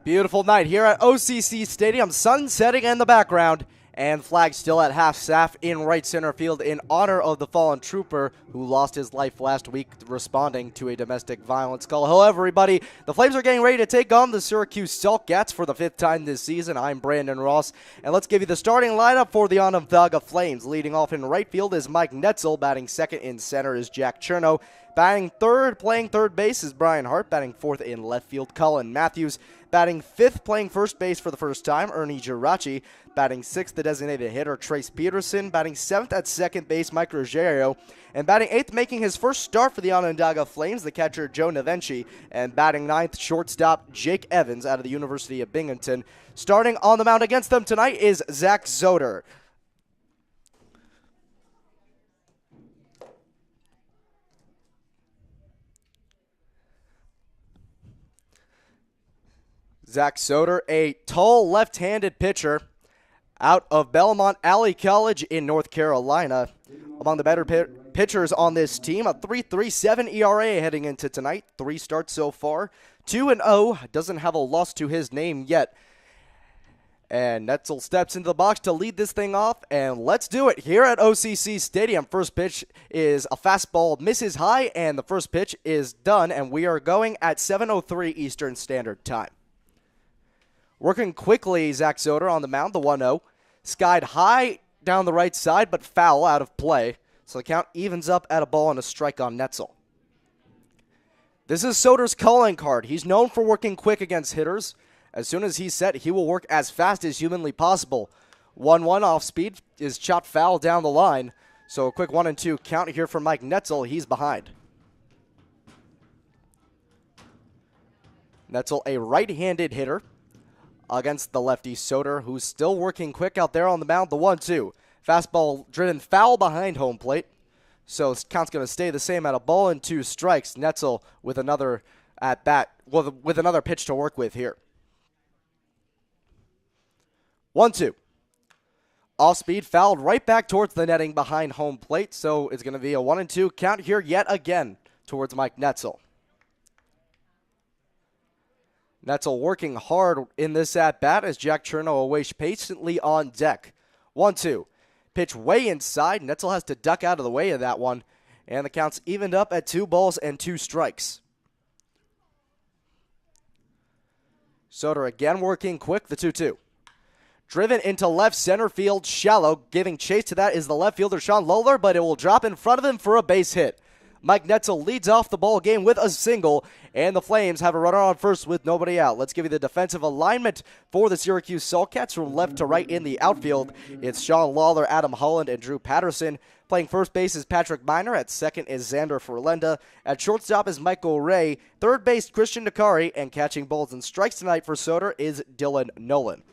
Beautiful night here at OCC Stadium, sun setting in the background, and flag still at half staff in right center field in honor of the fallen trooper who lost his life last week responding to a domestic violence call. Hello, everybody. The Flames are getting ready to take on the Syracuse Saltcats for the 5th time this season. I'm Brandon Ross, and let's give you the starting lineup for the Onondaga Flames. Leading off in right field is Mike Netzel. Batting second in center is Jack Chernow. Batting third, playing third base is Brian Hart. Batting fourth in left field, Colin Matthews. Batting fifth, playing first base for the first time, Ernie Giraci. Batting sixth, the designated hitter, Trace Peterson. Batting seventh at second base, Mike Ruggiero. And batting eighth, making his first start for the Onondaga Flames, the catcher, Joe Navenchi. And batting ninth, shortstop, Jake Evans out of the University of Binghamton. Starting on the mound against them tonight is Zach Zoder. Zach Zoder, a tall left-handed pitcher out of Belmont Alley College in North Carolina. Among the better pitchers on this team, a 3.37 ERA heading into tonight. 3 starts so far. 2-0, doesn't have a loss to his name yet. And Netzel steps into the box to lead this thing off, and let's do it here at OCC Stadium. First pitch is a fastball, misses high, and the first pitch is done, and we are going at 7:03 Eastern Standard Time. Working quickly, Zach Zoder on the mound, the 1-0. Skied high down the right side, but foul out of play. So the count evens up at a ball and a strike on Netzel. This is Zoder's calling card. He's known for working quick against hitters. As soon as he's set, he will work as fast as humanly possible. 1-1 off speed is chopped foul down the line. So a quick 1-2 count here for Mike Netzel. He's behind. Netzel, a right-handed hitter against the lefty Zoder, who's still working quick out there on the mound. The 1-2. Fastball driven foul behind home plate. So count's going to stay the same at a ball and 2 strikes. Netzel with another at bat, well, with another pitch to work with here. 1-2. Off speed, fouled right back towards the netting behind home plate. So it's going to be a 1-2 count here yet again towards Mike Netzel. Netzel working hard in this at-bat as Jack Chernow awaits patiently on deck. 1-2. Pitch way inside. Netzel has to duck out of the way of that one. And the count's evened up at 2 balls and 2 strikes. Zoder again working quick, the 2-2. Driven into left center field, shallow. Giving chase to that is the left fielder, Sean Lowler, but it will drop in front of him for a base hit. Mike Netzel leads off the ball game with a single, and the Flames have a runner on first with nobody out. Let's give you the defensive alignment for the Syracuse Saltcats from left to right in the outfield. It's Sean Lawler, Adam Holland, and Drew Patterson. Playing first base is Patrick Miner. At second is Xander Ferlenda. At shortstop is Michael Ray. Third base, Christian Nakari. And catching balls and strikes tonight for Zoder is Dylan Nolan.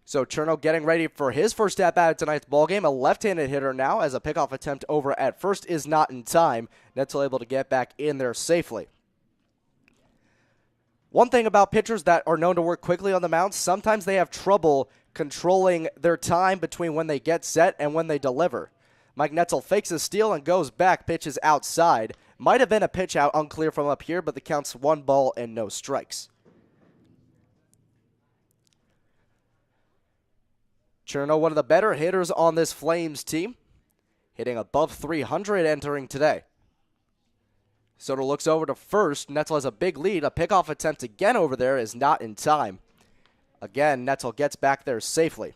So Chernow getting ready for his first at-bat at tonight's ballgame. A left-handed hitter now as a pickoff attempt over at first is not in time. Netzel able to get back in there safely. One thing about pitchers that are known to work quickly on the mound, sometimes they have trouble controlling their time between when they get set and when they deliver. Mike Netzel fakes a steal and goes back, pitches outside. Might have been a pitch out, unclear from up here, but the count's 1 ball and no strikes. Chernow, one of the better hitters on this Flames team, hitting above 300 entering today. Zoder looks over to first. Netzel has a big lead. A pickoff attempt again over there is not in time. Again, Netzel gets back there safely.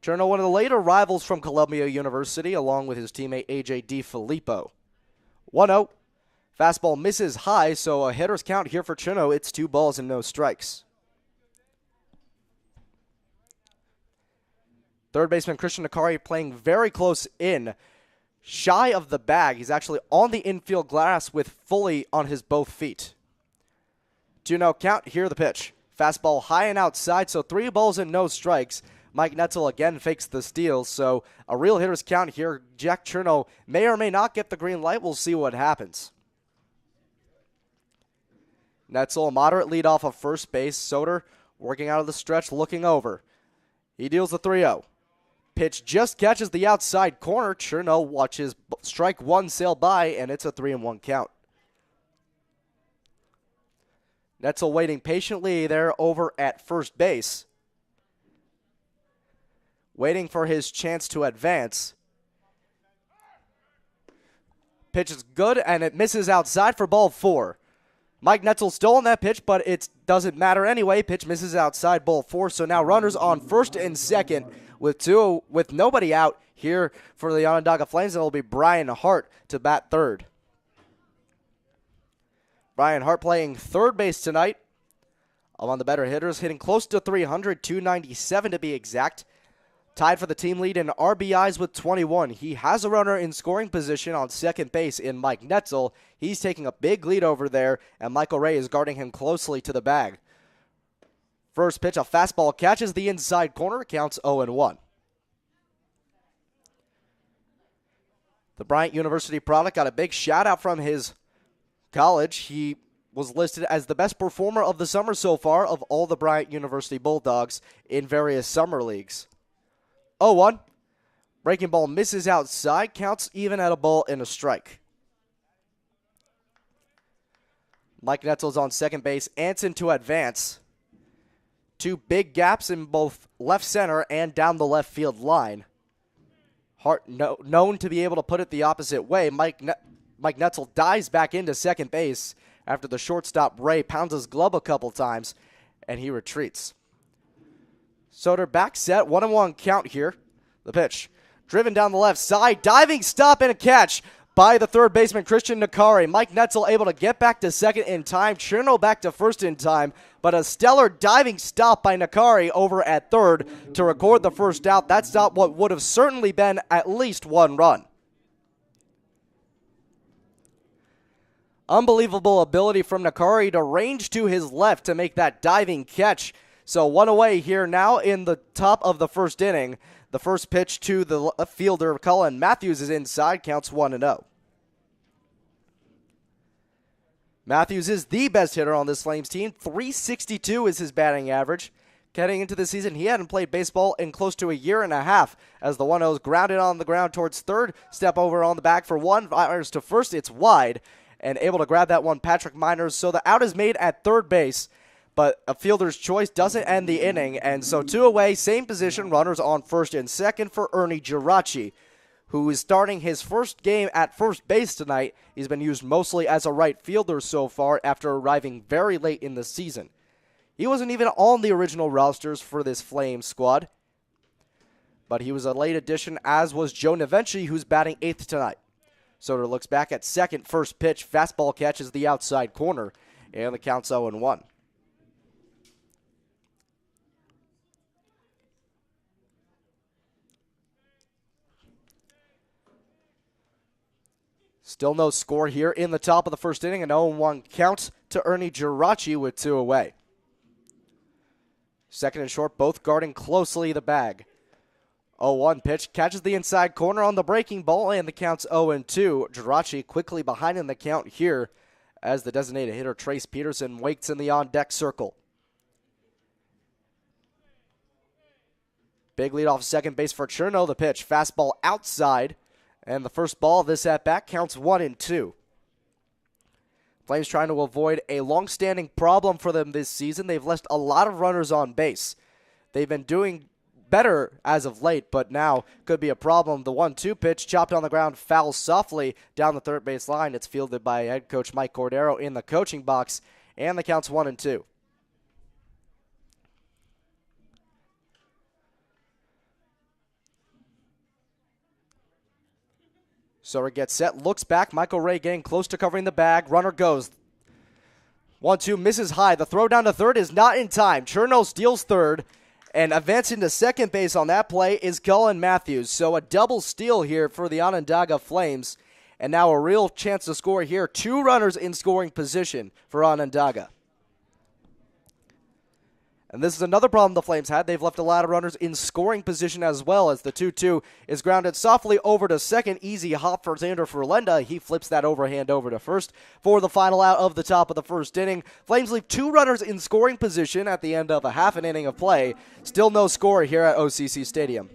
Chernow, one of the later rivals from Columbia University, along with his teammate A.J. DiFilippo. 1-0. Fastball misses high, so a hitter's count here for Chernow. It's 2 balls and no strikes. Third baseman Christian Nakari playing very close in, shy of the bag. He's actually on the infield grass with fully on his both feet. 2-0 count, here the pitch. Fastball high and outside, so 3 balls and no strikes. Mike Netzel again fakes the steal, so a real hitter's count here. Jack Chernow may or may not get the green light. We'll see what happens. Netzel, a moderate lead off of first base. Zoder working out of the stretch, looking over. He deals the 3-0. Pitch just catches the outside corner. Chernow watches strike 1 sail by, and it's a 3-1 count. Netzel waiting patiently there over at first base, waiting for his chance to advance. Pitch is good, and it misses outside for ball 4. Mike Netzel still on that pitch, but it doesn't matter anyway. Pitch misses outside, ball 4. So now runners on first and second with nobody out here for the Onondaga Flames, and it'll be Brian Hart to bat third. Brian Hart playing third base tonight. Among the better hitters, hitting close to 300, 297 to be exact. Tied for the team lead in RBIs with 21. He has a runner in scoring position on second base in Mike Netzel. He's taking a big lead over there, and Michael Ray is guarding him closely to the bag. First pitch, a fastball catches the inside corner, counts 0-1. The Bryant University product got a big shout out from his college. He was listed as the best performer of the summer so far of all the Bryant University Bulldogs in various summer leagues. 0-1. Breaking ball misses outside. Counts even at a ball and a strike. Mike Netzel's on second base. Anson to advance. Two big gaps in both left center and down the left field line. Hart known to be able to put it the opposite way. Mike Netzel dives back into second base after the shortstop Ray pounds his glove a couple times, and he retreats. Soder back set, 1-1 count here. The pitch, driven down the left side, diving stop and a catch by the third baseman Christian Nakari. Mike Netzel able to get back to second in time, Cherno back to first in time, but a stellar diving stop by Nakari over at third to record the first out. That's not what would have certainly been at least one run. Unbelievable ability from Nakari to range to his left to make that diving catch. So one away here now in the top of the first inning. The first pitch to the left fielder, Cullen Matthews, is inside, counts 1-0. Matthews is the best hitter on this Flames team. 362 is his batting average. Heading into the season, he hadn't played baseball in close to a year and a half as the 1-0 is grounded on the ground towards third. Step over on the back for one, fires to first, it's wide, and able to grab that one, Patrick Miners. So the out is made at third base. But a fielder's choice doesn't end the inning, and so two away, same position, runners on first and second for Ernie Giraci, who is starting his first game at first base tonight. He's been used mostly as a right fielder so far after arriving very late in the season. He wasn't even on the original rosters for this Flames squad, but he was a late addition, as was Joe Navenchi, who's batting eighth tonight. Soder looks back at second, first pitch, fastball catches the outside corner, and the count's 0-1. Still no score here in the top of the first inning. An 0-1 count to Ernie Giraci with two away. Second and short, both guarding closely the bag. 0-1 pitch, catches the inside corner on the breaking ball, and the count's 0-2. Giraci quickly behind in the count here as the designated hitter Trace Peterson waits in the on-deck circle. Big lead off second base for Cherno. The pitch, fastball outside. And the first ball of this at-bat counts 1-2. Flames trying to avoid a long-standing problem for them this season. They've left a lot of runners on base. They've been doing better as of late, but now could be a problem. The 1-2 pitch, chopped on the ground, fouls softly down the third base line. It's fielded by head coach Mike Cordero in the coaching box, and the count's 1-2. Soder gets set, looks back. Michael Ray getting close to covering the bag. Runner goes. 1-2 misses high. The throw down to third is not in time. Cherno steals third, and advancing to second base on that play is Cullen Matthews. So a double steal here for the Onondaga Flames, and now a real chance to score here. Two runners in scoring position for Onondaga. And this is another problem the Flames had. They've left a lot of runners in scoring position as well, as the 2-2 is grounded softly over to second. Easy hop for Xander Ferlenda. He flips that overhand over to first for the final out of the top of the first inning. Flames leave two runners in scoring position at the end of a half an inning of play. Still no score here at OCC Stadium.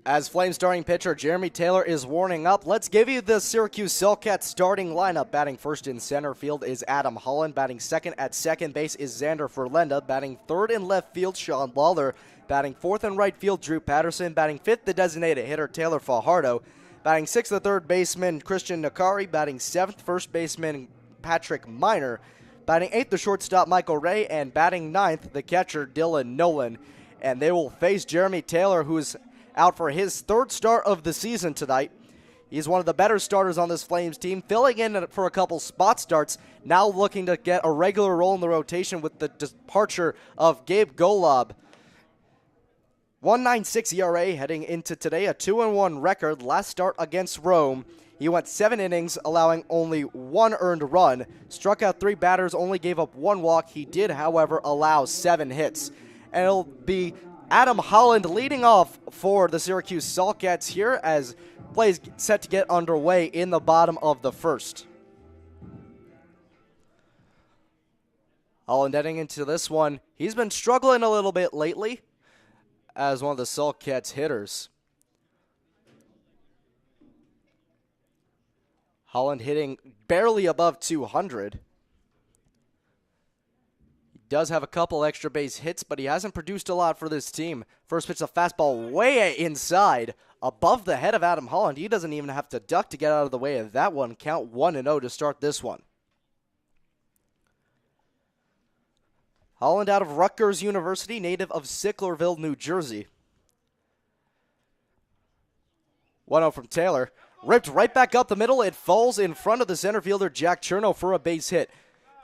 As Flames starting pitcher Jeremy Taylor is warming up, let's give you the Syracuse Selcats starting lineup. Batting first in center field is Adam Holland. Batting second at second base is Xander Ferlenda. Batting third in left field, Sean Lawler. Batting fourth in right field, Drew Patterson. Batting fifth, the designated hitter Taylor Fajardo. Batting sixth, the third baseman Christian Nakari. Batting seventh, first baseman Patrick Miner. Batting eighth, the shortstop Michael Ray. And batting ninth, the catcher Dylan Nolan. And they will face Jeremy Taylor, who's out for his third start of the season tonight. He's one of the better starters on this Flames team, filling in for a couple spot starts, now looking to get a regular role in the rotation with the departure of Gabe Golob. 1.96 ERA heading into today, a 2-1 record. Last start against Rome, he went 7 innings, allowing only 1 earned run. Struck out 3 batters, only gave up 1 walk. He did, however, allow 7 hits. And it'll be Adam Holland leading off for the Syracuse Selcats here as plays set to get underway in the bottom of the first. Holland heading into this one. He's been struggling a little bit lately as one of the Selcats hitters. Holland hitting barely above 200. Does have a couple extra base hits, but he hasn't produced a lot for this team. First pitch, a fastball way inside, above the head of Adam Holland. He doesn't even have to duck to get out of the way of that one. Count 1-0 to start this one. Holland out of Rutgers University, native of Sicklerville, New Jersey. 1-0 from Taylor. Ripped right back up the middle. It falls in front of the center fielder, Jack Cherno, for a base hit.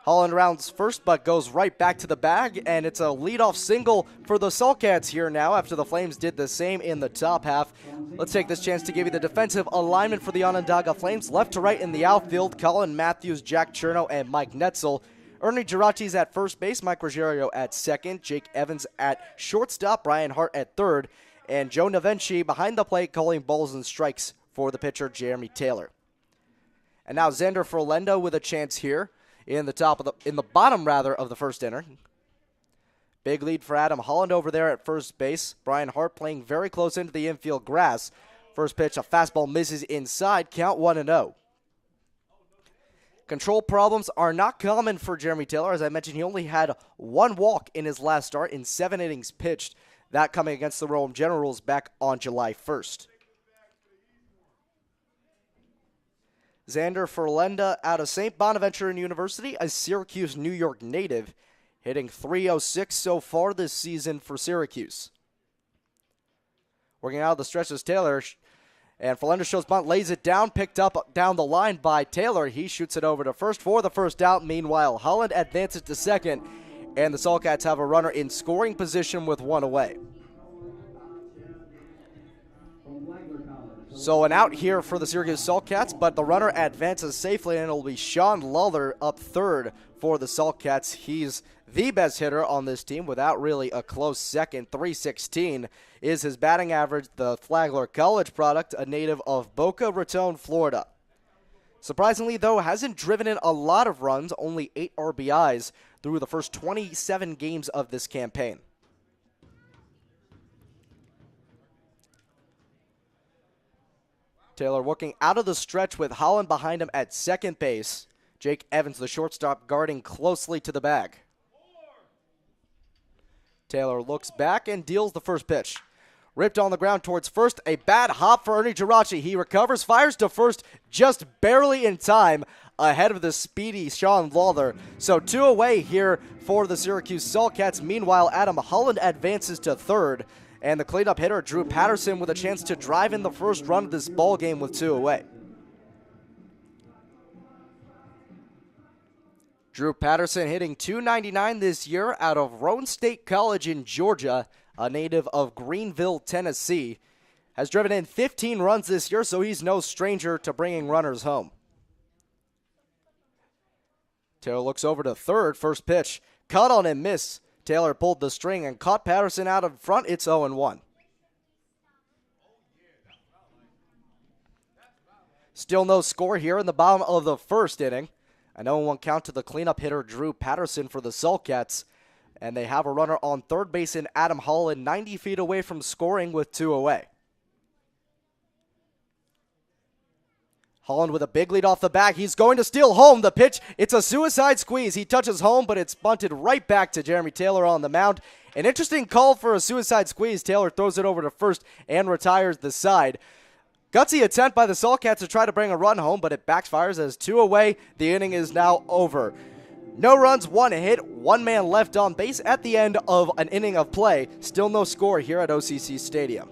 Holland rounds first, but goes right back to the bag, and it's a leadoff single for the Selcats here now after the Flames did the same in the top half. Let's take this chance to give you the defensive alignment for the Onondaga Flames. Left to right in the outfield, Colin Matthews, Jack Cherno, and Mike Netzel. Ernie Geraci's at first base, Mike Ruggiero at second, Jake Evans at shortstop, Brian Hart at third, and Joe Navenci behind the plate calling balls and strikes for the pitcher Jeremy Taylor. And now Xander Ferlenda with a chance here in the bottom of the first inning. Big lead for Adam Holland over there at first base. Brian Hart playing very close into the infield grass. First pitch, a fastball misses inside. Count 1-0. Control problems are not common for Jeremy Taylor. As I mentioned, he only had 1 walk in his last start in 7 innings pitched. That coming against the Rome Generals back on July 1st. Xander Ferlenda out of St. Bonaventure University, a Syracuse, New York native, hitting .306 so far this season for Syracuse. Working out of the stretch is Taylor, and Ferlenda shows bunt, lays it down, picked up down the line by Taylor. He shoots it over to first for the first out. Meanwhile, Holland advances to second, and the Selcats have a runner in scoring position with 1 away. So an out here for the Syracuse Selcats, but the runner advances safely, and it'll be Sean Lawler up third for the Selcats. He's the best hitter on this team without really a close second. .316 is his batting average, the Flagler College product, a native of Boca Raton, Florida. Surprisingly, though, hasn't driven in a lot of runs, only 8 RBIs through the first 27 games of this campaign. Taylor working out of the stretch with Holland behind him at second base. Jake Evans, the shortstop, guarding closely to the bag. Taylor looks back and deals the first pitch. Ripped on the ground towards first. A bad hop for Ernie Geraci. He recovers, fires to first just barely in time ahead of the speedy Sean Lawler. So 2 away here for the Syracuse Selcats. Meanwhile, Adam Holland advances to third. And the cleanup hitter, Drew Patterson, with a chance to drive in the first run of this ball game with 2 away. Drew Patterson hitting .299 this year out of Roane State College in Georgia, a native of Greenville, Tennessee. Has driven in 15 runs this year, so he's no stranger to bringing runners home. Taylor looks over to third. First pitch, cut on and miss. Taylor pulled the string and caught Patterson out in front. It's 0-1. Still no score here in the bottom of the first inning. A 0-1 count to the cleanup hitter, Drew Patterson, for the Selcats. And they have a runner on third base in Adam Holland, 90 feet away from scoring with 2 away. Holland with a big lead off the bat. He's going to steal home. The pitch, it's a suicide squeeze. He touches home, but it's bunted right back to Jeremy Taylor on the mound. An interesting call for a suicide squeeze. Taylor throws it over to first and retires the side. Gutsy attempt by the Saltcats to try to bring a run home, but it backfires as 2 away. The inning is now over. No runs, 1 hit, 1 man left on base at the end of an inning of play. Still no score here at OCC Stadium.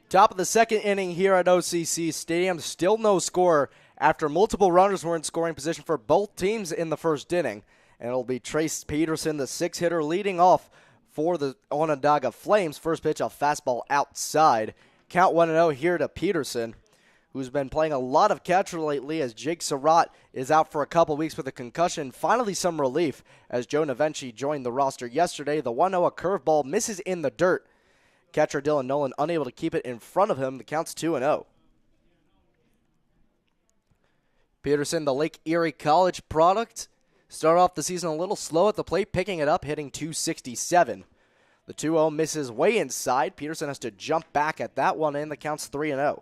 Top of the second inning here at OCC Stadium. Still no score after multiple runners were in scoring position for both teams in the first inning. And it'll be Trace Peterson, the 6-hitter, leading off for the Onondaga Flames. First pitch, a fastball outside. Count 1-0 here to Peterson, who's been playing a lot of catcher lately as Jake Surratt is out for a couple weeks with a concussion. Finally some relief as Joe Navenci joined the roster yesterday. The 1-0 curveball misses in the dirt. Catcher Dylan Nolan unable to keep it in front of him. The count's 2-0. Peterson, the Lake Erie College product, started off the season a little slow at the plate, picking it up, hitting .267. The 2-0 misses way inside. Peterson has to jump back at that one, and the count's 3-0.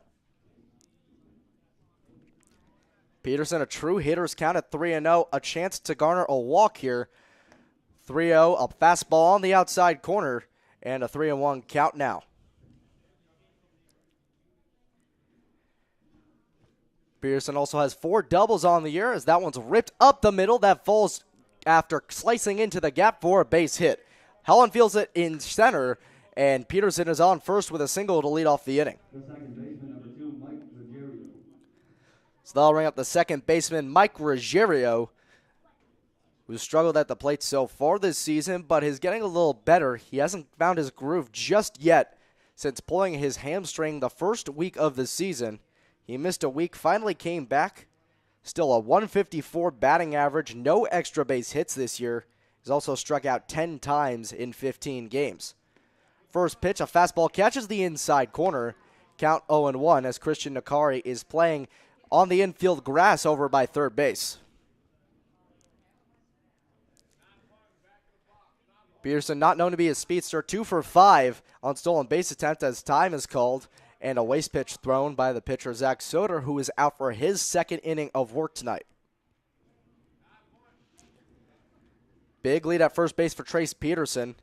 Peterson, a true hitter's count at 3-0. A chance to garner a walk here. 3-0, a fastball on the outside corner. And a 3-1 count now. Peterson also has 4 doubles on the year as that one's ripped up the middle. That falls after slicing into the gap for a base hit. Holland fields it in center, and Peterson is on first with a single to lead off the inning. So they'll ring up the second baseman, Mike Ruggiero, who's struggled at the plate so far this season, but is getting a little better. He hasn't found his groove just yet since pulling his hamstring the first week of the season. He missed a week, finally came back. Still a 154 batting average, no extra base hits this year. He's also struck out 10 times in 15 games. First pitch, a fastball catches the inside corner. Count 0-1 as Christian Nakari is playing on the infield grass over by third base. Peterson, not known to be a speedster, 2 for 5 on stolen base attempt as time is called, and a waste pitch thrown by the pitcher Zach Soder, who is out for his second inning of work tonight. Big lead at first base for Trace Peterson.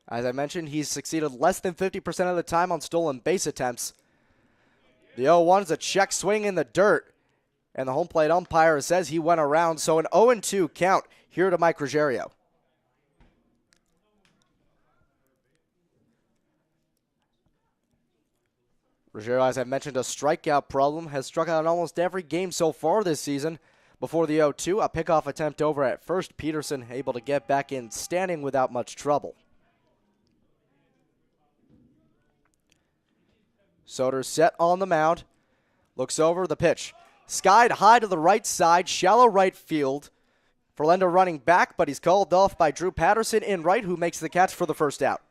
As I mentioned, he's succeeded less than 50% of the time on stolen base attempts. The 0-1 is a check swing in the dirt, and the home plate umpire says he went around, so an 0-2 count here to Mike Ruggiero. Ruggiero, as I mentioned, a strikeout problem, has struck out in almost every game so far this season. Before the 0-2, a pickoff attempt over at first. Peterson able to get back in standing without much trouble. Soder set on the mound, looks over the pitch. Skied high to the right side, shallow right field. Ferlendo running back, but he's called off by Drew Patterson in right, who makes the catch for the first out.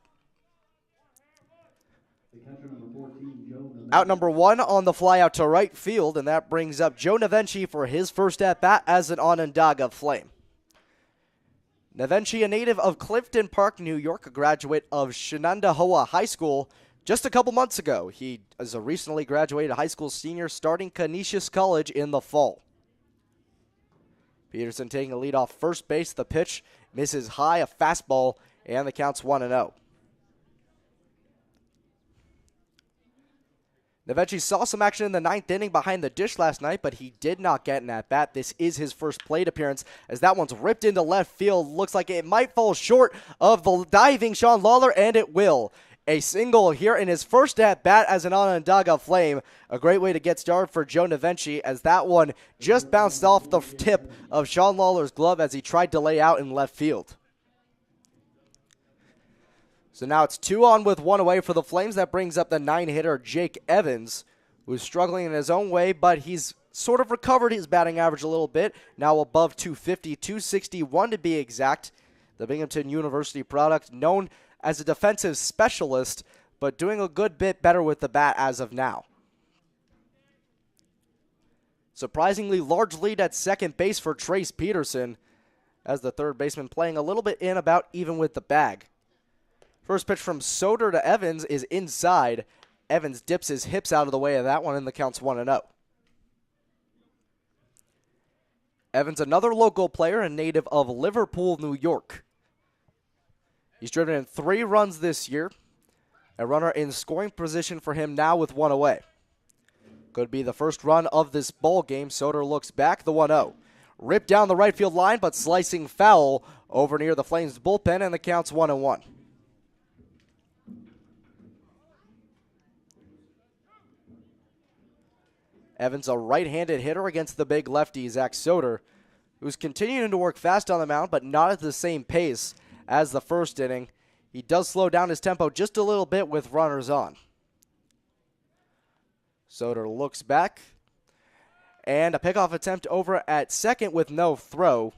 Out number 1 on the fly out to right field, and that brings up Joe Navenchi for his first at-bat as an Onondaga Flame. Navenchi, a native of Clifton Park, New York, a graduate of Shenandoah High School just a couple months ago. He is a recently graduated high school senior starting Canisius College in the fall. Peterson taking a lead off first base. The pitch misses high, a fastball, and the count's 1-0. Navenchi saw some action in the 9th inning behind the dish last night, but he did not get an at-bat. This is his first plate appearance, as that one's ripped into left field. Looks like it might fall short of the diving Sean Lawler, and it will. A single here in his first at-bat as an Onondaga Flame. A great way to get started for Joe Navenchi, as that one just bounced off the tip of Sean Lawler's glove as he tried to lay out in left field. So now it's 2 on with 1 away for the Flames. That brings up the 9-hitter Jake Evans, who's struggling in his own way, but he's sort of recovered his batting average a little bit. Now above 250, 261 to be exact. The Binghamton University product, known as a defensive specialist, but doing a good bit better with the bat as of now. Surprisingly large lead at second base for Trace Peterson, as the third baseman playing a little bit in about even with the bag. First pitch from Soder to Evans is inside. Evans dips his hips out of the way of that one, and the count's 1-0. Evans, another local player and native of Liverpool, New York. He's driven in 3 runs this year. A runner in scoring position for him now with 1 away. Could be the first run of this ball game. Soder looks back, the 1-0. Ripped down the right field line, but slicing foul over near the Flames bullpen, and the count's 1-1. Evans, a right-handed hitter against the big lefty, Zach Soder, who's continuing to work fast on the mound, but not at the same pace as the first inning. He does slow down his tempo just a little bit with runners on. Soder looks back, and a pickoff attempt over at second with no throw.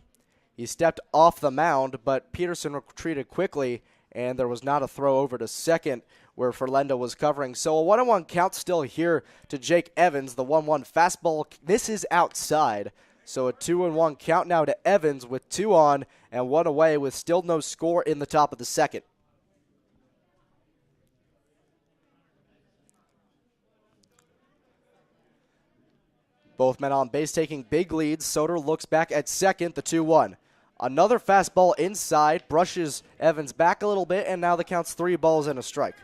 He stepped off the mound, but Peterson retreated quickly, and there was not a throw over to second where Ferlendo was covering. So a 1-1 count still here to Jake Evans. The 1-1 fastball misses outside. So a 2-1 count now to Evans with 2 on and 1 away with still no score in the top of the second. Both men on base taking big leads. Soder looks back at second, the 2-1. Another fastball inside, brushes Evans back a little bit, and now the count's 3 balls and a strike.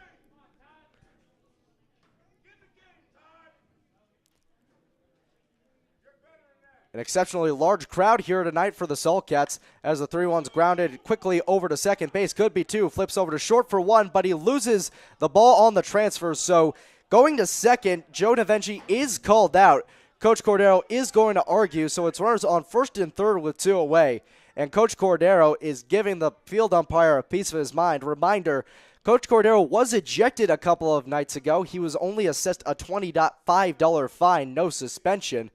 An exceptionally large crowd here tonight for the Saltcats as the 3-1's grounded quickly over to second base. Could be 2, flips over to short for 1, but he loses the ball on the transfer. So going to second, Joe Navenchi is called out. Coach Cordero is going to argue, so it's runners on first and third with 2 away. And Coach Cordero is giving the field umpire a piece of his mind. Reminder, Coach Cordero was ejected a couple of nights ago. He was only assessed a $20.5 fine, no suspension.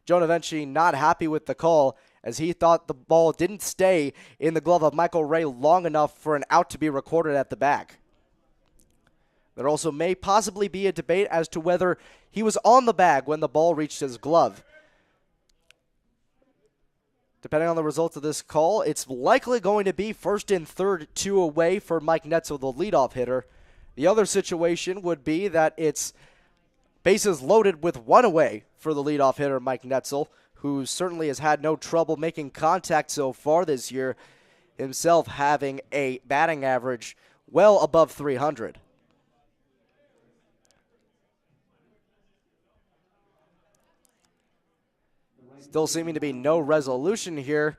Joe Navenchi not happy with the call, as he thought the ball didn't stay in the glove of Michael Ray long enough for an out to be recorded at the bag. There also may possibly be a debate as to whether he was on the bag when the ball reached his glove. Depending on the results of this call, it's likely going to be first and third, 2 away for Mike Netzel, the leadoff hitter. The other situation would be that it's bases loaded with 1 away for the leadoff hitter, Mike Netzel, who certainly has had no trouble making contact so far this year, himself having a batting average well above 300. Still seeming to be no resolution here.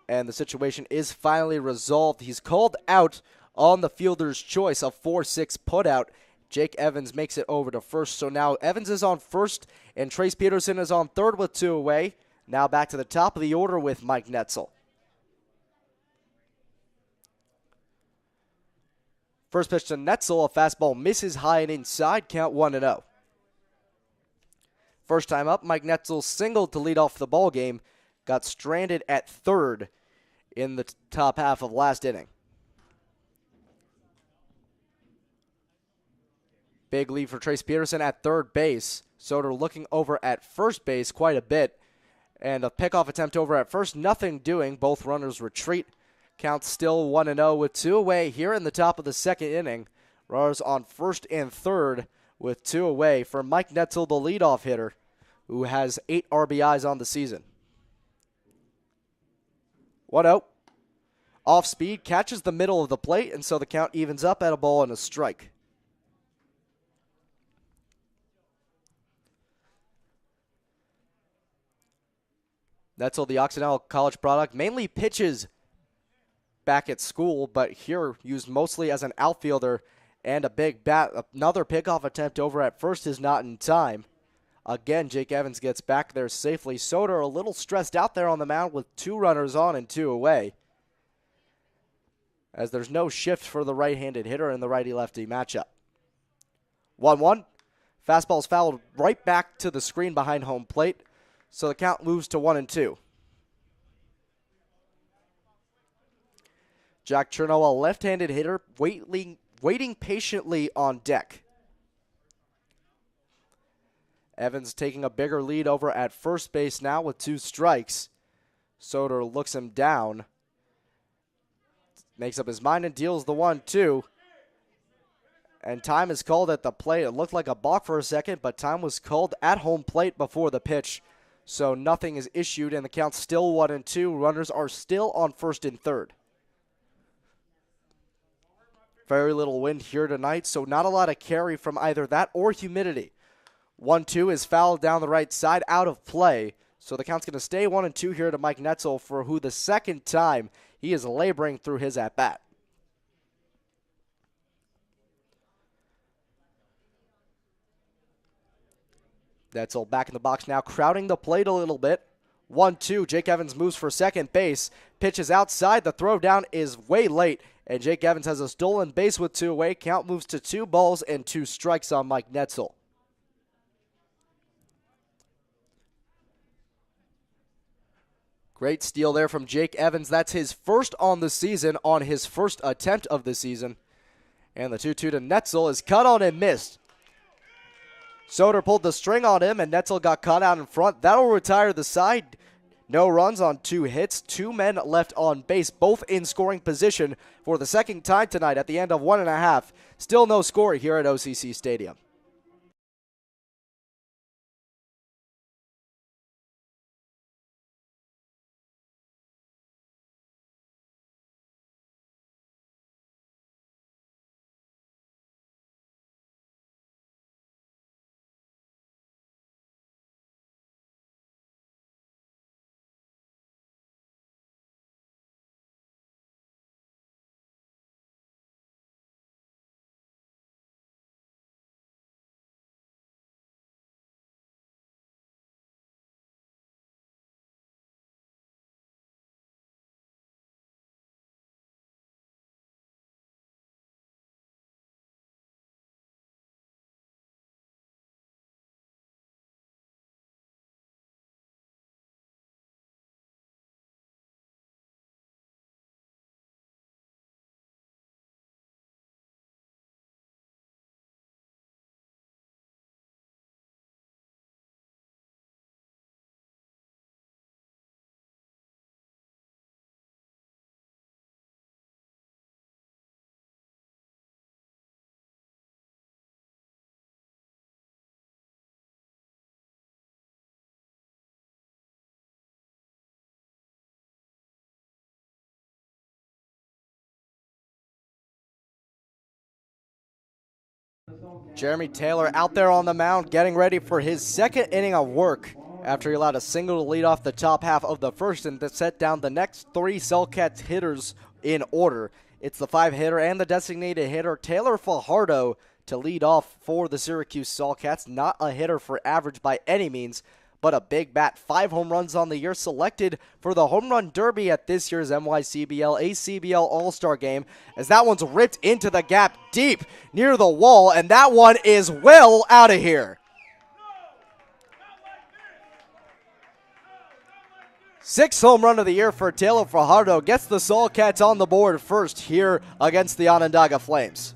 And the situation is finally resolved. He's called out on the fielder's choice, a 4-6 putout. Jake Evans makes it over to first. So now Evans is on first, and Trace Peterson is on third with 2 away. Now back to the top of the order with Mike Netzel. First pitch to Netzel, a fastball misses high and inside, count 1-0. First time up, Mike Netzel singled to lead off the ball game. got stranded at third in the top half of last inning. Big lead for Trace Peterson at third base. Soder looking over at first base quite a bit. And a pickoff attempt over at first, nothing doing. Both runners retreat. Count still 1-0 with 2 away here in the top of the second inning. Runners on first and third with 2 away for Mike Netzel, the leadoff hitter, who has 8 RBIs on the season. 1-0. Off speed, catches the middle of the plate, and so the count evens up at a ball and a strike. Netzel, the Occidental College product, mainly pitches back at school, but here used mostly as an outfielder and a big bat. Another pickoff attempt over at first is not in time. Again, Jake Evans gets back there safely. Soder a little stressed out there on the mound with 2 runners on and 2 away, as there's no shift for the right-handed hitter in the righty-lefty matchup. 1-1. Fastball's fouled right back to the screen behind home plate, so the count moves to 1-2. Jack Chernow, a left-handed hitter, waiting patiently on deck. Evans taking a bigger lead over at first base now with 2 strikes. Soder looks him down, makes up his mind and deals the 1-2. And time is called at the plate. It looked like a balk for a second, but time was called at home plate before the pitch. So nothing is issued, and the count's still 1-2. Runners are still on first and third. Very little wind here tonight, so not a lot of carry from either that or humidity. 1-2 is fouled down the right side, out of play. So the count's going to stay 1-2 here to Mike Netzel, for who the second time he is laboring through his at-bat. Netzel back in the box now, crowding the plate a little bit. 1-2, Jake Evans moves for second base. Pitches outside, the throw down is way late, and Jake Evans has a stolen base with 2 away. Count moves to 2 balls and 2 strikes on Mike Netzel. Great steal there from Jake Evans. That's his first on the season, on his first attempt of the season. And the 2-2 to Netzel is cut on and missed. Soder pulled the string on him, and Netzel got caught out in front. That'll retire the side. No runs on 2 hits. 2 men left on base, both in scoring position for the second time tonight at the end of 1.5. Still no score here at OCC Stadium. Jeremy Taylor out there on the mound getting ready for his second inning of work after he allowed a single to lead off the top half of the first and to set down the next 3 Cellcats hitters in order. It's the 5-hitter and the designated hitter, Taylor Fajardo, to lead off for the Syracuse Cellcats. Not a hitter for average by any means, but a big bat. 5 home runs on the year, selected for the Home Run Derby at this year's NYCBL ACBL All-Star Game, as that one's ripped into the gap deep near the wall, and that one is well out of here. Sixth home run of the year for Taylor Fajardo. Gets the Saltcats on the board first here against the Onondaga Flames.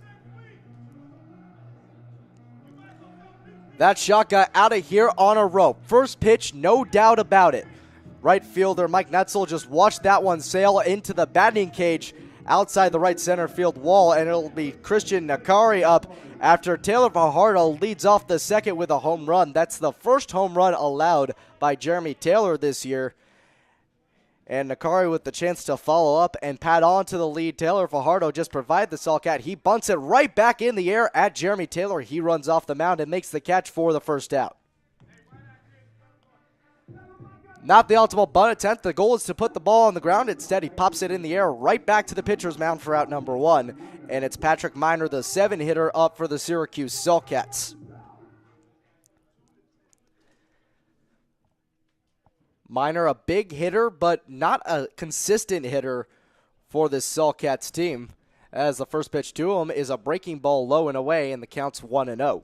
That shot got out of here on a rope. First pitch, no doubt about it. Right fielder Mike Netzel just watched that one sail into the batting cage outside the right center field wall, and it'll be Christian Nakari up after Taylor Fajardo leads off the second with a home run. That's the first home run allowed by Jeremy Taylor this year. And Nakari with the chance to follow up and pad on to the lead. Taylor Fajardo just provided the Saltcat. He bunts it right back in the air at Jeremy Taylor. He runs off the mound and makes the catch for the first out. Not the optimal bunt attempt. The goal is to put the ball on the ground. Instead, he pops it in the air right back to the pitcher's mound for out number one. And it's Patrick Miner, the 7-hitter, up for the Syracuse Saltcats. Miner, a big hitter, but not a consistent hitter for this Saltcats team, as the first pitch to him is a breaking ball low and away, and the count's 1-0.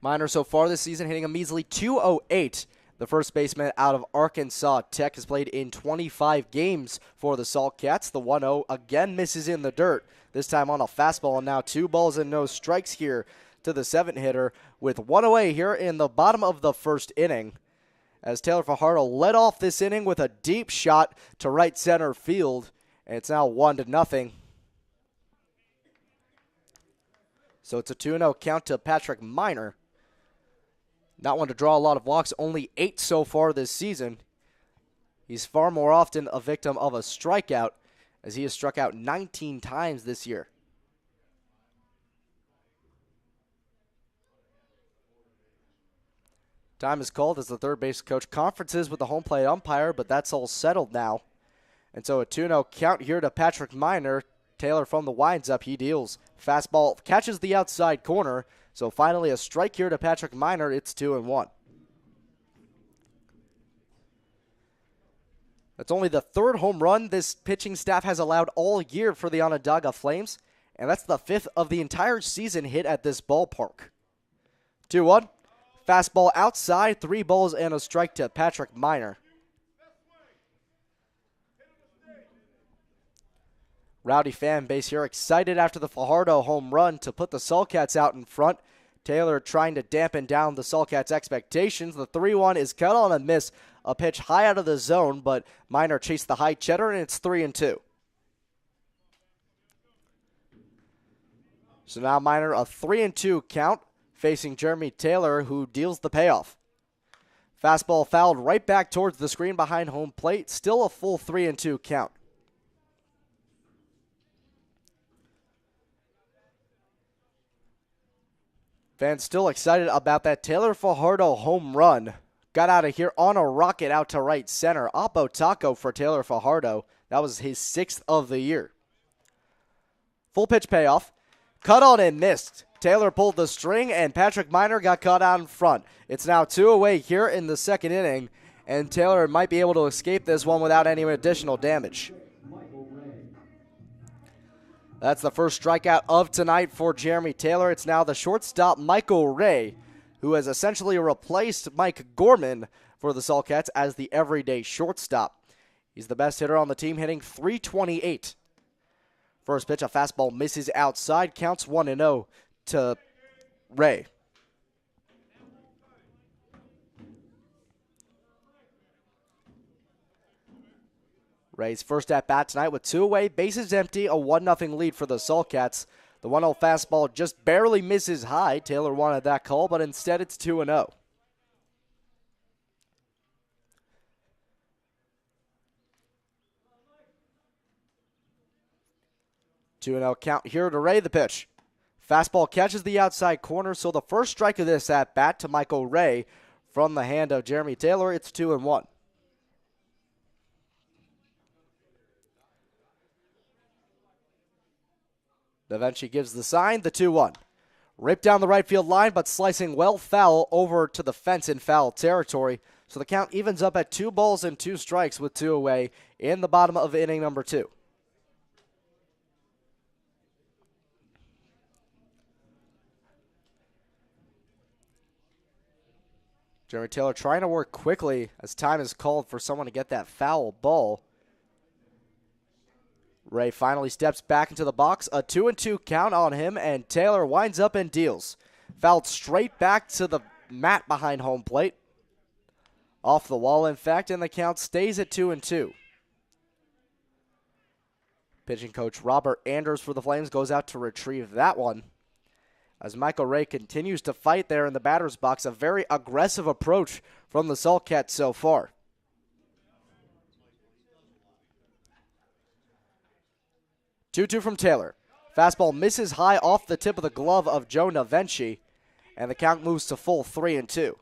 Miner so far this season hitting a measly .208. The first baseman out of Arkansas Tech has played in 25 games for the Saltcats. The 1-0 again misses in the dirt, this time on a fastball, and now 2 balls and no strikes here to the 7-hitter with 1 away here in the bottom of the first inning, as Taylor Fajardo led off this inning with a deep shot to right center field, and it's now 1-0. So it's a 2-0 count to Patrick Miner. Not one to draw a lot of walks, only 8 so far this season. He's far more often a victim of a strikeout, as he has struck out 19 times this year. Time is called as the third base coach conferences with the home plate umpire, but that's all settled now. And so a 2-0 count here to Patrick Miner. Taylor from the winds up, he deals. Fastball catches the outside corner. So finally a strike here to Patrick Miner. It's 2-1. That's only the third home run this pitching staff has allowed all year for the Onondaga Flames, and that's the 5th of the entire season hit at this ballpark. 2-1. Fastball outside, 3 balls and a strike to Patrick Miner. Rowdy fan base here excited after the Fajardo home run to put the Saltcats out in front. Taylor trying to dampen down the Saltcats' expectations. The 3-1 is cut on a miss, a pitch high out of the zone, but Miner chased the high cheddar, and it's 3-2. So now Miner a 3-2 count, facing Jeremy Taylor, who deals the payoff. Fastball fouled right back towards the screen behind home plate. Still a full 3-2 count. Fans still excited about that Taylor Fajardo home run. Got out of here on a rocket out to right center. Oppo taco for Taylor Fajardo. That was his 6th of the year. Full pitch payoff. Cut on and missed. Taylor pulled the string, and Patrick Miner got caught out in front. It's now 2 away here in the second inning, and Taylor might be able to escape this one without any additional damage. That's the first strikeout of tonight for Jeremy Taylor. It's now the shortstop, Michael Ray, who has essentially replaced Mike Gorman for the Saltcats as the everyday shortstop. He's the best hitter on the team, hitting .328. First pitch, a fastball misses outside, counts 1-0 to Ray. Ray's first at bat tonight with 2 away, bases empty, a 1-0 lead for the Saltcats. The 1-0 fastball just barely misses high. Taylor wanted that call, but instead it's 2-0. Two-0 count here to Ray. The pitch. Fastball catches the outside corner, so the first strike of this at bat to Michael Ray from the hand of Jeremy Taylor. It's 2-1. Da Vinci gives the sign, the 2-1. Ripped down the right field line, but slicing well foul over to the fence in foul territory. So the count evens up at 2 balls and 2 strikes with 2 away in the bottom of inning number 2. Jeremy Taylor trying to work quickly as time is called for someone to get that foul ball. Ray finally steps back into the box. A 2-2 count on him, and Taylor winds up and deals. Fouled straight back to the mat behind home plate. Off the wall, in fact, and the count stays at 2-2. Pitching coach Robert Anders for the Flames goes out to retrieve that one. As Michael Ray continues to fight there in the batter's box, a very aggressive approach from the Saltcats so far. Two-two from Taylor. Fastball misses high off the tip of the glove of Joe Navenchi, and the count moves to full 3-2.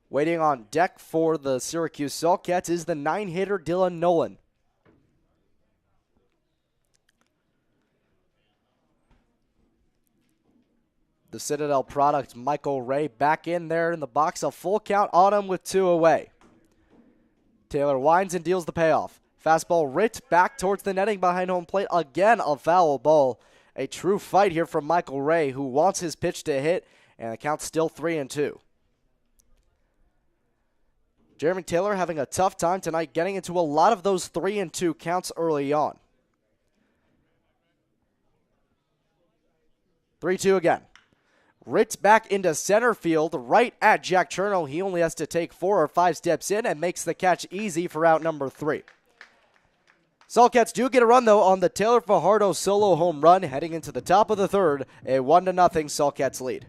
Waiting on deck for the Syracuse Saltcats is the 9-hitter Dylan Nolan. The Citadel product Michael Ray back in there in the box. A full count on him with 2 away. Taylor winds and deals the payoff. Fastball ripped back towards the netting behind home plate. Again, a foul ball. A true fight here from Michael Ray, who wants his pitch to hit, and the count's still 3-2. Jeremy Taylor having a tough time tonight getting into a lot of those 3-2 counts early on. 3-2 again. Ripped back into center field right at Jack Chernow. He only has to take 4 or 5 steps in and makes the catch easy for out number 3. Saltcats do get a run, though, on the Taylor Fajardo solo home run heading into the top of the third. A 1-0 Saltcats lead.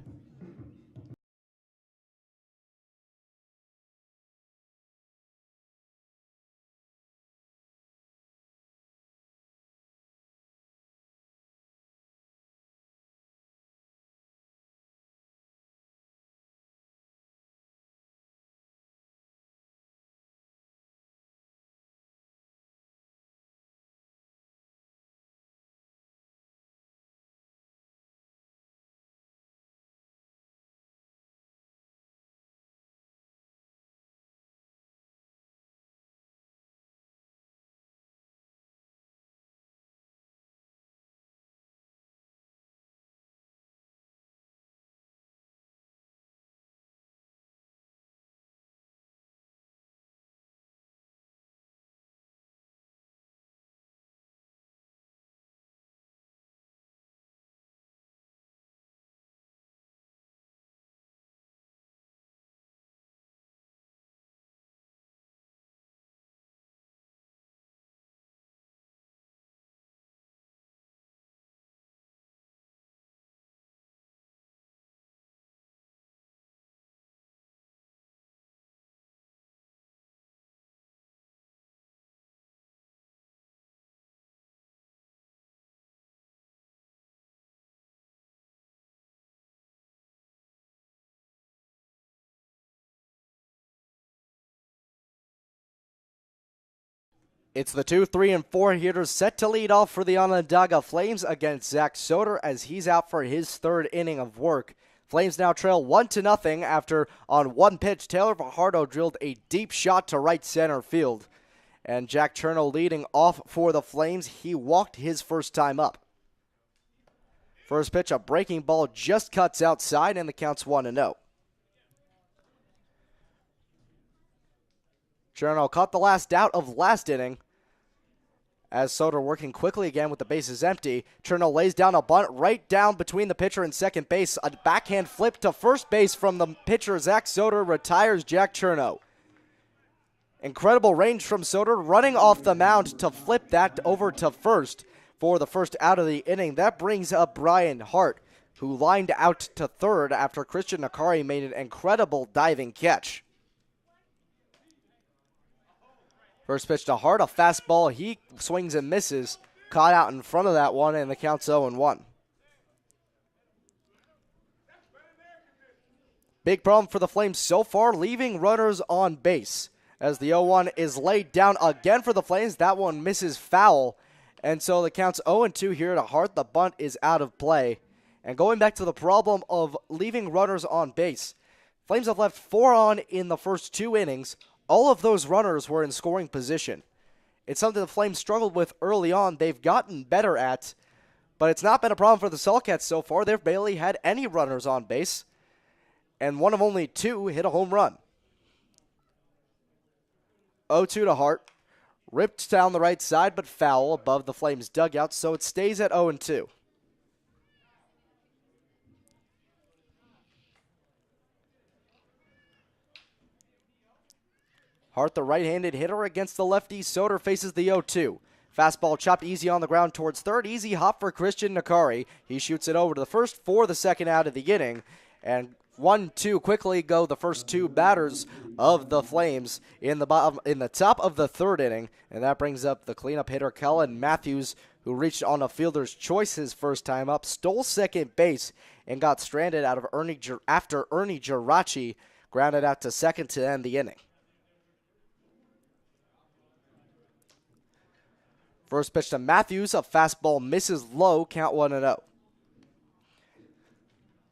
It's the 2, 3, and 4 hitters set to lead off for the Onondaga Flames against Zach Soder as he's out for his 3rd inning of work. Flames now trail 1-0 after on one pitch, Taylor Fajardo drilled a deep shot to right center field. And Jack Chernow leading off for the Flames. He walked his first time up. First pitch, a breaking ball just cuts outside, and the count's 1-0. Chernow caught the last out of last inning. As Soder working quickly again with the bases empty, Chernow lays down a bunt right down between the pitcher and second base. A backhand flip to first base from the pitcher. Zach Soder retires Jack Chernow. Incredible range from Soder, running off the mound to flip that over to first for the first out of the inning. That brings up Brian Hart, who lined out to third after Christian Nakari made an incredible diving catch. First pitch to Hart, a fastball. He swings and misses. Caught out in front of that one, and the count's 0-1. Big problem for the Flames so far, leaving runners on base. As the 0-1 is laid down again for the Flames. That one misses foul. And so the count's 0-2 here to Hart. The bunt is out of play. And going back to the problem of leaving runners on base, Flames have left 4 on in the first 2 innings. All of those runners were in scoring position. It's something the Flames struggled with early on. They've gotten better at, But it's not been a problem for the Saltcats so far. They've barely had any runners on base, and one of only two hit a home run. 0-2 to Hart. Ripped down the right side, but foul above the Flames' dugout, so it stays at 0-2. Hart, the right-handed hitter against the lefty. Soder faces the 0-2. Fastball chopped easy on the ground towards third. Easy hop for Christian Nakari. He shoots it over to the first for the second out of the inning. And 1-2 quickly go the first two batters of the Flames in the top of the third inning. And that brings up the cleanup hitter, Kellen Matthews, who reached on a fielder's choice his first time up, stole second base, and got stranded out of after Ernie Geraci grounded out to second to end the inning. First pitch to Matthews, a fastball misses low, count 1-0.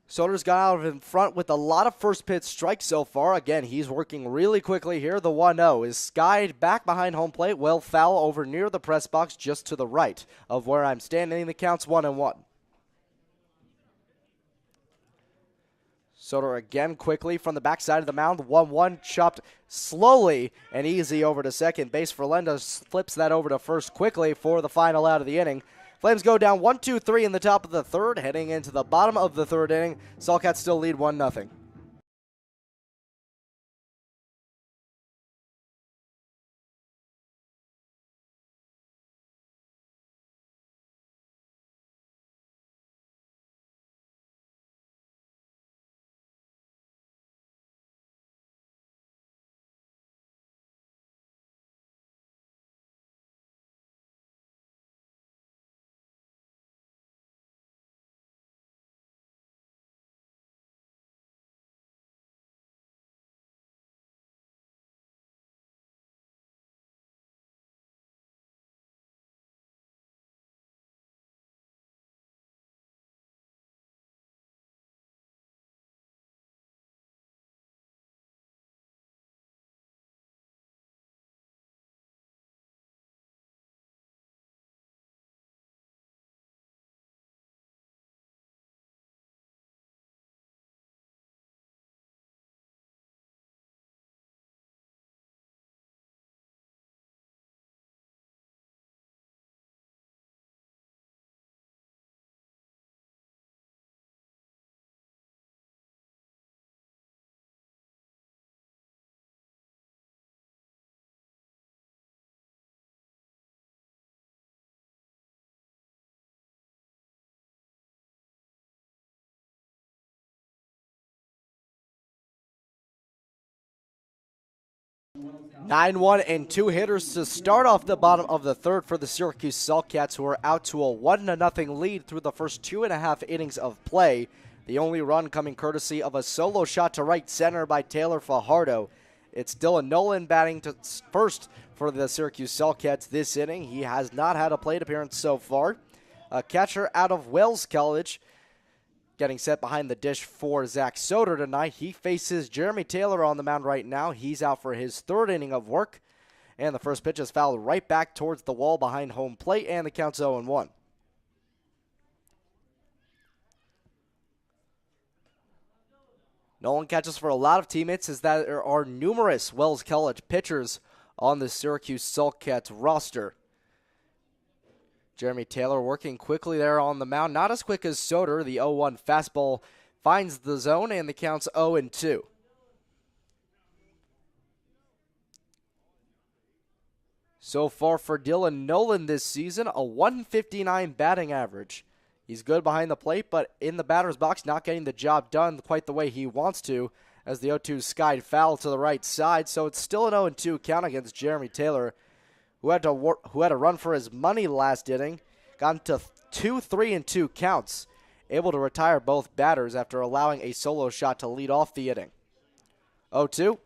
Soder's got out of in front with a lot of first pitch strikes so far. Again, he's working really quickly here. The 1-0 is skied back behind home plate, well foul over near the press box just to the right of where I'm standing. The count's 1-1. Soder again quickly from the backside of the mound. 1-1 chopped slowly and easy over to second base. Verlenda flips that over to first quickly for the final out of the inning. Flames go down 1-2-3 in the top of the third. Heading into the bottom of the third inning, Saltcats still lead 1-0. Nine 1 and two hitters to start off the bottom of the third for the Syracuse Saltcats, who are out to a 1-0 lead through the first 2.5 innings of play. The only run coming courtesy of a solo shot to right center by Taylor Fajardo. It's Dylan Nolan batting to first for the Syracuse Saltcats this inning. He has not had a plate appearance so far. A catcher out of Wells College getting set behind the dish for Zach Soder tonight. He faces Jeremy Taylor on the mound right now. He's out for his third inning of work. And the first pitch is fouled right back towards the wall behind home plate, and the count's 0-1. Nolan catches for a lot of teammates, as there are numerous Wells College pitchers on the Syracuse Saltcats roster. Jeremy Taylor working quickly there on the mound. Not as quick as Soder. The 0-1 fastball finds the zone, and the count's 0-2. So far for Dylan Nolan this season, a 159 batting average. He's good behind the plate, but in the batter's box, not getting the job done quite the way he wants to, as the 0-2 skied foul to the right side. So it's still an 0-2 count against Jeremy Taylor, who had to run for his money last inning, got into 2 3-2 counts, able to retire both batters after allowing a solo shot to lead off the inning. 0-2,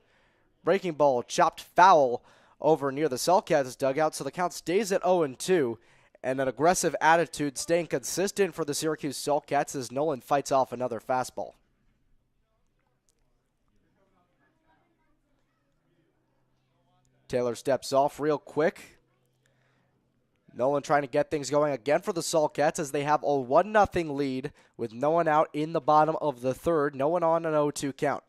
breaking ball chopped foul over near the Saltcats dugout, so the count stays at 0-2, and an aggressive attitude staying consistent for the Syracuse Saltcats as Nolan fights off another fastball. Taylor steps off real quick. Nolan trying to get things going again for the Sulcats as they have a 1-0 lead with no one out in the bottom of the third. No one on an 0-2 count.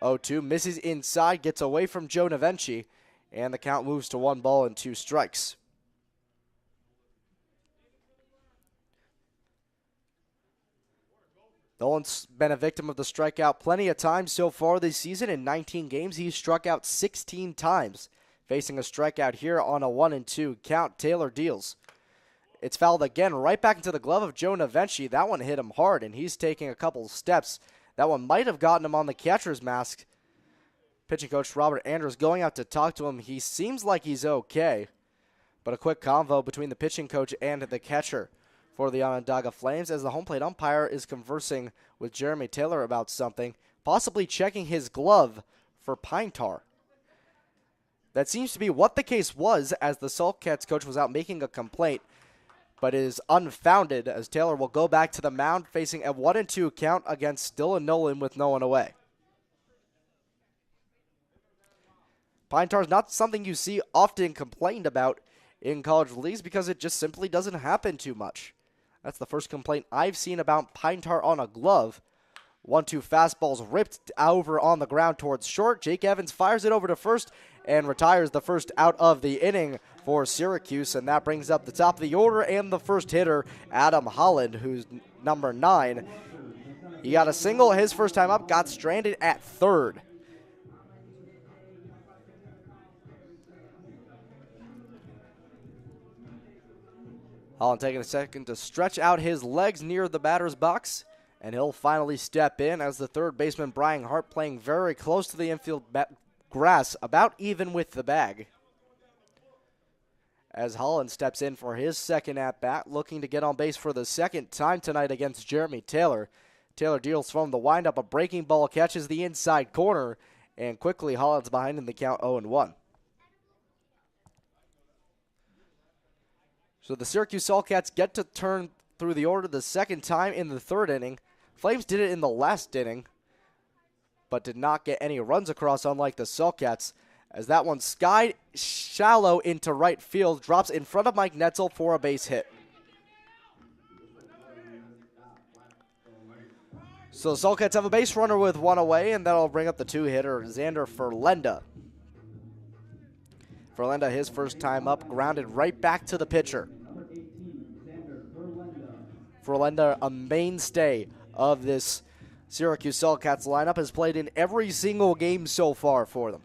0-2 misses inside, gets away from Joe Navenci, and the count moves to 1 ball and 2 strikes. Nolan's been a victim of the strikeout plenty of times so far this season. In 19 games, he's struck out 16 times. Facing a strikeout here on a 1-2 count, Taylor deals. It's fouled again, right back into the glove of Joe Navenci. That one hit him hard, and he's taking a couple steps. That one might have gotten him on the catcher's mask. Pitching coach Robert Andrews going out to talk to him. He seems like he's okay. But a quick convo between the pitching coach and the catcher for the Onondaga Flames as the home plate umpire is conversing with Jeremy Taylor about something, possibly checking his glove for pine tar. That seems to be what the case was, as the Sulcats coach was out making a complaint, but is unfounded as Taylor will go back to the mound facing a 1-2 count against Dylan Nolan with no one away. Pine tar is not something you see often complained about in college leagues because it just simply doesn't happen too much. That's the first complaint I've seen about pine tar on a glove. 1-2 fastballs ripped over on the ground towards short. Jake Evans fires it over to first and retires the first out of the inning for Syracuse, and that brings up the top of the order and the first hitter, Adam Holland, who's number 9. He got a single his first time up, got stranded at third. Holland taking a second to stretch out his legs near the batter's box, and he'll finally step in as the third baseman, Brian Hart, playing very close to the infield grass, about even with the bag. As Holland steps in for his second at-bat, looking to get on base for the second time tonight against Jeremy Taylor. Taylor deals from the windup, a breaking ball catches the inside corner, and quickly Holland's behind in the count 0-1. So the Syracuse Sulcats get to turn through the order the second time in the third inning. Flames did it in the last inning, but did not get any runs across, unlike the Sulcats, as that one skied shallow into right field, drops in front of Mike Netzel for a base hit. So the Sulcats have a base runner with one away, and that'll bring up the two-hitter, Xander Ferlenda. Ferlenda, his first time up, grounded right back to the pitcher. Ferlenda, a mainstay of this Syracuse Sulcats lineup, has played in every single game so far for them.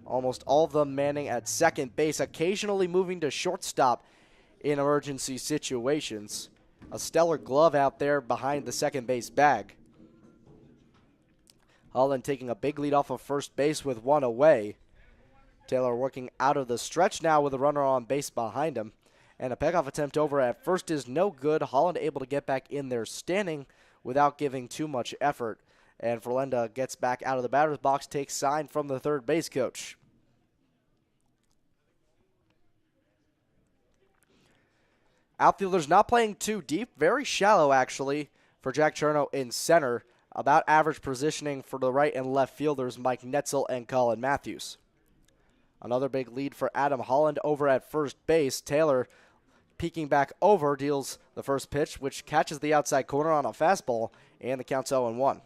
Almost all of them manning at second base, occasionally moving to shortstop in emergency situations. A stellar glove out there behind the second base bag. Holland taking a big lead off of first base with one away. Taylor working out of the stretch now with a runner on base behind him. And a pickoff attempt over at first is no good. Holland able to get back in there standing without giving too much effort. And Ferlenda gets back out of the batter's box, takes sign from the third base coach. Outfielders not playing too deep, very shallow actually for Jack Cherno in center. About average positioning for the right and left fielders, Mike Netzel and Colin Matthews. Another big lead for Adam Holland over at first base. Taylor peeking back over, deals the first pitch, which catches the outside corner on a fastball, and the count's 0-1.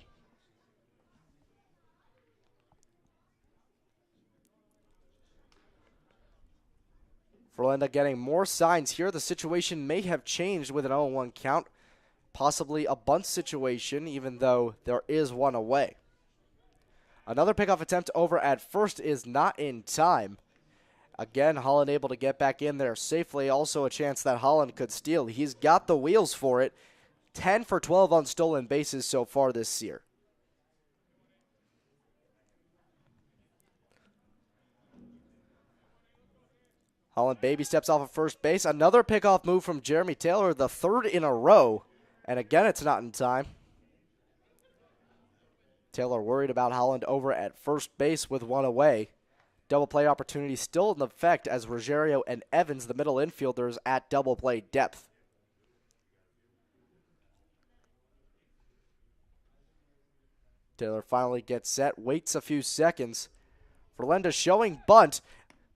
Ferlenda getting more signs here. The situation may have changed with an 0-1 count. Possibly a bunt situation, even though there is one away. Another pickoff attempt over at first is not in time. Again, Holland able to get back in there safely. Also a chance that Holland could steal. He's got the wheels for it. 10 for 12 on stolen bases so far this year. Holland baby steps off of first base. Another pickoff move from Jeremy Taylor, the third in a row. And again, it's not in time. Taylor worried about Holland over at first base with one away. Double play opportunity still in effect as Ruggiero and Evans, the middle infielders, at double play depth. Taylor finally gets set, waits a few seconds Verlinda showing bunt.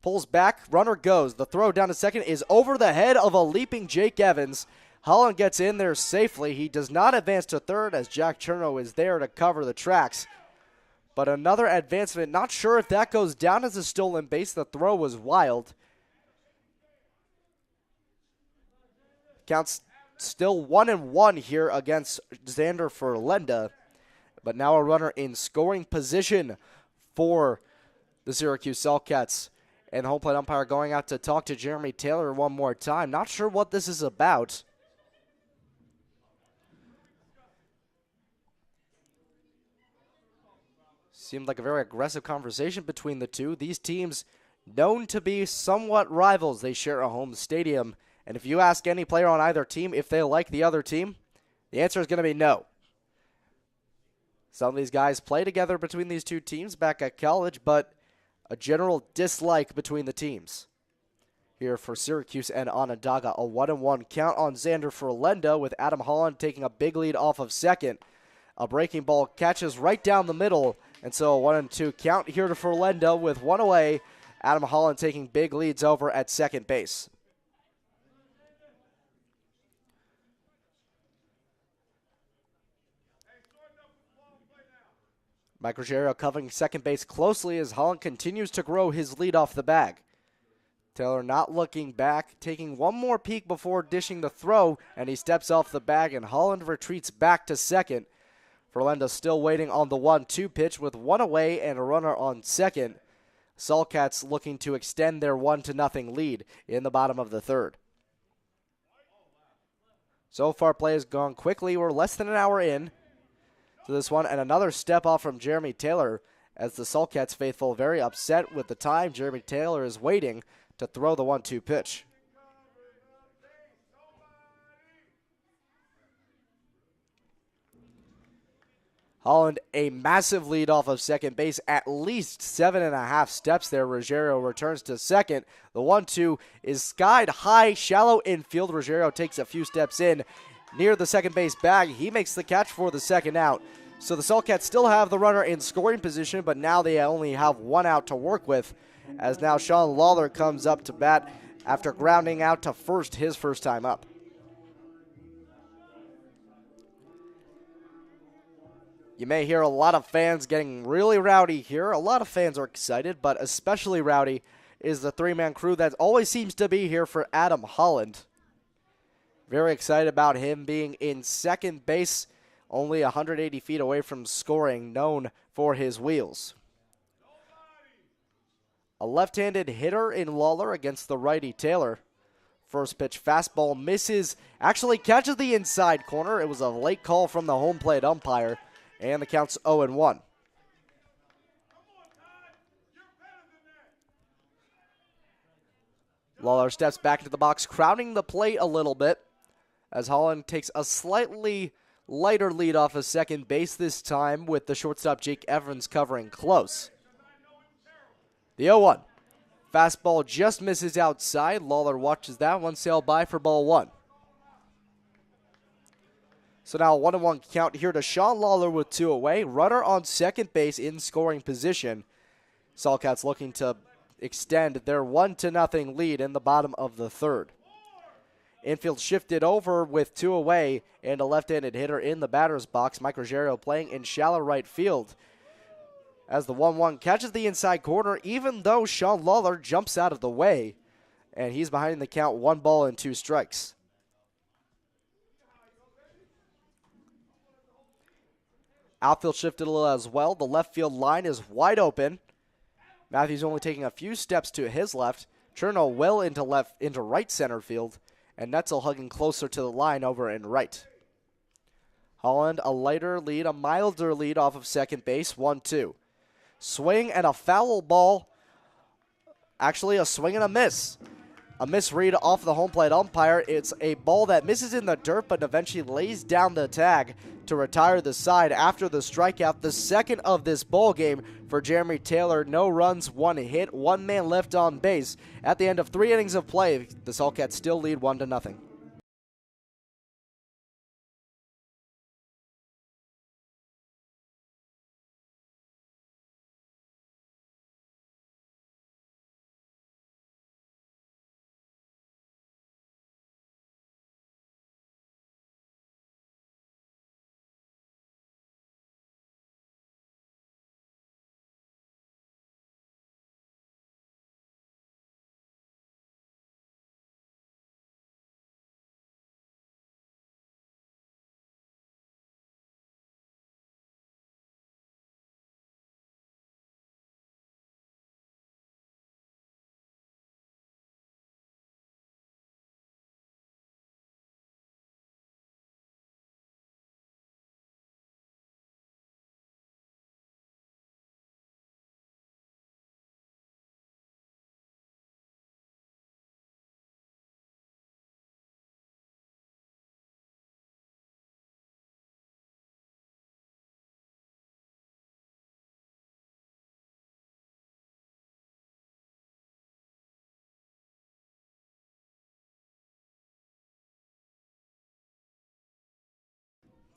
Pulls back, runner goes. The throw down to second is over the head of a leaping Jake Evans. Holland gets in there safely. He does not advance to third as Jack Cherno is there to cover the tracks. But another advancement, not sure if that goes down as a stolen base. The throw was wild. Counts still 1-1 here against Xander Verlinda. But now a runner in scoring position for the Syracuse Saltcats. And the home plate umpire going out to talk to Jeremy Taylor one more time. Not sure what this is about. Seemed like a very aggressive conversation between the two. These teams known to be somewhat rivals. They share a home stadium. And if you ask any player on either team if they like the other team, the answer is going to be no. Some of these guys play together between these two teams back at college, but a general dislike between the teams. Here for Syracuse and Onondaga, a 1-1 count on Xander Verlinda with Adam Holland taking a big lead off of second. A breaking ball catches right down the middle, and so a 1-2 count here to Verlinda with one away. Adam Holland taking big leads over at second base. Mike Ruggiero covering second base closely as Holland continues to grow his lead off the bag. Taylor not looking back, taking one more peek before dishing the throw, and he steps off the bag, and Holland retreats back to second. Verlinda still waiting on the 1-2 pitch with one away and a runner on second. Saltcats looking to extend their 1-0 lead in the bottom of the third. So far, play has gone quickly. We're less than an hour in to this one, and another step off from Jeremy Taylor as the Saltcats faithful very upset with the time. Jeremy Taylor is waiting to throw the 1-2 pitch. Holland a massive lead off of second base, at least 7.5 steps there. Ruggiero returns to second. The 1-2 is skied high, shallow infield. Ruggiero takes a few steps in near the second base bag. He makes the catch for the second out. So the Saltcats still have the runner in scoring position, but now they only have one out to work with, as now Sean Lawler comes up to bat after grounding out to first his first time up. You may hear a lot of fans getting really rowdy here. A lot of fans are excited, but especially rowdy is the three-man crew that always seems to be here for Adam Holland. Very excited about him being in second base, only 180 feet away from scoring, known for his wheels. A left-handed hitter in Lawler against the righty Taylor. First pitch fastball misses, actually catches the inside corner. It was a late call from the home plate umpire, and the count's 0-1. Lawler steps back into the box, crowding the plate a little bit, as Holland takes a slightly lighter lead off of second base this time with the shortstop Jake Evans covering close. The 0-1. Fastball just misses outside. Lawler watches that one sail by for ball one. So now a 1-1 count here to Sean Lawler with two away. Runner on second base in scoring position. Saltcats looking to extend their 1-0 lead in the bottom of the third. Infield shifted over with two away and a left-handed hitter in the batter's box. Mike Ruggiero playing in shallow right field as the 1-1 catches the inside corner, even though Sean Lawler jumps out of the way, and he's behind the count, 1-2 strikes. Outfield shifted a little as well. The left field line is wide open. Matthews only taking a few steps to his left. Cherno well into right center field, and Netzel hugging closer to the line over in right. Holland a milder lead off of second base, 1-2. Swing and a foul ball. Actually, a swing and a miss. A misread off the home plate umpire. It's a ball that misses in the dirt, but eventually lays down the tag to retire the side after the strikeout. The second of this ball game for Jeremy Taylor. No runs, one hit, one man left on base. At the end of 3 innings of play, the Saltcats still lead 1-0.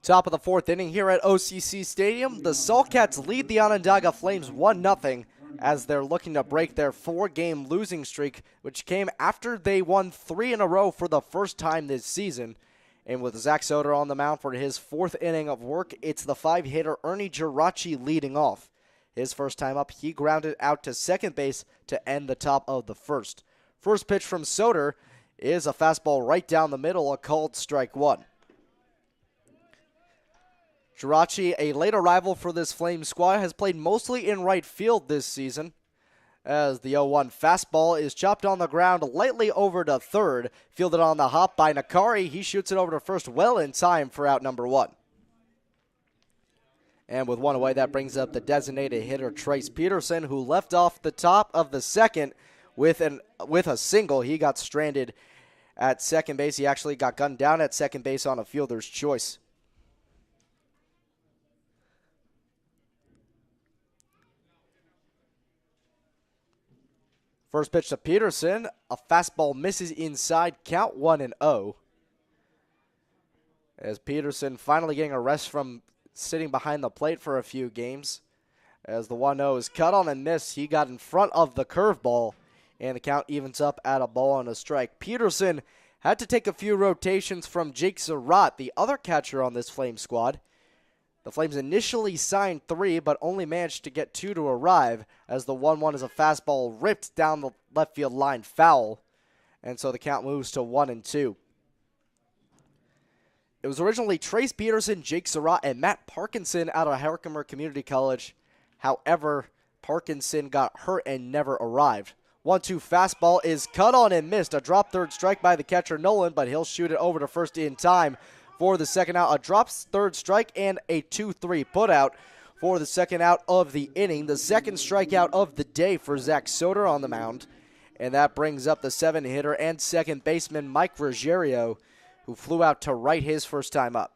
Top of the fourth inning here at OCC Stadium. The Saltcats lead the Onondaga Flames 1-0 as they're looking to break their 4-game losing streak, which came after they won 3 in a row for the first time this season. And with Zach Soder on the mound for his 4th inning of work, it's the 5-hitter Ernie Geraci leading off. His first time up, he grounded out to second base to end the top of the first. First pitch from Soder is a fastball right down the middle, a called strike one. Geraci, a late arrival for this Flames squad, has played mostly in right field this season, as the 0-1 fastball is chopped on the ground lightly over to third. Fielded on the hop by Nakari. He shoots it over to first well in time for out number 1. And with one away, that brings up the designated hitter Trace Peterson, who left off the top of the second with a single. He got stranded at second base. He actually got gunned down at second base on a fielder's choice. First pitch to Peterson, a fastball misses inside, count 1-0. As Peterson finally getting a rest from sitting behind the plate for a few games. As the 1-0 is cut on and missed, he got in front of the curveball, and the count evens up at a ball and a strike. Peterson had to take a few rotations from Jake Surratt, the other catcher on this Flames squad. The Flames initially signed 3, but only managed to get 2 to arrive, as the 1-1 is a fastball ripped down the left field line foul, and so the count moves to 1-2. It was originally Trace Peterson, Jake Surratt, and Matt Parkinson out of Herkimer Community College. However, Parkinson got hurt and never arrived. 1-2 fastball is cut on and missed. A drop third strike by the catcher Nolan, but he'll shoot it over to first in time for the second out. A drop third strike and a 2-3 putout for the second out of the inning. The second strikeout of the day for Zach Soder on the mound. And that brings up the 7-hitter and second baseman Mike Ruggiero, who flew out to right his first time up.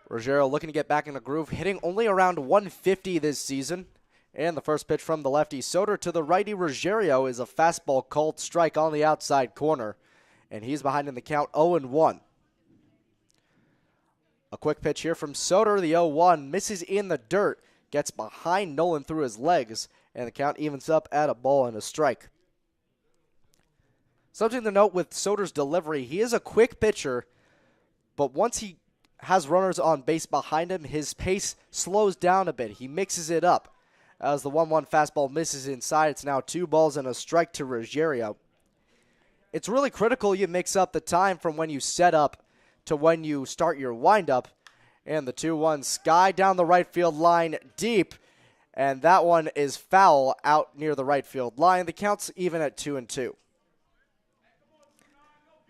Ruggiero looking to get back in the groove, hitting only around 150 this season. And the first pitch from the lefty Soder to the righty Ruggiero is a fastball called strike on the outside corner. And he's behind in the count 0-1. A quick pitch here from Soder. The 0-1 misses in the dirt, gets behind Nolan through his legs, and the count evens up at a ball and a strike. Something to note with Soder's delivery, he is a quick pitcher, but once he has runners on base behind him, his pace slows down a bit. He mixes it up. As the 1-1 fastball misses inside, it's now 2 balls and a strike to Ruggiero. It's really critical you mix up the time from when you set up to when you start your windup. And the 2-1 sky down the right field line deep. And that one is foul out near the right field line. The count's even at 2-2.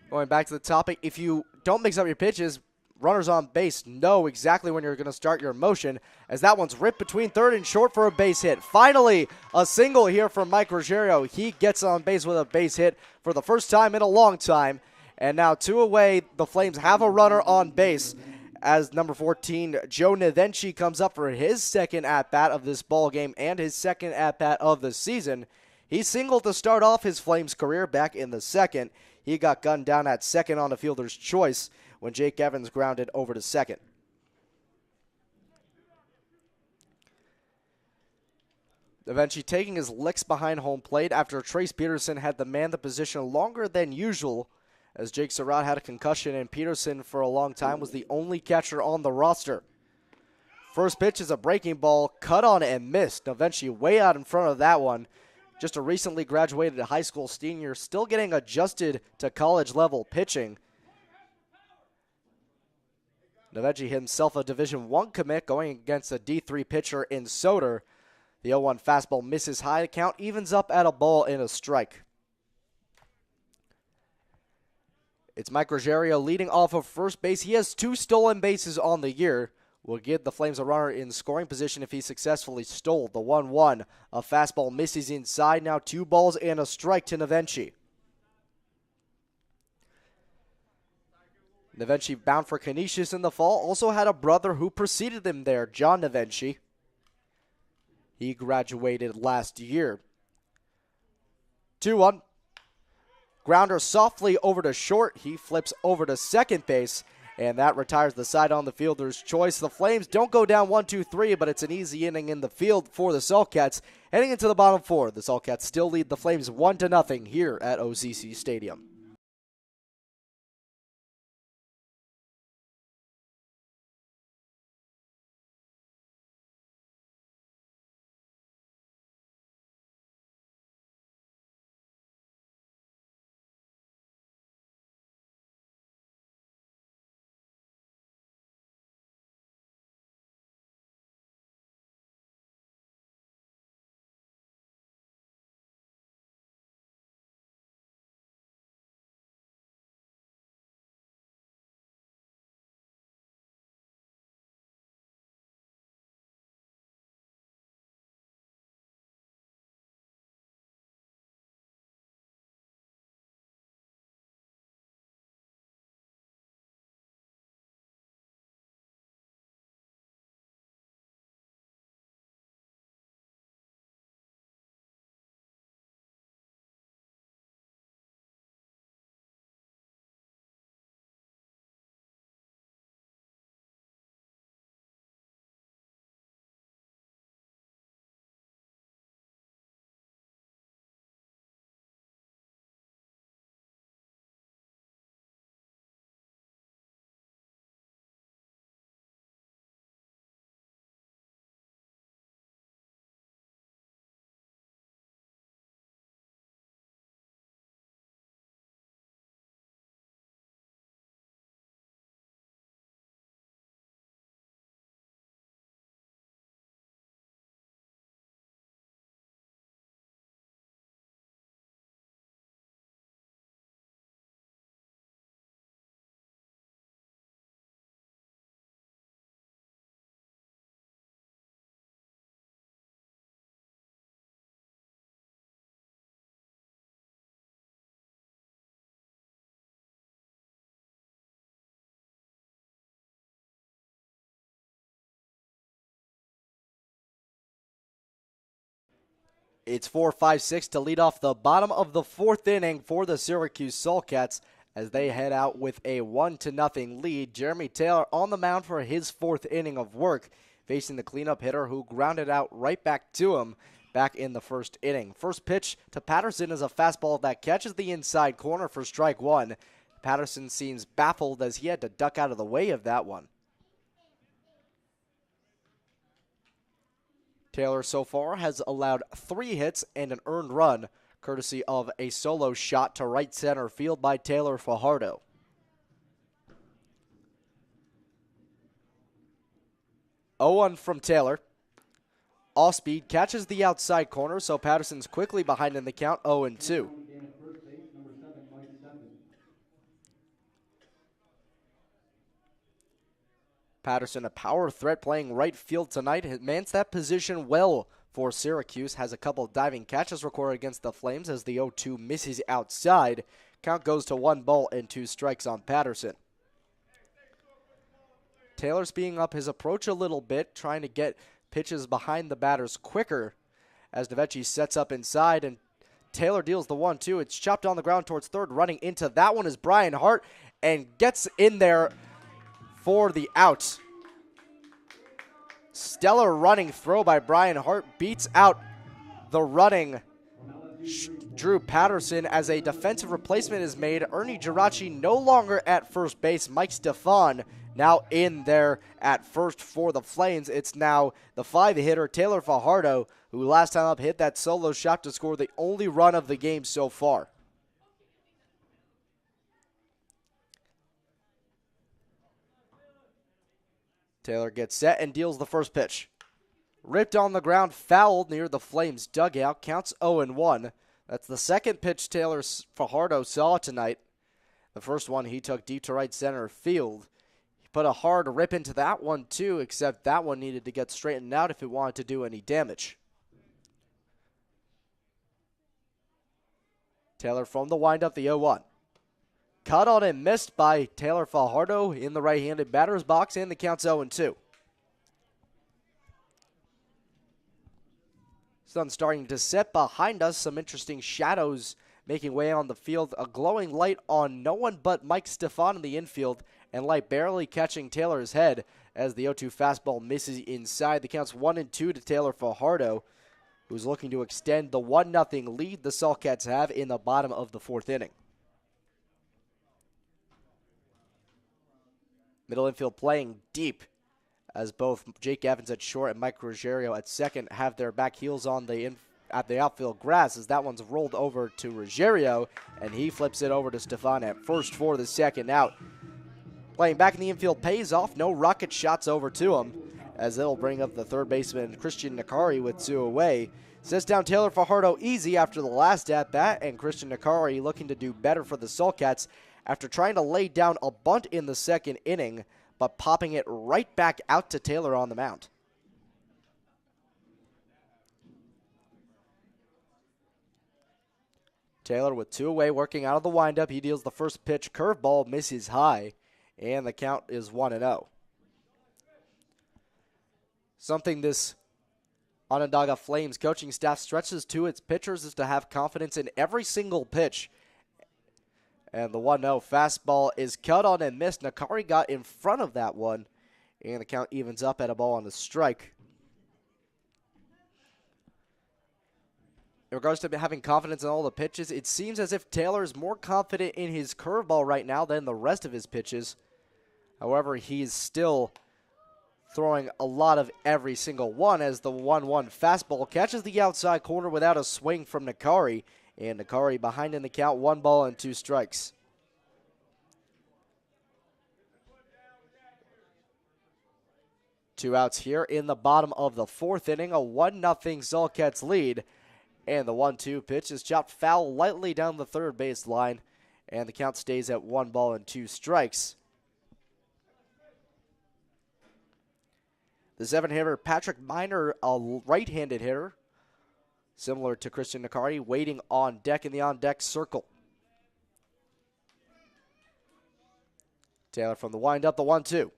Going back to the topic, if you don't mix up your pitches, runners on base know exactly when you're going to start your motion, as that one's ripped between third and short for a base hit. Finally, a single here from Mike Ruggiero. He gets on base with a base hit for the first time in a long time. And now 2 away, the Flames have a runner on base as number 14, Joe Navenchi, comes up for his second at-bat of this ball game and his second at-bat of the season. He singled to start off his Flames career back in the second. He got gunned down at second on a fielder's choice when Jake Evans grounded over to second. Eventually taking his licks behind home plate after Trace Peterson had to man the position longer than usual, as Jake Surratt had a concussion and Peterson for a long time was the only catcher on the roster. First pitch is a breaking ball, cut on and missed. Eventually way out in front of that one. Just a recently graduated high school senior, still getting adjusted to college level pitching. Naveji himself a Division I commit going against a D3 pitcher in Soder. The 0-1 fastball misses high. The count evens up at a ball and a strike. It's Mike Ruggiero leading off of first base. He has 2 stolen bases on the year. Will give the Flames a runner in scoring position if he successfully stole. The 1-1, a fastball misses inside. Now 2 balls and a strike to Navenchi. Navenchi bound for Canisius in the fall. Also had a brother who preceded him there, John Navenchi. He graduated last year. 2-1. Grounder softly over to short. He flips over to second base, and that retires the side on the fielder's choice. The Flames don't go down 1-2-3, but it's an easy inning in the field for the Saltcats. Heading into the bottom four, the Saltcats still lead the Flames 1-0 here at OCC Stadium. It's 4-5-6 to lead off the bottom of the fourth inning for the Syracuse Saltcats as they head out with a 1-0 lead. Jeremy Taylor on the mound for his fourth inning of work, facing the cleanup hitter who grounded out right back to him back in the first inning. First pitch to Patterson is a fastball that catches the inside corner for strike one. Patterson seems baffled as he had to duck out of the way of that one. Taylor so far has allowed 3 hits and an earned run, courtesy of a solo shot to right center field by Taylor Fajardo. Oh, from Taylor. Off speed catches the outside corner, so Patterson's quickly behind in the count, 0-2. Patterson, a power threat playing right field tonight, mans that position well for Syracuse. Has a couple diving catches recorded against the Flames as the 0-2 misses outside. Count goes to 1 ball and 2 strikes on Patterson. Taylor speeding up his approach a little bit, trying to get pitches behind the batters quicker as DeVecchi sets up inside, and Taylor deals the 1-2. It's chopped on the ground towards third. Running into that one is Brian Hart and gets in there for the out. Stellar running throw by Brian Hart beats out the running Drew Patterson as a defensive replacement is made. Ernie Geraci no longer at first base. Mike Stefan now in there at first for the Flames. It's now the 5-hitter Taylor Fajardo, who last time up hit that solo shot to score the only run of the game so far. Taylor gets set and deals the first pitch. Ripped on the ground, fouled near the Flames dugout. Counts 0-1. That's the second pitch Taylor Fajardo saw tonight. The first one he took deep to right center field. He put a hard rip into that one too, except that one needed to get straightened out if it wanted to do any damage. Taylor from the windup, the 0-1. Cut on and missed by Taylor Fajardo in the right-handed batter's box, and the count's 0-2. Sun starting to set behind us. Some interesting shadows making way on the field, a glowing light on no one but Mike Stefan in the infield, and light barely catching Taylor's head as the 0-2 fastball misses inside. The count's 1-2 to Taylor Fajardo, who's looking to extend the 1-0 lead the Saltcats have in the bottom of the 4th inning. Middle infield playing deep as both Jake Evans at short and Mike Ruggiero at second have their back heels on at the outfield grass, as that one's rolled over to Ruggiero, and he flips it over to Stefan at first for the second out. Playing back in the infield pays off. No rocket shots over to him, as they'll bring up the third baseman Christian Nakari with 2 away. Sets down Taylor Fajardo easy after the last at-bat, and Christian Nakari looking to do better for the Saltcats after trying to lay down a bunt in the second inning, but popping it right back out to Taylor on the mound. Taylor with 2 away, working out of the windup. He deals the first pitch, curveball, misses high, and the count is 1-0. Something this Onondaga Flames coaching staff stretches to its pitchers is to have confidence in every single pitch. And the 1-0 fastball is cut on and missed. Nakari got in front of that one, and the count evens up at a ball on the strike. In regards to having confidence in all the pitches, it seems as if Taylor's more confident in his curveball right now than the rest of his pitches. However, he's still throwing a lot of every single one, as the 1-1 fastball catches the outside corner without a swing from Nakari, and Nakari behind in the count, 1-2 strikes. Two outs here in the bottom of the 4th inning, a 1-0 Saltcats lead. And the 1-2 pitch is chopped foul lightly down the third base line, and the count stays at 1-2 strikes. The 7-hitter Patrick Miner, a right-handed hitter, similar to Christian Nakari, waiting on deck in the on-deck circle. Taylor from the windup, the 1-2.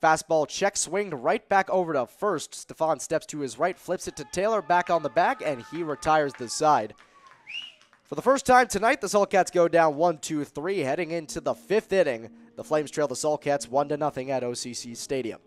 Fastball check swinged right back over to first. Stefan steps to his right, flips it to Taylor back on the bag, and he retires the side. For the first time tonight, the Saltcats go down 1-2-3 heading into the 5th inning. The Flames trail the Saltcats 1-0 at OCC Stadium.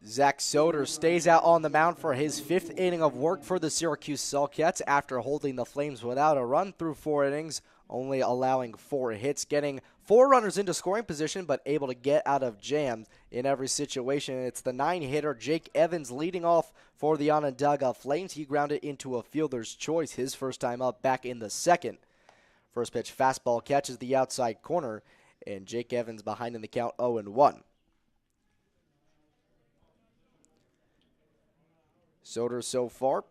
Zach Soder stays out on the mound for his 5th inning of work for the Syracuse Saltcats after holding the Flames without a run through 4 innings, only allowing 4 hits, getting 4 runners into scoring position, but able to get out of jams in every situation. It's the 9-hitter Jake Evans leading off for the Onondaga Flames. He grounded into a fielder's choice his first time up back in the 2nd. First pitch fastball catches the outside corner, and Jake Evans behind in the count 0-1. Soder so far,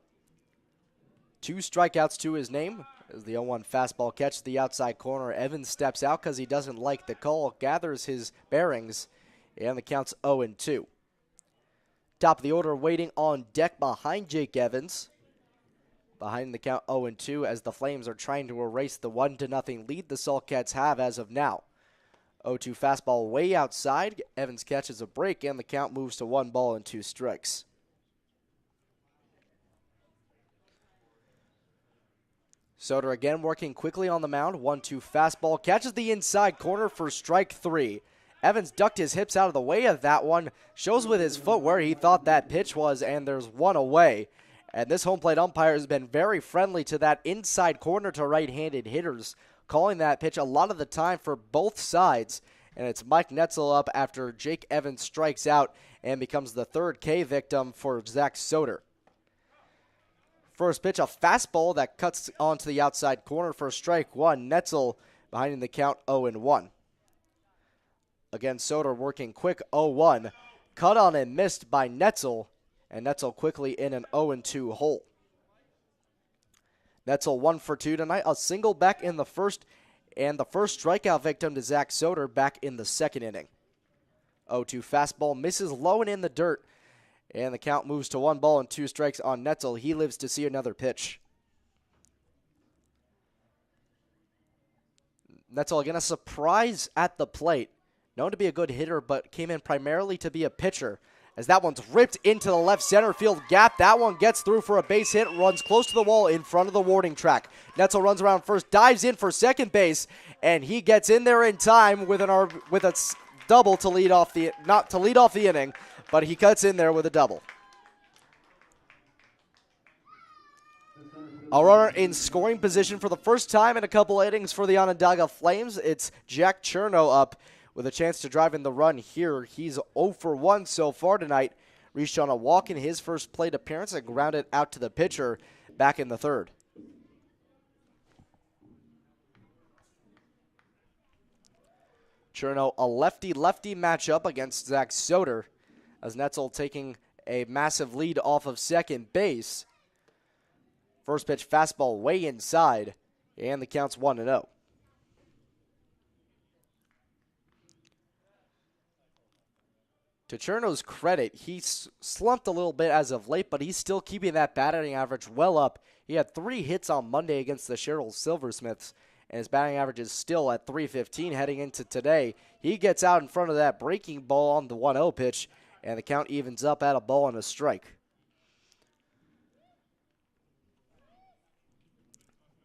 2 strikeouts to his name as the 0-1 fastball catches the outside corner. Evans steps out because he doesn't like the call, gathers his bearings, and the count's 0-2. Top of the order waiting on deck behind Jake Evans. Behind the count 0-2 as the Flames are trying to erase the 1-0 lead the Saltcats have as of now. 0-2 fastball way outside. Evans catches a break, and the count moves to 1-2 strikes. Soder again working quickly on the mound. 1-2 fastball. Catches the inside corner for strike 3. Evans ducked his hips out of the way of that one. Shows with his foot where he thought that pitch was, and there's one away. And this home plate umpire has been very friendly to that inside corner to right-handed hitters, calling that pitch a lot of the time for both sides. And it's Mike Netzel up after Jake Evans strikes out and becomes the third K victim for Zach Soder. First pitch, a fastball that cuts onto the outside corner for strike 1. Netzel behind in the count 0-1. Again, Soder working quick 0-1. Cut on and missed by Netzel, and Netzel quickly in an 0-2 hole. Netzel 1 for 2 tonight. A single back in the first, and the first strikeout victim to Zach Soder back in the second inning. 0-2 fastball misses low and in the dirt. And the count moves to 1-2 strikes on Netzel. He lives to see another pitch. Netzel again a surprise at the plate. Known to be a good hitter, but came in primarily to be a pitcher. As that one's ripped into the left center field gap. That one gets through for a base hit, runs close to the wall in front of the warning track. Netzel runs around first, dives in for second base, and he gets in there in time with a double to lead off the inning. But he cuts in there with a double. A runner in scoring position for the first time in a couple innings for the Onondaga Flames. It's Jack Cherno up with a chance to drive in the run here. He's 0 for 1 so far tonight. Reached on a walk in his first plate appearance and grounded out to the pitcher back in the third. Cherno, a lefty-lefty matchup against Zach Soder, as Netzel taking a massive lead off of second base. First pitch fastball way inside, and the count's 1-0. To Cherno's credit, he slumped a little bit as of late, but he's still keeping that batting average well up. He had 3 hits on Monday against the Sherrill Silversmiths, and his batting average is still at .315 heading into today. He gets out in front of that breaking ball on the 1-0 pitch, and the count evens up at a ball and a strike.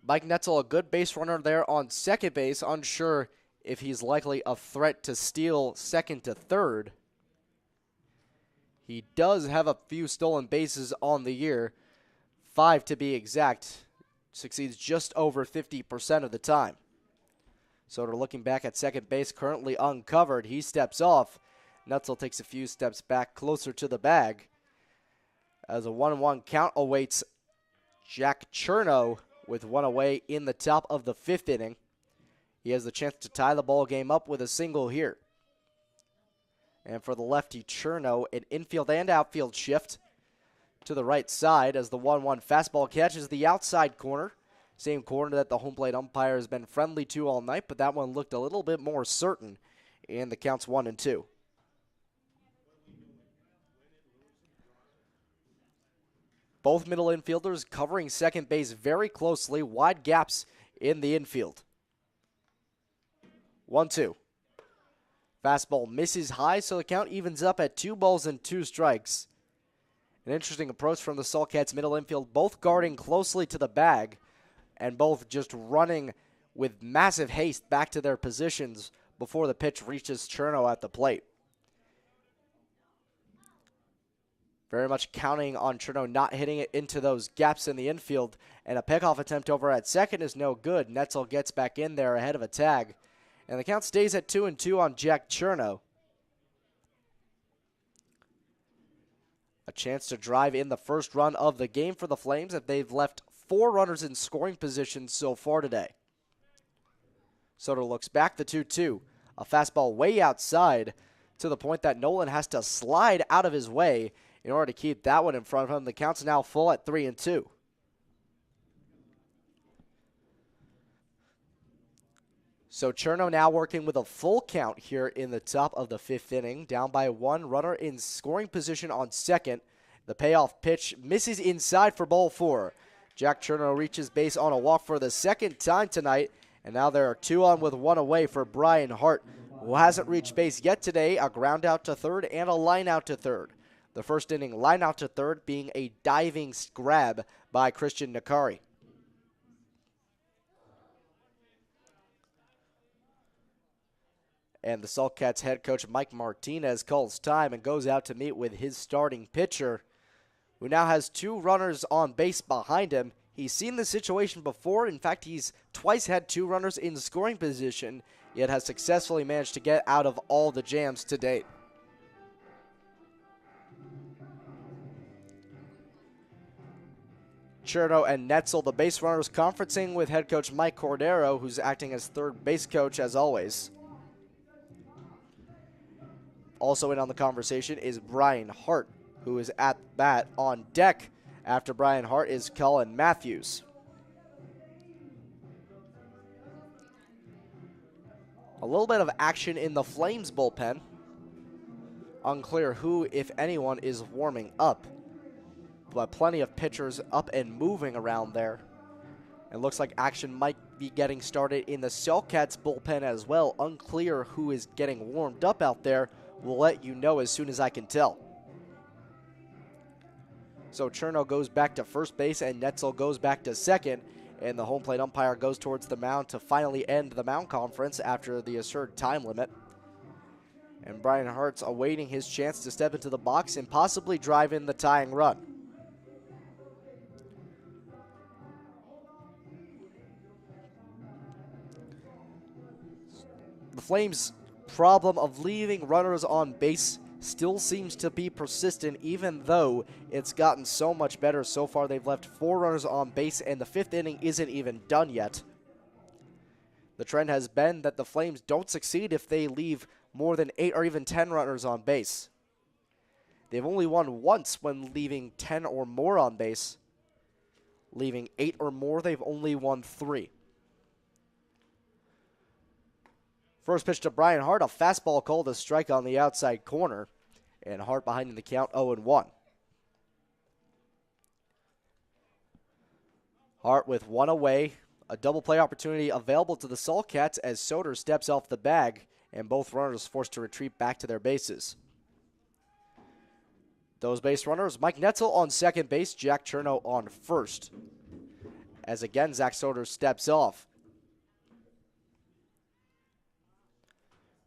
Mike Netzel, a good base runner there on second base, unsure if he's likely a threat to steal second to third. He does have a few stolen bases on the year, 5 to be exact. Succeeds just over 50% of the time. Soder looking back at second base, currently uncovered. He steps off. Netzel takes a few steps back closer to the bag as a 1-1 count awaits Jack Cherno with one away in the top of the 5th inning. He has the chance to tie the ball game up with a single here. And for the lefty Cherno, an infield and outfield shift to the right side as the 1-1 fastball catches the outside corner. Same corner that the home plate umpire has been friendly to all night, but that one looked a little bit more certain, and the count's 1-2. Both middle infielders covering second base very closely. Wide gaps in the infield. 1-2. Fastball misses high, so the count evens up at 2-2 strikes. An interesting approach from the Saltcats middle infield, both guarding closely to the bag and both just running with massive haste back to their positions before the pitch reaches Cherno at the plate. Very much counting on Cherno not hitting it into those gaps in the infield. And a pickoff attempt over at second is no good. Netzel gets back in there ahead of a tag. And the count stays at 2-2 on Jack Cherno. A chance to drive in the first run of the game for the Flames, that they've left 4 runners in scoring position so far today. Soder looks back, the 2-2. A fastball way outside to the point that Nolan has to slide out of his way in order to keep that one in front of him. The count's now full at 3-2. So Cherno now working with a full count here in the top of the 5th inning. Down by 1, runner in scoring position on second. The payoff pitch misses inside for ball 4. Jack Cherno reaches base on a walk for the second time tonight. And now there are 2 on with 1 away for Brian Hart, who hasn't reached base yet today, a ground out to third and a line out to third. The first inning line out to third being a diving grab by Christian Nakari. And the Saltcats head coach Mike Martinez calls time and goes out to meet with his starting pitcher, who now has 2 runners on base behind him. He's seen this situation before. In fact, he's twice had 2 runners in scoring position, yet has successfully managed to get out of all the jams to date. Cherno and Netzel, the base runners, conferencing with head coach Mike Cordero, who's acting as third base coach as always. Also in on the conversation is Brian Hart, who is at bat. On deck after Brian Hart is Colin Matthews. A little bit of action in the Flames bullpen. Unclear who, if anyone, is warming up, but plenty of pitchers up and moving around there. It looks like action might be getting started in the Saltcats bullpen as well. Unclear who is getting warmed up out there. We'll let you know as soon as I can tell. So Cherno goes back to first base and Netzel goes back to second, and the home plate umpire goes towards the mound to finally end the mound conference after the assured time limit. And Brian Hart's awaiting his chance to step into the box and possibly drive in the tying run. The Flames' problem of leaving runners on base still seems to be persistent, even though it's gotten so much better so far. They've left 4 runners on base, and the 5th inning isn't even done yet. The trend has been that the Flames don't succeed if they leave more than 8 or even 10 runners on base. They've only won once when leaving 10 or more on base. Leaving 8 or more, they've only won 3. First pitch to Brian Hart, a fastball called a strike on the outside corner, and Hart behind in the count 0-1. Hart with 1 away, a double play opportunity available to the Saltcats as Soder steps off the bag, and both runners forced to retreat back to their bases. Those base runners, Mike Netzel on second base, Jack Cherno on first. As again, Zach Soder steps off.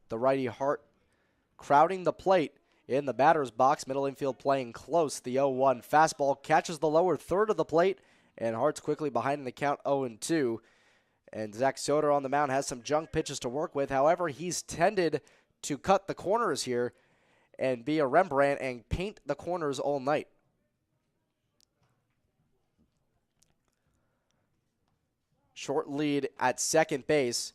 The righty Hart crowding the plate in the batter's box. Middle infield playing close. The 0-1 fastball catches the lower third of the plate, and Hart's quickly behind in the count 0-2. And Zach Soder on the mound has some junk pitches to work with. However, he's tended to cut the corners here and be a Rembrandt and paint the corners all night. Short lead at second base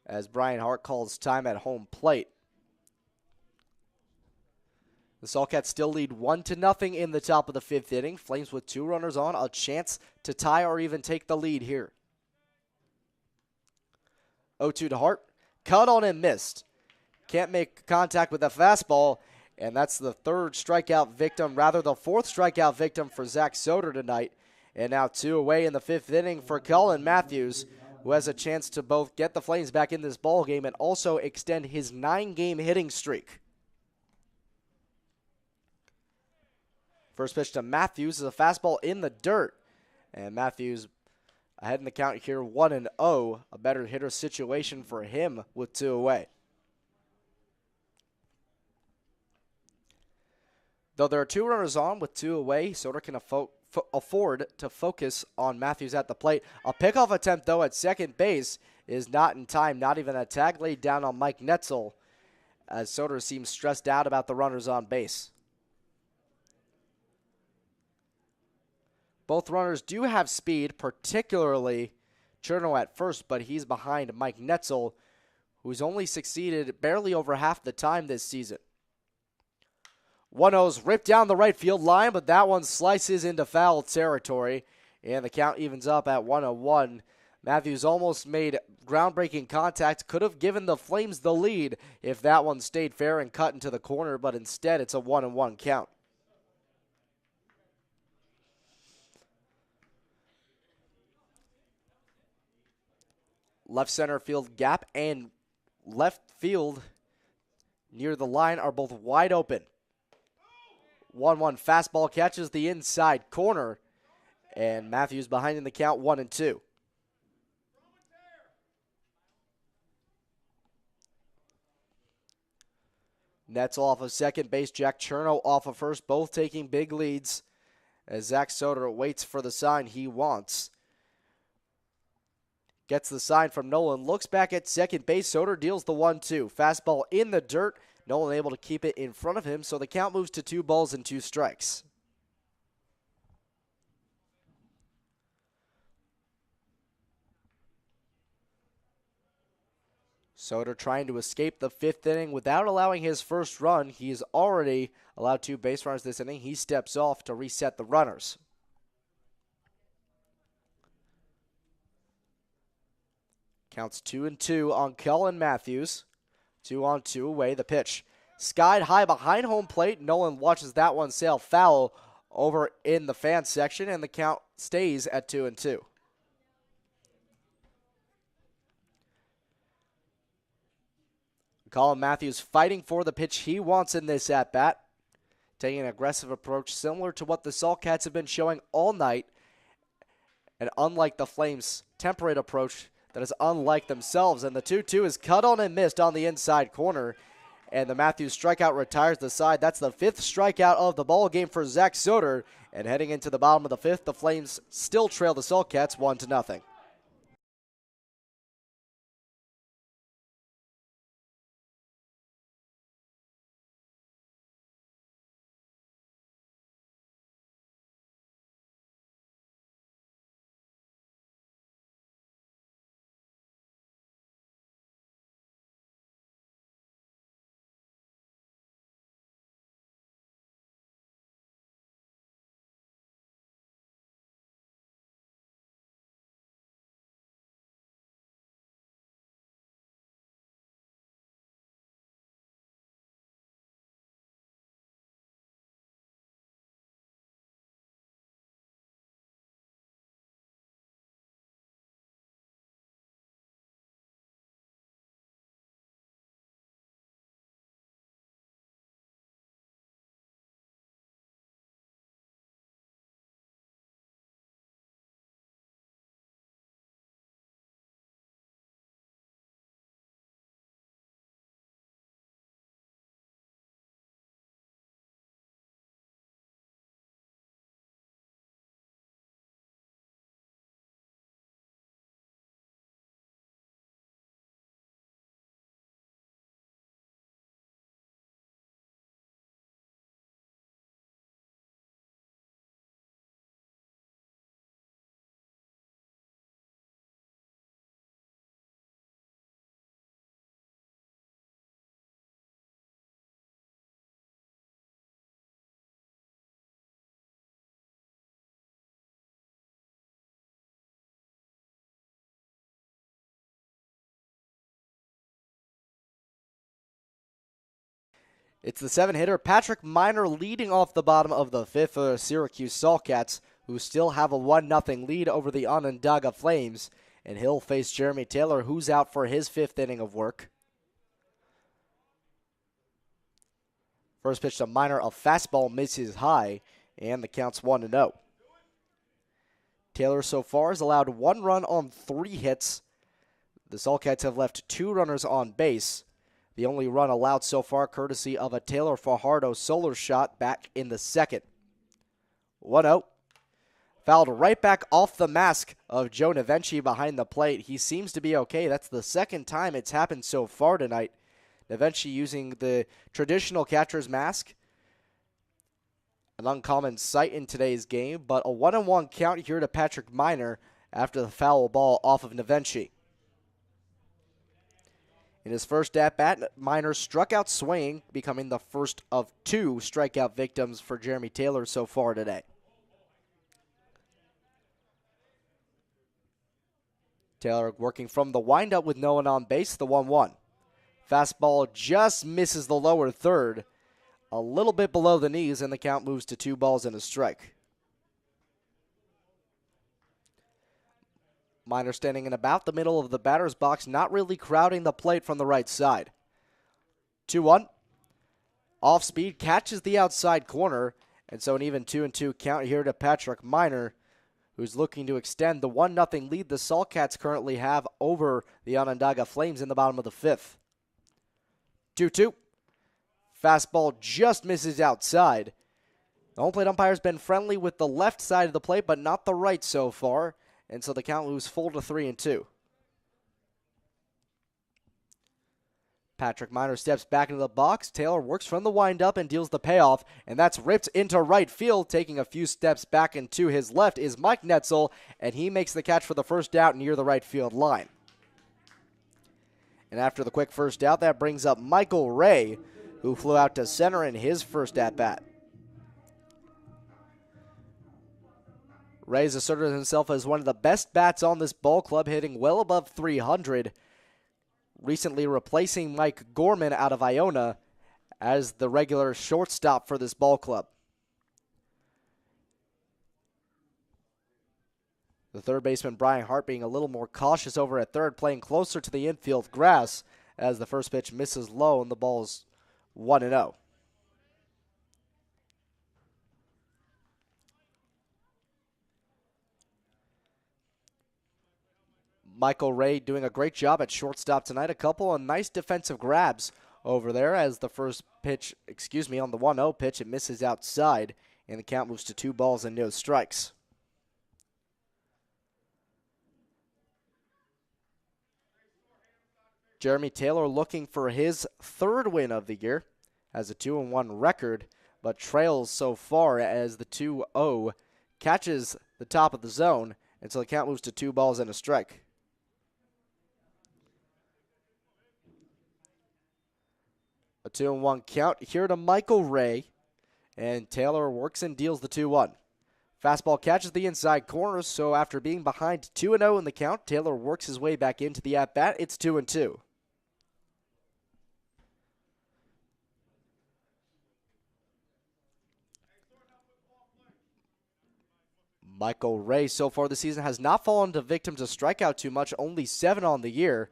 as Brian Hart calls time at home plate. The Saltcats still lead 1-0 in the top of the 5th inning. Flames with 2 runners on, a chance to tie or even take the lead here. 0-2 to Hart. Cut on and missed. Can't make contact with the fastball, and that's the 3rd strikeout victim, rather the 4th strikeout victim for Zach Soder tonight. And now 2 away in the 5th inning for Colin Matthews, who has a chance to both get the Flames back in this ball game and also extend his 9-game hitting streak. First pitch to Matthews is a fastball in the dirt, and Matthews ahead in the count here 1-0, a better hitter situation for him with 2 away. Though there are 2 runners on with 2 away, Soder can afford to focus on Matthews at the plate. A pickoff attempt, though, at second base is not in time. Not even a tag laid down on Mike Netzel, as Soder seems stressed out about the runners on base. Both runners do have speed, particularly Cherno at first, but he's behind Mike Netzel, who's only succeeded barely over half the time this season. 1-0's ripped down the right field line, but that one slices into foul territory, and the count evens up at 1-1. Matthews almost made groundbreaking contact, could have given the Flames the lead if that one stayed fair and cut into the corner, but instead it's a 1-1 count. Left center field gap and left field near the line are both wide open. 1-1 fastball catches the inside corner, and Matthews behind in the count 1-2. Nets off of second base, Jack Cherno off of first, both taking big leads as Zach Soder waits for the sign he wants. Gets the sign from Nolan, looks back at second base. Soder deals the 1-2. Fastball in the dirt. Nolan able to keep it in front of him, so the count moves to 2 balls and 2 strikes. Soder trying to escape the 5th inning without allowing his first run. He's already allowed 2 base runners this inning. He steps off to reset the runners. Counts 2-2 on Cullen Matthews. 2-2 away. The pitch skied high behind home plate. Nolan watches that one sail foul over in the fan section, and the count stays at 2-2. Cullen Matthews fighting for the pitch he wants in this at-bat. Taking an aggressive approach similar to what the Saltcats have been showing all night. And unlike the Flames' temperate approach, that is unlike themselves. And the 2-2 is cut on and missed on the inside corner. And the Matthews strikeout retires the side. That's the 5th strikeout of the ball game for Zach Soder. And heading into the bottom of the 5th, the Flames still trail the Saltcats 1-0. It's the 7-hitter, Patrick Miner, leading off the bottom of the 5th for the Syracuse Saltcats, who still have a 1-0 lead over the Onondaga Flames. And he'll face Jeremy Taylor, who's out for his 5th inning of work. First pitch to Miner, a fastball misses high, and the count's 1-0. Taylor so far has allowed 1 run on 3 hits. The Saltcats have left 2 runners on base. The only run allowed so far courtesy of a Taylor Fajardo solar shot back in the 2nd. 1-0. Fouled right back off the mask of Joe Navenchi behind the plate. He seems to be okay. That's the 2nd time it's happened so far tonight. Navenchi using the traditional catcher's mask. An uncommon sight in today's game, but a 1-1 count here to Patrick Miner after the foul ball off of Navenchi. In his first at-bat, Miner struck out swinging, becoming the first of 2 strikeout victims for Jeremy Taylor so far today. Taylor working from the windup with no one on base, the 1-1. Fastball just misses the lower third, a little bit below the knees, and the count moves to 2 balls and a strike. Minor standing in about the middle of the batter's box, not really crowding the plate from the right side. 2-1. Off speed, catches the outside corner, and so an even 2-2 count here to Patrick Minor, who's looking to extend the 1-0 lead the Saltcats currently have over the Onondaga Flames in the bottom of the fifth. 2-2. Fastball just misses outside. The home plate umpire's been friendly with the left side of the plate, but not the right so far, and so the count moves full to 3-2. Patrick Minor steps back into the box. Taylor works from the windup and deals the payoff, and that's ripped into right field. Taking a few steps back and to his left is Mike Netzel, and he makes the catch for the first out near the right field line. And after the quick first out, that brings up Michael Ray, who flew out to center in his first at-bat. Ray's asserted himself as one of the best bats on this ball club, hitting well above 300. Recently replacing Mike Gorman out of Iona as the regular shortstop for this ball club. The third baseman, Brian Hart, being a little more cautious over at third, playing closer to the infield grass as the first pitch misses low and the ball's 1-0. Michael Ray doing a great job at shortstop tonight. A couple of nice defensive grabs over there as the first pitch, on the 1-0 pitch, it misses outside, and the count moves to 2 balls and no strikes. Jeremy Taylor looking for his third win of the year, has a 2-1 record, but trails so far as the 2-0 catches the top of the zone, and so the count moves to 2 balls and a strike. A 2-1 count here to Michael Ray, and Taylor works and deals the 2-1. Fastball catches the inside corner, so after being behind 2-0 in the count, Taylor works his way back into the at-bat. It's 2-2. Michael Ray so far this season has not fallen to victim to strikeout too much, only 7 on the year.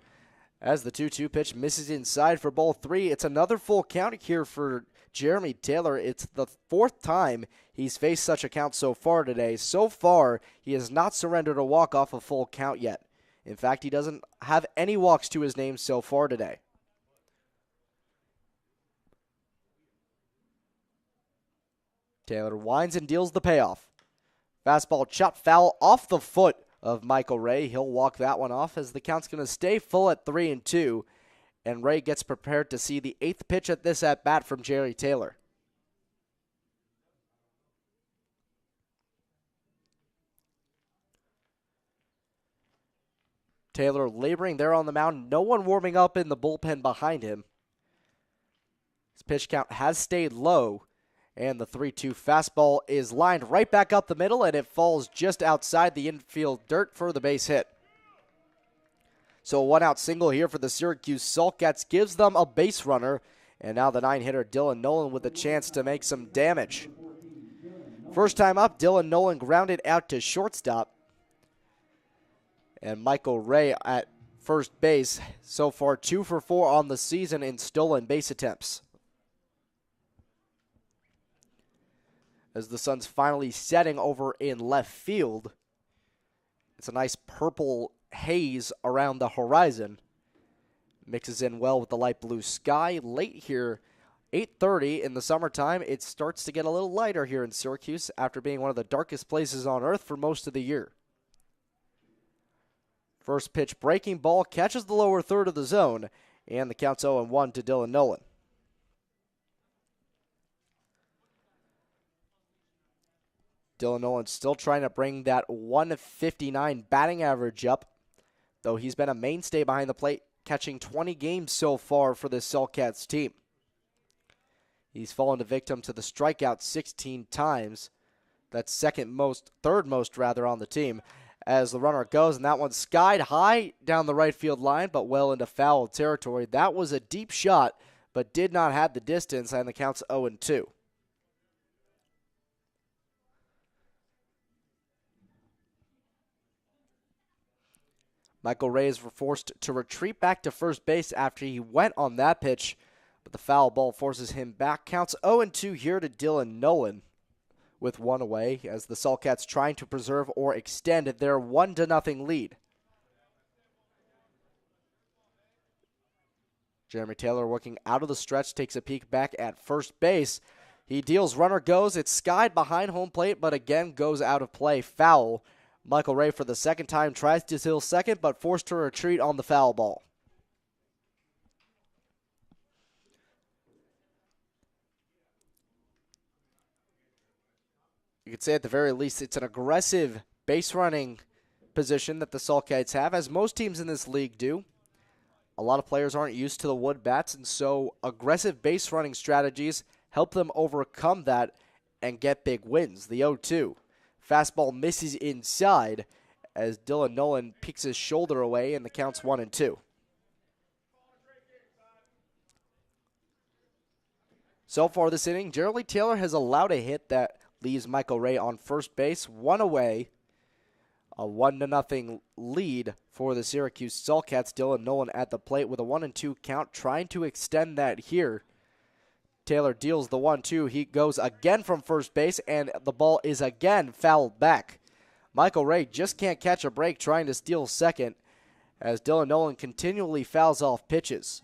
As the 2-2 pitch misses inside for ball 3, it's another full count here for Jeremy Taylor. It's the 4th time he's faced such a count so far today. So far, he has not surrendered a walk off a full count yet. In fact, he doesn't have any walks to his name so far today. Taylor winds and deals the payoff. Fastball chopped foul off the foot of Michael Ray. He'll walk that one off as the count's going to stay full at 3-2, and Ray gets prepared to see the 8th pitch at this at-bat from Jerry Taylor. Taylor laboring there on the mound. No one warming up in the bullpen behind him. His pitch count has stayed low, and the 3-2 fastball is lined right back up the middle, and it falls just outside the infield dirt for the base hit. So a 1-out single here for the Syracuse Saltcats gives them a base runner, and now the 9-hitter Dylan Nolan with a chance to make some damage. First time up, Dylan Nolan grounded out to shortstop, and Michael Ray at first base. So far 2 for 4 on the season in stolen base attempts. As the sun's finally setting over in left field, it's a nice purple haze around the horizon. Mixes in well with the light blue sky. Late here, 8:30 in the summertime, it starts to get a little lighter here in Syracuse after being one of the darkest places on earth for most of the year. First pitch breaking ball catches the lower third of the zone, and the count's 0-1 to Dylan Nolan. Dylan Nolan still trying to bring that 159 batting average up, though he's been a mainstay behind the plate, catching 20 games so far for this Saltcats team. He's fallen victim to the strikeout 16 times. That's third most on the team. As the runner goes, and that one skied high down the right field line, but well into foul territory. That was a deep shot, but did not have the distance, and the count's 0-2. Michael Ray is forced to retreat back to first base after he went on that pitch, but the foul ball forces him back. Counts 0-2 here to Dylan Nolan with one away as the Saltcats trying to preserve or extend their 1-0 lead. Jeremy Taylor working out of the stretch, takes a peek back at first base. He deals, runner goes. It's skied behind home plate, but again goes out of play. Foul. Michael Ray for the second time tries to steal second, but forced to retreat on the foul ball. You could say at the very least it's an aggressive base running position that the Saltcats have, as most teams in this league do. A lot of players aren't used to the wood bats, and so aggressive base running strategies help them overcome that and get big wins. The 0-2. Fastball misses inside as Dylan Nolan peeks his shoulder away, and the count's 1-2. So far this inning, Jeremy Taylor has allowed a hit that leaves Michael Ray on first base, one away. A 1-0 lead for the Syracuse Saltcats. Dylan Nolan at the plate with a 1-2 count, trying to extend that here. Taylor deals the 1-2. He goes again from first base, and the ball is again fouled back. Michael Ray just can't catch a break trying to steal second as Dylan Nolan continually fouls off pitches.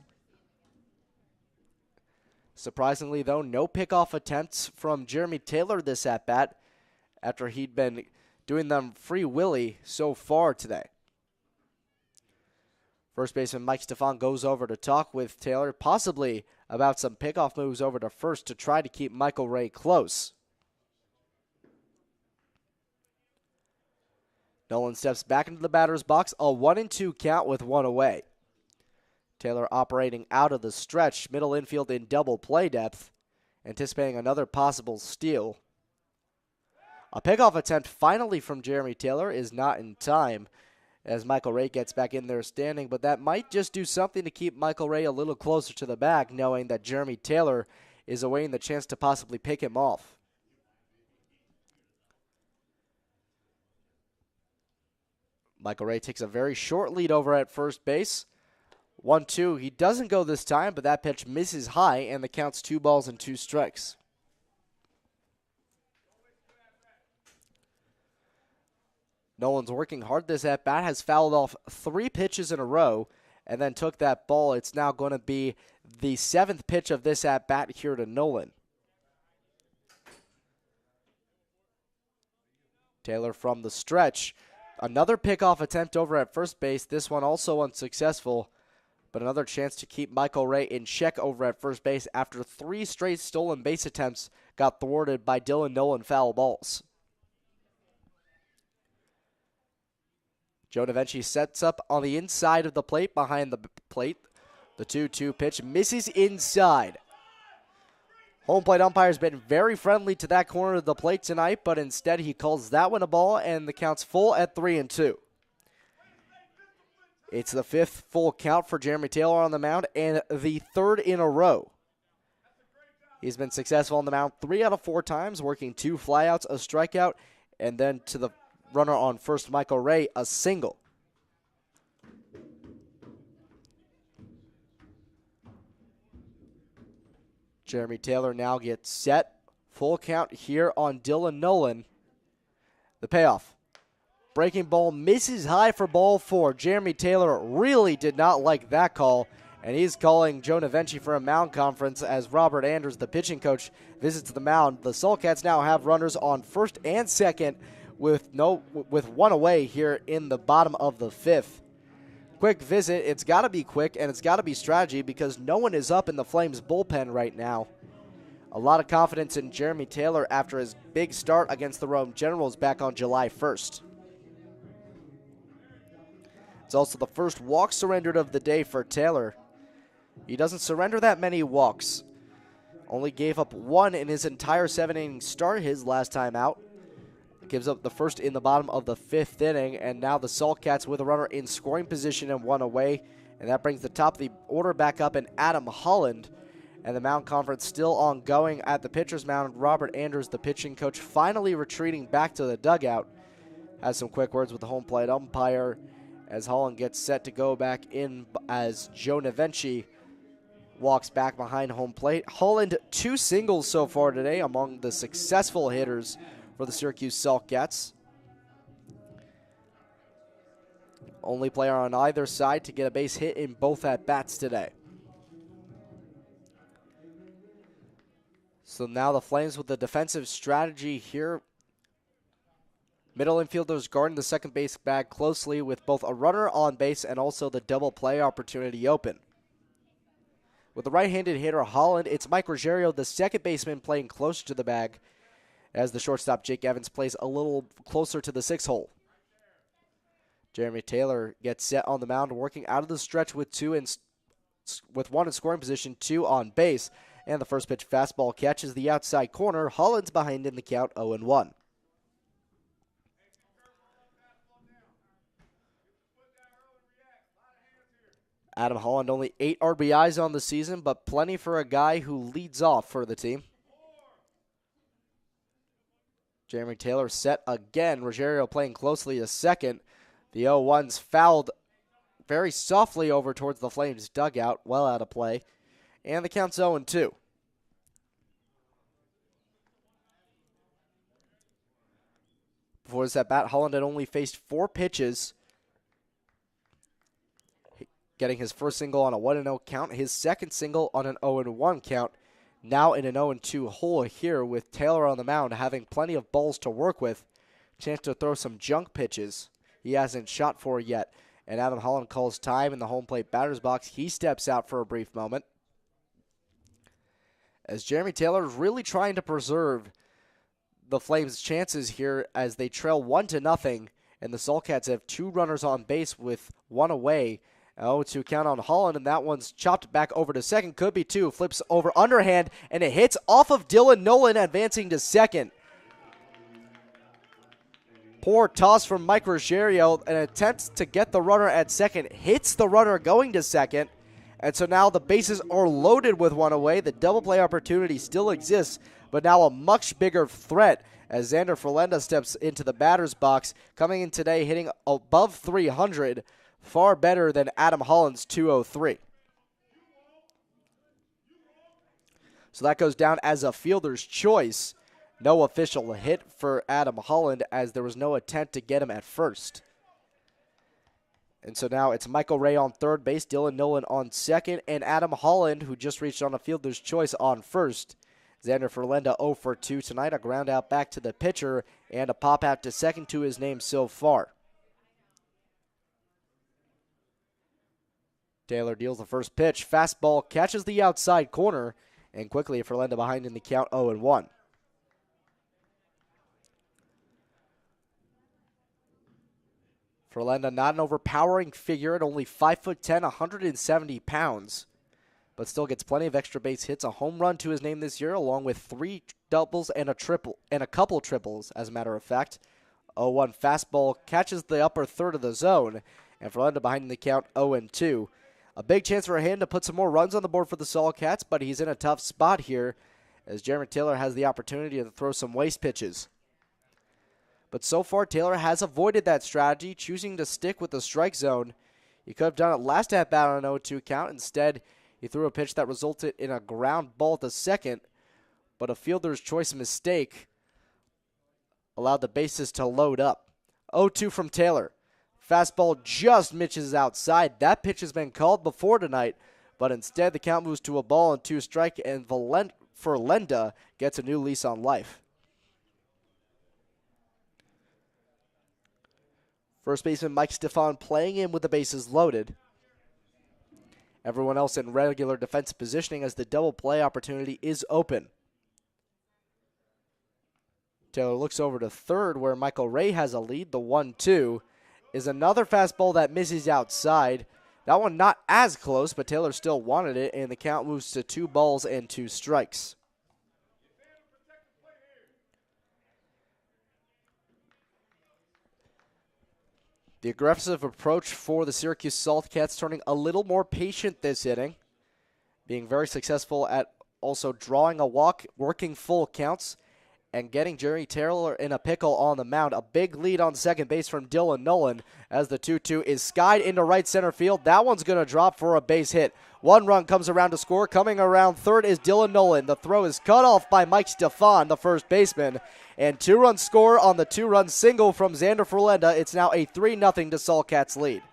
Surprisingly, though, no pickoff attempts from Jeremy Taylor this at-bat after he'd been doing them free willy so far today. First baseman Mike Stefan goes over to talk with Taylor, possibly about some pickoff moves over to first to try to keep Michael Ray close. Nolan steps back into the batter's box, a 1-2 count with one away. Taylor operating out of the stretch, middle infield in double play depth, anticipating another possible steal. A pickoff attempt finally from Jeremy Taylor is not in time as Michael Ray gets back in there standing, but that might just do something to keep Michael Ray a little closer to the bag, knowing that Jeremy Taylor is awaiting the chance to possibly pick him off. Michael Ray takes a very short lead over at first base. 1-2. He doesn't go this time, but that pitch misses high, and the count's 2-2 strikes. Nolan's working hard this at-bat, has fouled off 3 pitches in a row, and then took that ball. It's now going to be the 7th pitch of this at-bat here to Nolan. Taylor from the stretch. Another pickoff attempt over at first base, this one also unsuccessful, but another chance to keep Michael Ray in check over at first base after 3 straight stolen base attempts got thwarted by Dylan Nolan foul balls. Joe DaVinci sets up on the inside of the plate, behind the plate. The 2-2 pitch misses inside. Home plate umpire has been very friendly to that corner of the plate tonight, but instead he calls that one a ball, and the count's full at 3-2. It's the 5th full count for Jeremy Taylor on the mound, and the 3rd in a row. He's been successful on the mound 3 out of 4 times, working 2 flyouts, a strikeout, and then to the runner on first, Michael Ray, a single. Jeremy Taylor now gets set. Full count here on Dylan Nolan. The payoff. Breaking ball misses high for ball 4. Jeremy Taylor really did not like that call, and he's calling Joe DaVinci for a mound conference as Robert Andrews, the pitching coach, visits the mound. The Saltcats now have runners on first and second with one away here in the bottom of the 5th. Quick visit. It's got to be quick, and it's got to be strategy because no one is up in the Flames bullpen right now. A lot of confidence in Jeremy Taylor after his big start against the Rome Generals back on July 1st. It's also the first walk surrendered of the day for Taylor. He doesn't surrender that many walks. Only gave up 1 in his entire 7-inning start his last time out. Gives up the first in the bottom of the 5th inning, and now the Saltcats with a runner in scoring position and 1 away, and that brings the top of the order back up in Adam Holland, and the mound conference still ongoing at the pitcher's mound. Robert Andrews, the pitching coach, finally retreating back to the dugout, has some quick words with the home plate umpire, as Holland gets set to go back in as Joe Navenci walks back behind home plate. Holland 2 singles so far today among the successful hitters for the Syracuse Saltcats. Only player on either side to get a base hit in both at-bats today. So now the Flames with the defensive strategy here. Middle infielders guarding the second base bag closely with both a runner on base and also the double play opportunity open. With the right-handed hitter Holland, it's Mike Ruggiero, the second baseman, playing closer to the bag as the shortstop Jake Evans plays a little closer to the 6 hole. Jeremy Taylor gets set on the mound, working out of the stretch with 1 in scoring position, 2 on base. And the first pitch fastball catches the outside corner. Holland's behind in the count 0-1. Adam Holland only 8 RBIs on the season, but plenty for a guy who leads off for the team. Jeremy Taylor set again. Ruggiero playing closely to second. The 0-1's fouled very softly over towards the Flames dugout, well out of play. And the count's 0-2. Before this at bat, Holland had only faced 4 pitches, getting his first single on a 1-0 count, his second single on an 0-1 count. Now in an 0-2 hole here with Taylor on the mound having plenty of balls to work with. Chance to throw some junk pitches he hasn't shot for yet. And Adam Holland calls time in the home plate batter's box. He steps out for a brief moment. As Jeremy Taylor is really trying to preserve the Flames' chances here as they trail 1-0. And the Saltcats have 2 runners on base with 1 away. 0-2 count on Holland, and that one's chopped back over to second. Could be 2. Flips over underhand, and it hits off of Dylan Nolan, advancing to second. Poor toss from Mike Ruggiero. An attempt to get the runner at second. Hits the runner going to second. And so now the bases are loaded with 1 away. The double play opportunity still exists, but now a much bigger threat as Xander Ferlenda steps into the batter's box. Coming in today, hitting above 300. Far better than Adam Holland's 203. So that goes down as a fielder's choice. No official hit for Adam Holland as there was no attempt to get him at first. And so now it's Michael Ray on third base, Dylan Nolan on second, and Adam Holland, who just reached on a fielder's choice, on first. Xander Ferlenda 0 for 2 tonight. A ground out back to the pitcher and a pop out to second to his name so far. Taylor deals the first pitch. Fastball catches the outside corner, and quickly Ferlenda behind in the count 0-1. Ferlenda not an overpowering figure at only 5'10", 170 pounds, but still gets plenty of extra base hits. A home run to his name this year, along with 3 doubles and a triple, and a couple triples, as a matter of fact. 0-1 fastball catches the upper third of the zone, and Ferlenda behind in the count 0-2. A big chance for him to put some more runs on the board for the Saltcats, but he's in a tough spot here as Jeremy Taylor has the opportunity to throw some waste pitches. But so far, Taylor has avoided that strategy, choosing to stick with the strike zone. He could have done it last at-bat on an 0-2 count. Instead, he threw a pitch that resulted in a ground ball to second, but a fielder's choice mistake allowed the bases to load up. 0-2 from Taylor. Fastball just misses outside. That pitch has been called before tonight, but instead the count moves to a ball and 2 strike, and Ferlenda gets a new lease on life. First baseman Mike Stefan playing in with the bases loaded. Everyone else in regular defensive positioning as the double play opportunity is open. Taylor looks over to third where Michael Ray has a lead. The 1-2 is another fastball that misses outside. That one not as close, but Taylor still wanted it, and the count moves to 2 balls and 2 strikes. The aggressive approach for the Syracuse Saltcats turning a little more patient this inning, being very successful at also drawing a walk, working full counts, and getting Jeremy Taylor in a pickle on the mound. A big lead on second base from Dylan Nolan as the 2-2 is skied into right center field. That one's going to drop for a base hit. One run comes around to score. Coming around third is Dylan Nolan. The throw is cut off by Mike Stefan, the first baseman. And 2-run score on the 2-run single from Xander Ferlenda. It's now a 3-0 DeSalle Cats lead.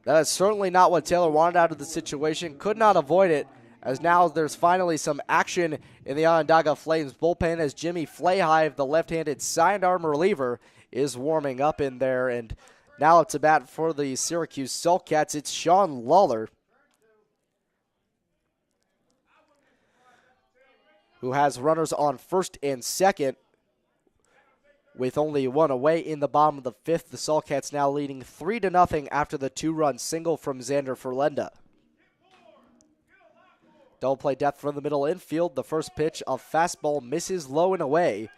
That is certainly not what Taylor wanted out of the situation. Could not avoid it, as now there's finally some action in the Onondaga Flames bullpen as Jimmy Flahive, the left-handed sidearm reliever, is warming up in there. And now up to bat for the Syracuse Sulcats, it's Sean Lawler, who has runners on first and second with only one away in the bottom of the fifth. The Sulcats now leading 3-0 after the 2-run single from Xander Ferlenda. Double play depth from the middle infield. The first pitch, a fastball, misses low and away.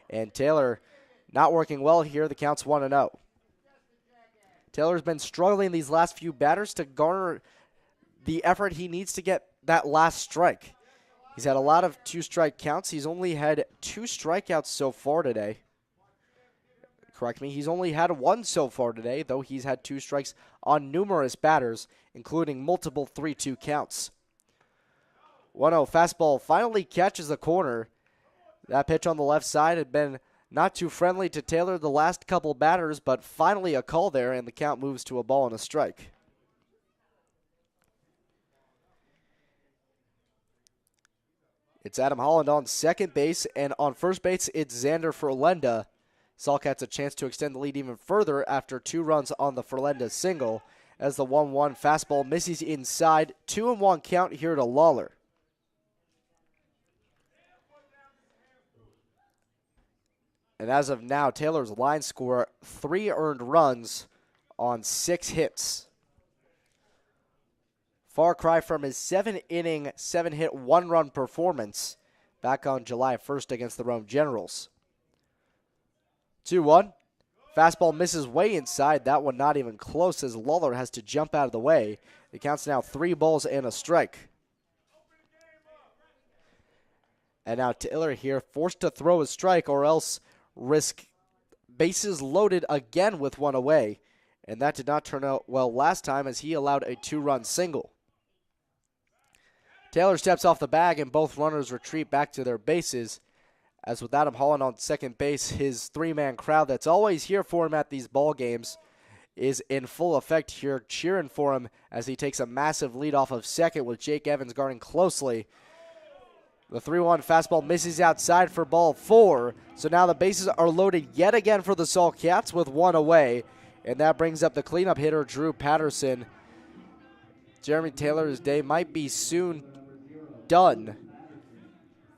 And Taylor not working well here. The count's 1-0. Taylor's been struggling these last few batters to garner the effort he needs to get that last strike. He's had a lot of 2-strike counts. He's only had 2 strikeouts so far today. Correct me, he's only had 1 so far today, though he's had 2 strikes on numerous batters, including multiple 3-2 counts. 1-0 fastball finally catches the corner. That pitch on the left side had been not too friendly to Taylor the last couple batters, but finally a call there, and the count moves to a ball and a strike. It's Adam Holland on second base, and on first base, it's Xander Ferlenda. Sulcats a chance to extend the lead even further after 2 runs on the Ferlenda single, as the 1-1 fastball misses inside. 2-1 count here to Lawler. And as of now, Taylor's line score, 3 earned runs on 6 hits. Far cry from his 7-inning, 7-hit, 1-run performance back on July 1st against the Rome Generals. 2-1. Fastball misses way inside. That one not even close as Lawler has to jump out of the way. The count's now 3 balls and a strike. And now Taylor here forced to throw a strike or else risk bases loaded again with 1 away. And that did not turn out well last time as he allowed a 2-run single. Taylor steps off the bag and both runners retreat back to their bases. As with Adam Holland on second base, his 3-man crowd that's always here for him at these ball games is in full effect here, cheering for him as he takes a massive lead off of second with Jake Evans guarding closely. The 3-1 fastball misses outside for ball 4. So now the bases are loaded yet again for the Sulcats with 1 away. And that brings up the cleanup hitter, Drew Patterson. Jeremy Taylor's day might be soon done.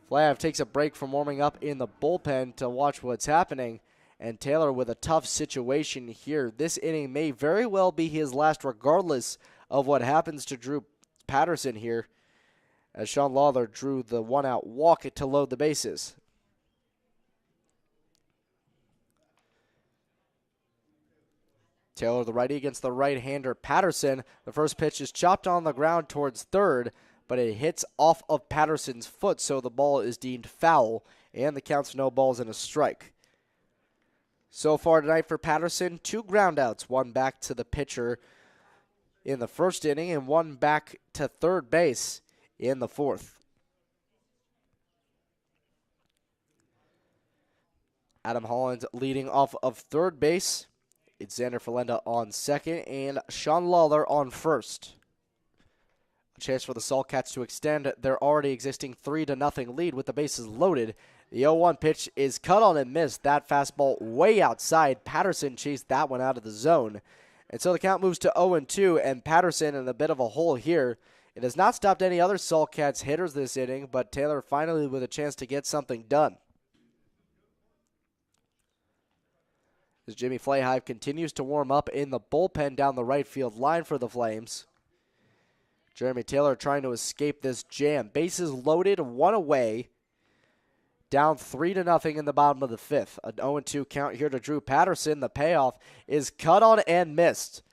Flav takes a break from warming up in the bullpen to watch what's happening, and Taylor with a tough situation here. This inning may very well be his last regardless of what happens to Drew Patterson here, as Sean Lawler drew the 1-out walk to load the bases. Taylor, the righty, against the right-hander Patterson. The first pitch is chopped on the ground towards third, but it hits off of Patterson's foot, so the ball is deemed foul, and the count's no balls and a strike. So far tonight for Patterson, 2 groundouts, 1 back to the pitcher in the first inning and 1 back to third base in the fourth. Adam Holland leading off of third base. It's Xander Ferlenda on second and Sean Lawler on first. A chance for the Sulcats to extend their already existing 3-0 lead with the bases loaded. The 0-1 pitch is cut on and missed. That fastball way outside. Patterson chased that one out of the zone. And so the count moves to 0-2, and Patterson in a bit of a hole here. It has not stopped any other Sulcats hitters this inning, but Taylor finally with a chance to get something done. As Jimmy Flahive continues to warm up in the bullpen down the right field line for the Flames. Jeremy Taylor trying to escape this jam. Bases loaded, 1 away. Down 3-0 in the bottom of the fifth. An 0-2 count here to Drew Patterson. The payoff is cut on and missed.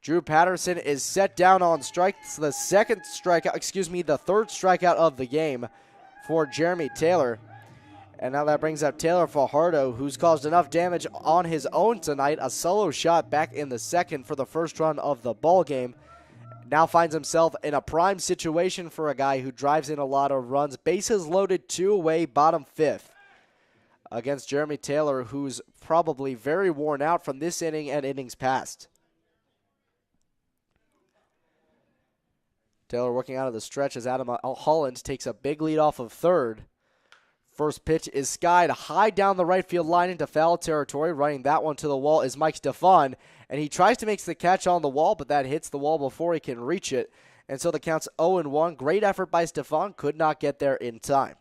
Drew Patterson is set down on strikes. The third strikeout of the game for Jeremy Taylor. And now that brings up Taylor Fajardo, who's caused enough damage on his own tonight. A solo shot back in the second for the first run of the ball game. Now finds himself in a prime situation for a guy who drives in a lot of runs. Bases loaded, 2 away, bottom 5th. Against Jeremy Taylor, who's probably very worn out from this inning and innings past. Taylor working out of the stretch as Adam Holland takes a big lead off of third. First pitch is skied high down the right field line into foul territory. Running that one to the wall is Mike Stefan, and he tries to make the catch on the wall, but that hits the wall before he can reach it. And so the count's 0-1. Great effort by Stefan, could not get there in time.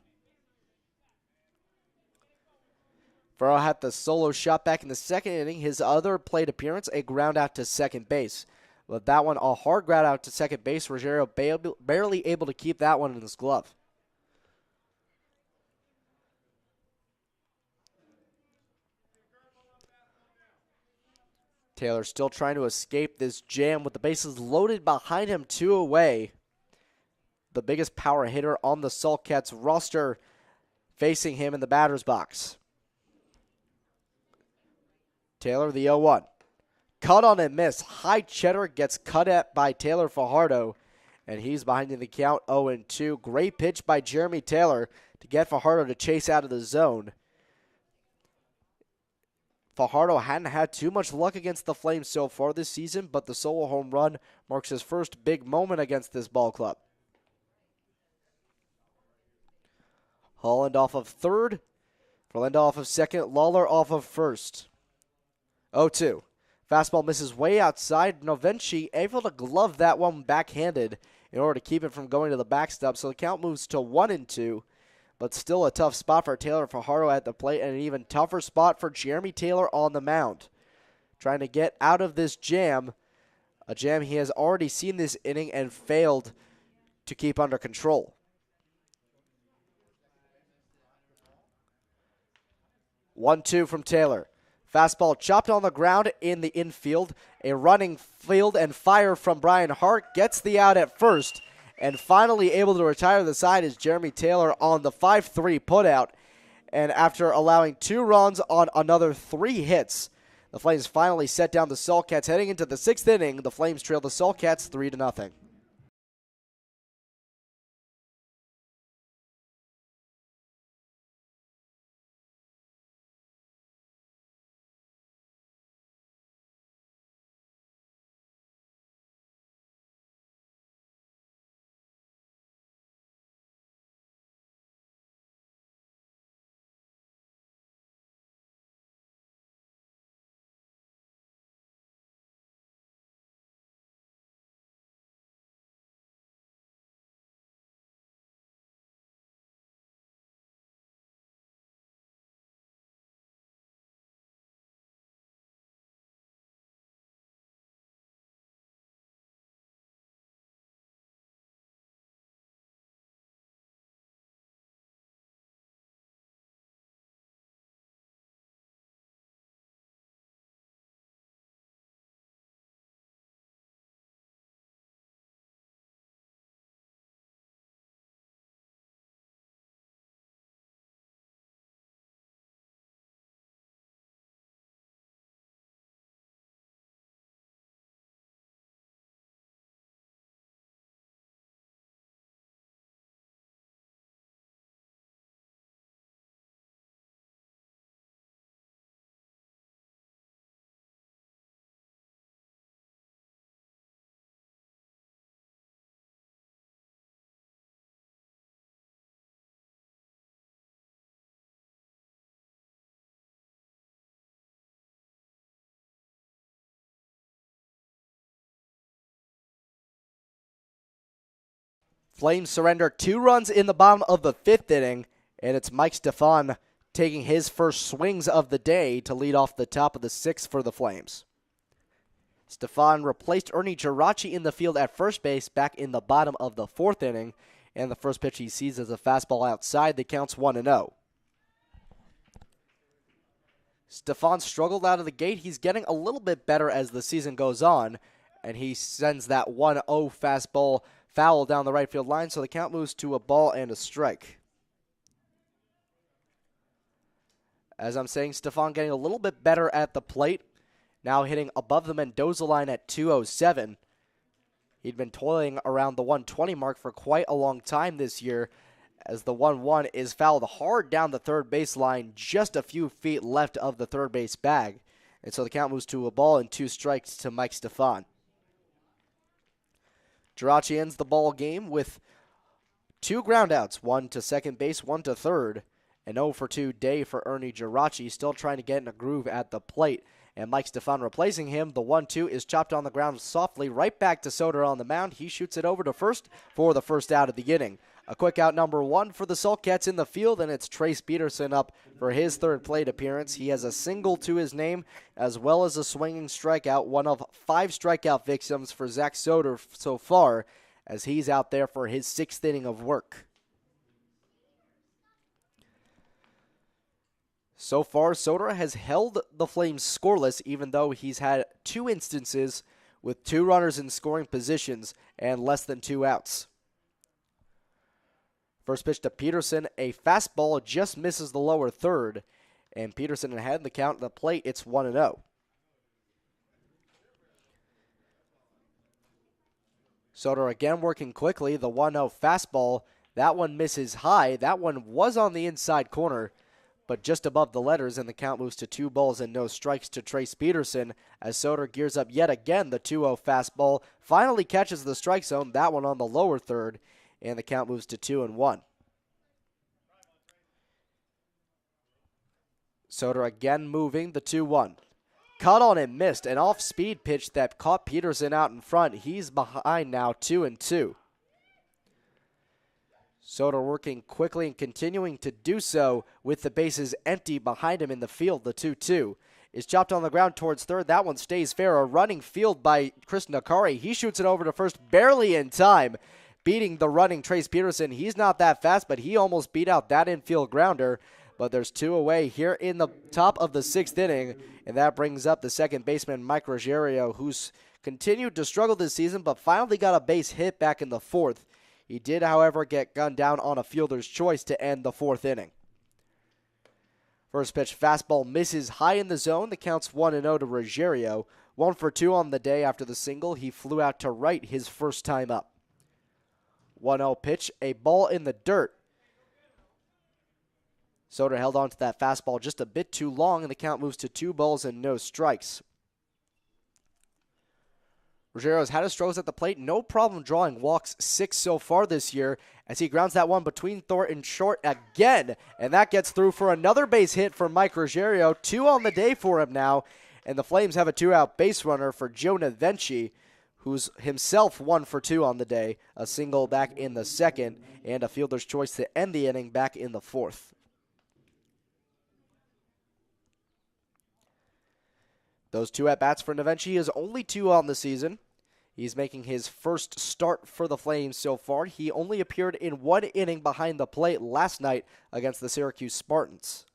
Farrell had the solo shot back in the second inning. His other plate appearance, a ground out to second base. With that one, a hard ground out to second base. Rogerio barely able to keep that one in his glove. Taylor still trying to escape this jam with the bases loaded behind him, 2 away. The biggest power hitter on the Saltcats roster facing him in the batter's box. Taylor, the 0-1. Cut on and miss. High cheddar gets cut at by Taylor Fajardo, and he's behind in the count 0-2. Great pitch by Jeremy Taylor to get Fajardo to chase out of the zone. Fajardo hadn't had too much luck against the Flames so far this season, but the solo home run marks his first big moment against this ball club. Holland off of third. Verlinda off of second. Lawler off of first. 0-2. Fastball misses way outside. Novenci able to glove that one backhanded in order to keep it from going to the backstop. So the count moves to 1-2. But still a tough spot for Taylor Fajardo at the plate, and an even tougher spot for Jeremy Taylor on the mound. Trying to get out of this jam, a jam he has already seen this inning and failed to keep under control. 1-2 from Taylor. Fastball chopped on the ground in the infield. A running field and fire from Brian Hart gets the out at first. And finally able to retire the side is Jeremy Taylor on the 5-3 putout. And after allowing 2 runs on another 3 hits, the Flames finally set down the Saltcats. Heading into the 6th inning, the Flames trail the Saltcats 3-0. Flames surrender 2 runs in the bottom of the 5th inning, and it's Mike Stefan taking his first swings of the day to lead off the top of the 6th for the Flames. Stefan replaced Ernie Geraci in the field at first base back in the bottom of the 4th inning, and the first pitch he sees is a fastball outside that counts 1-0. Stefan struggled out of the gate. He's getting a little bit better as the season goes on, and he sends that 1-0 fastball foul down the right field line, so the count moves to a ball and a strike. As I'm saying, Stefan getting a little bit better at the plate, now hitting above the Mendoza line at 207. He'd been toiling around the 120 mark for quite a long time this year, as the 1-1 is fouled hard down the third base line, just a few feet left of the third base bag. And so the count moves to a ball and 2 strikes to Mike Stefan. Geraci ends the ball game with 2 groundouts, 1 to second base, 1 to third. An 0 for 2 day for Ernie Geraci, still trying to get in a groove at the plate. And Mike Stefan replacing him. The 1-2 is chopped on the ground softly, right back to Soder on the mound. He shoots it over to first for the first out of the inning. A quick out number 1 for the Sulcats in the field, and it's Trace Peterson up for his third plate appearance. He has a single to his name, as well as a swinging strikeout, one of 5 strikeout victims for Zach Soder so far, as he's out there for his 6th inning of work. So far, Soder has held the Flames scoreless, even though he's had 2 instances with 2 runners in scoring positions and less than 2 outs. First pitch to Peterson, a fastball just misses the lower third, and Peterson ahead in the count at the plate. It's 1-0. Soder again working quickly, the 1-0 fastball. That one misses high. That one was on the inside corner, but just above the letters, and the count moves to 2 balls and no strikes to Trace Peterson as Soder gears up yet again. The 2-0 fastball finally catches the strike zone, that one on the lower third, and the count moves to 2-1. Soder again moving, the 2-1. Caught on and missed, an off-speed pitch that caught Peterson out in front. He's behind now, 2-2. Soder working quickly and continuing to do so with the bases empty behind him in the field. The 2-2 is chopped on the ground towards third. That one stays fair. A running field by Chris Nakari. He shoots it over to first, barely in time, beating the running Trace Peterson. He's not that fast, but he almost beat out that infield grounder. But there's 2 away here in the top of the 6th inning, and that brings up the second baseman, Mike Ruggiero, who's continued to struggle this season, but finally got a base hit back in the 4th. He did, however, get gunned down on a fielder's choice to end the 4th inning. First pitch fastball misses high in the zone. The count's 1-0 to Ruggiero. 1 for 2 on the day after the single. He flew out to right his first time up. 1-0 pitch, a ball in the dirt. Soder held on to that fastball just a bit too long, and the count moves to 2 balls and no strikes. Ruggiero's had his struggles at the plate, no problem drawing walks, 6 so far this year, as he grounds that one between Thornton short again, and that gets through for another base hit for Mike Ruggiero. 2 on the day for him now, and the Flames have a 2-out base runner for Joe Navenchi, who's himself 1 for 2 on the day, a single back in the 2nd, and a fielder's choice to end the inning back in the 4th. Those 2 at-bats for Navenchi is only 2 on the season. He's making his first start for the Flames so far. He only appeared in 1 inning behind the plate last night against the Syracuse Spartans.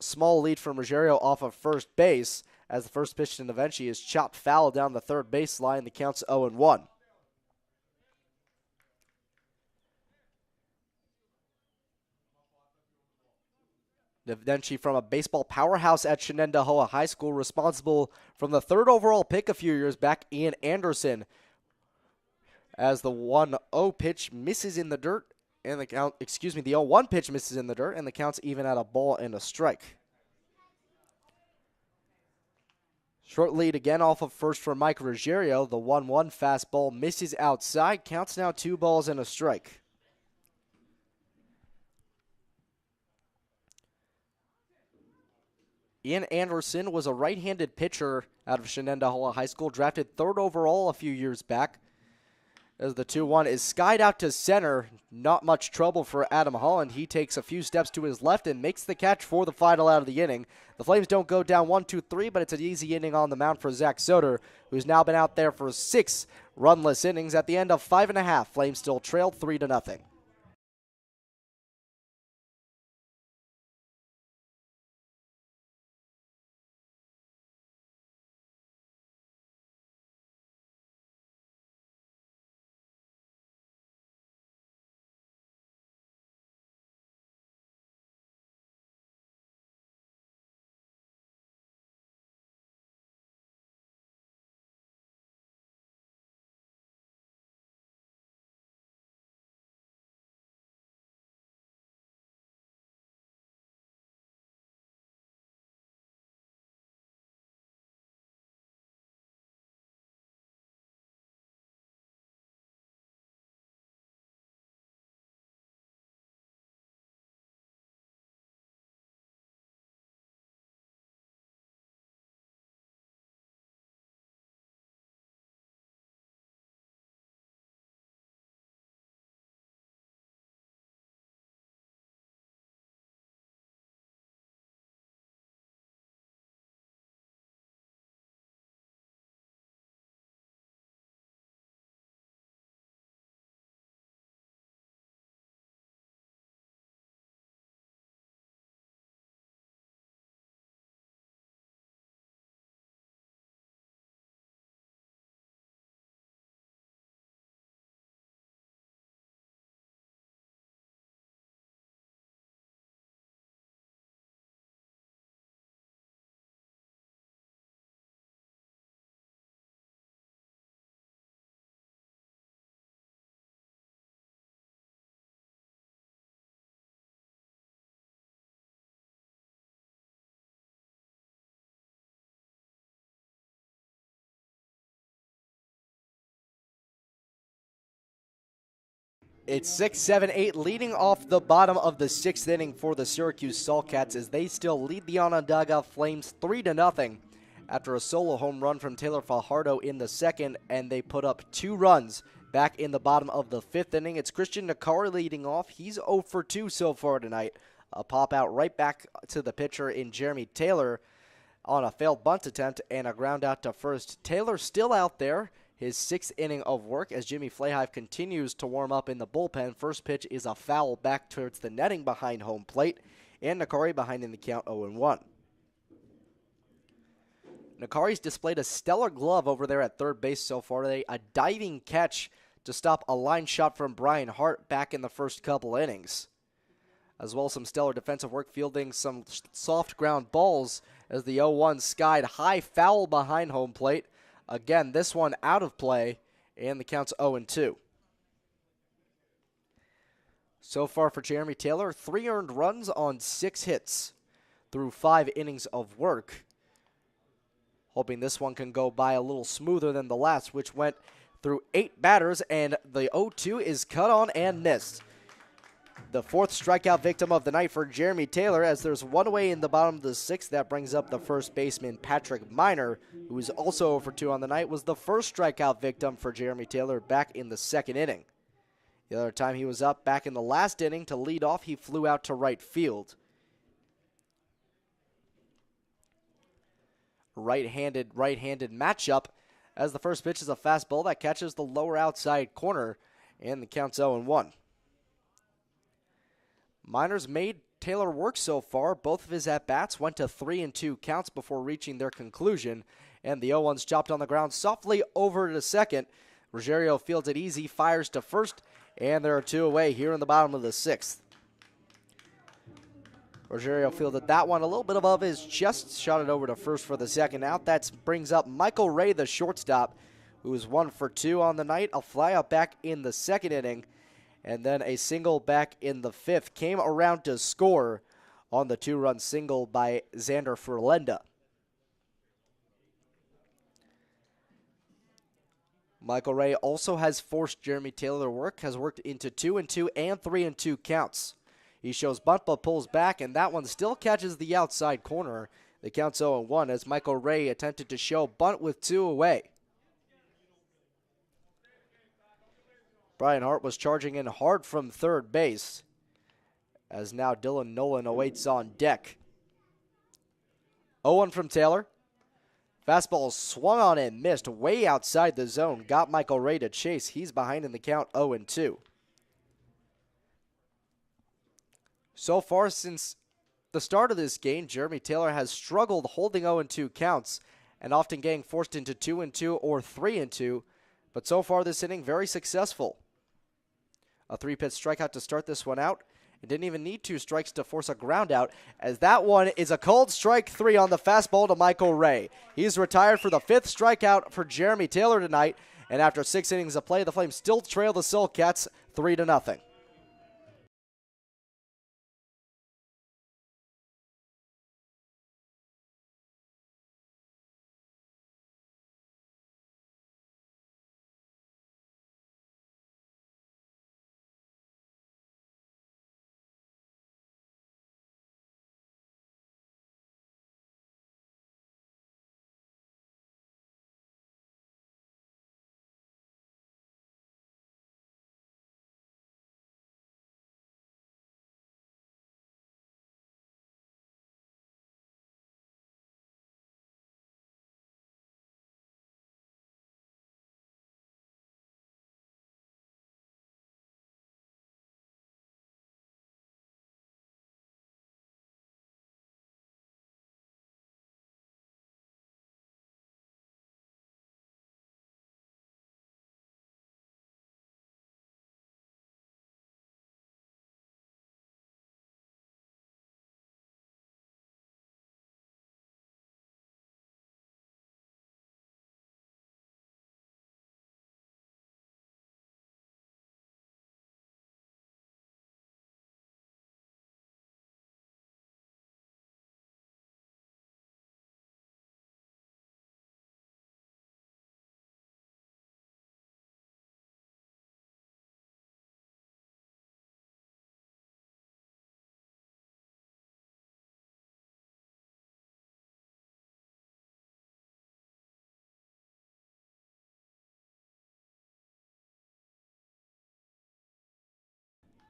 Small lead from Ruggiero off of first base as the first pitch to Navenchi is chopped foul down the third base line. The count's 0-1. Navenchi from a baseball powerhouse at Shenendehowa High School, responsible from the 3rd overall pick a few years back, Ian Anderson. As the 1-0 pitch misses in the dirt, and the 0-1 pitch misses in the dirt, and the count's even at a ball and a strike. Short lead again off of first for Mike Ruggiero. The 1-1 fastball misses outside. Counts now 2 balls and a strike. Ian Anderson was a right-handed pitcher out of Shenendehowa High School, drafted 3rd overall a few years back. As the 2-1 is skied out to center, not much trouble for Adam Holland. He takes a few steps to his left and makes the catch for the final out of the inning. The Flames don't go down 1-2-3, but it's an easy inning on the mound for Zach Soder, who's now been out there for 6 runless innings. At the end of 5.5, Flames still trail 3-0. It's 6-7-8 leading off the bottom of the 6th inning for the Syracuse Saltcats as they still lead the Onondaga Flames 3-0 after a solo home run from Taylor Fajardo in the 2nd, and they put up 2 runs back in the bottom of the 5th inning. It's Christian Nakari leading off. He's 0 for 2 so far tonight. A pop out right back to the pitcher in Jeremy Taylor on a failed bunt attempt and a ground out to first. Taylor still out there, his 6th inning of work as Jimmy Flahive continues to warm up in the bullpen. First pitch is a foul back towards the netting behind home plate, and Nakari behind in the count 0-1. Nakari's displayed a stellar glove over there at third base so far today, a diving catch to stop a line shot from Brian Hart back in the first couple innings, as well as some stellar defensive work fielding some soft ground balls as the 0-1 skied high foul behind home plate. Again, this one out of play, and the count's 0-2. So far for Jeremy Taylor, 3 earned runs on 6 hits through 5 innings of work. Hoping this one can go by a little smoother than the last, which went through 8 batters, and the 0-2 is cut on and missed. The 4th strikeout victim of the night for Jeremy Taylor, as there's one away in the bottom of the 6th. That brings up the first baseman, Patrick Miner, who is also 0 for 2 on the night, was the first strikeout victim for Jeremy Taylor back in the 2nd inning. The other time he was up back in the last inning to lead off, he flew out to right field. Right-handed matchup, as the first pitch is a fastball that catches the lower outside corner, and the count's 0-1. Miner's made Taylor work so far. Both of his at-bats went to 3-2 counts before reaching their conclusion, and the 0-1's chopped on the ground softly over to second. Ruggiero fields it easy, fires to first, and there are 2 away here in the bottom of the 6th. Ruggiero fielded that one a little bit above his chest, shot it over to first for the second out. That brings up Michael Ray, the shortstop, who is 1 for 2 on the night. A flyout back in the 2nd inning, and then a single back in the 5th. Came around to score on the 2-run single by Xander Ferlenda. Michael Ray also has forced Jeremy Taylor to work, has worked into 2-2 and 3-2 counts. He shows bunt but pulls back, and that one still catches the outside corner. The count's 0-1 as Michael Ray attempted to show bunt with 2 away. Brian Hart was charging in hard from third base, as now Dylan Nolan awaits on deck. 0-1 from Taylor. Fastball swung on and missed way outside the zone. Got Michael Ray to chase. He's behind in the count 0-2. So far since the start of this game, Jeremy Taylor has struggled holding 0-2 counts and often getting forced into 2-2 or 3-2. But so far this inning, very successful. A 3-pitch strikeout to start this one out. It didn't even need 2 strikes to force a ground out, as that one is a cold strike 3 on the fastball to Michael Ray. He's retired for the 5th strikeout for Jeremy Taylor tonight, and after 6 innings of play, the Flames still trail the Saltcats 3-0.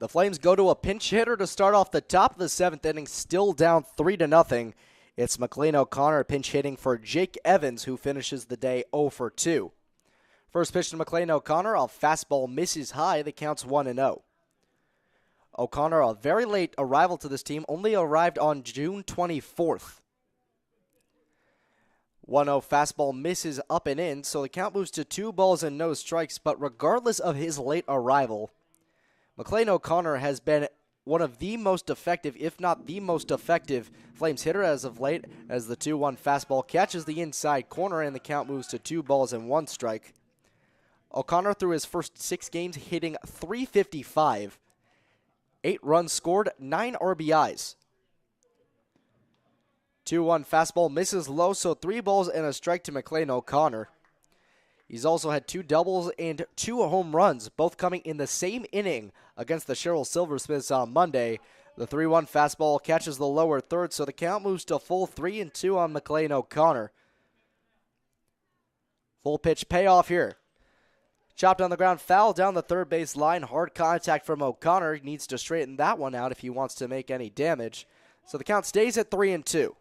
The Flames go to a pinch hitter to start off the top of the 7th inning, still down 3-0. It's McLean O'Connor pinch hitting for Jake Evans, who finishes the day 0 for 2. First pitch to McLean O'Connor, a fastball misses high. The count's 1-0. O'Connor, a very late arrival to this team, only arrived on June 24th. 1-0 fastball misses up and in, so the count moves to 2 balls and no strikes. But regardless of his late arrival, McLean O'Connor has been one of the most effective, if not the most effective, Flames hitter as of late, as the 2-1 fastball catches the inside corner and the count moves to 2 balls and 1 strike. O'Connor, through his first 6 games, hitting .355, 8 runs scored, 9 RBIs. 2-1 fastball misses low, so 3 balls and a strike to McLean O'Connor. He's also had 2 doubles and 2 home runs, both coming in the same inning against the Cheryl Silversmiths on Monday. The 3-1 fastball catches the lower third, so the count moves to full 3-2 on McLean O'Connor. Full pitch payoff here. Chopped on the ground, foul down the third base line. Hard contact from O'Connor. He needs to straighten that one out if he wants to make any damage. So the count stays at 3-2.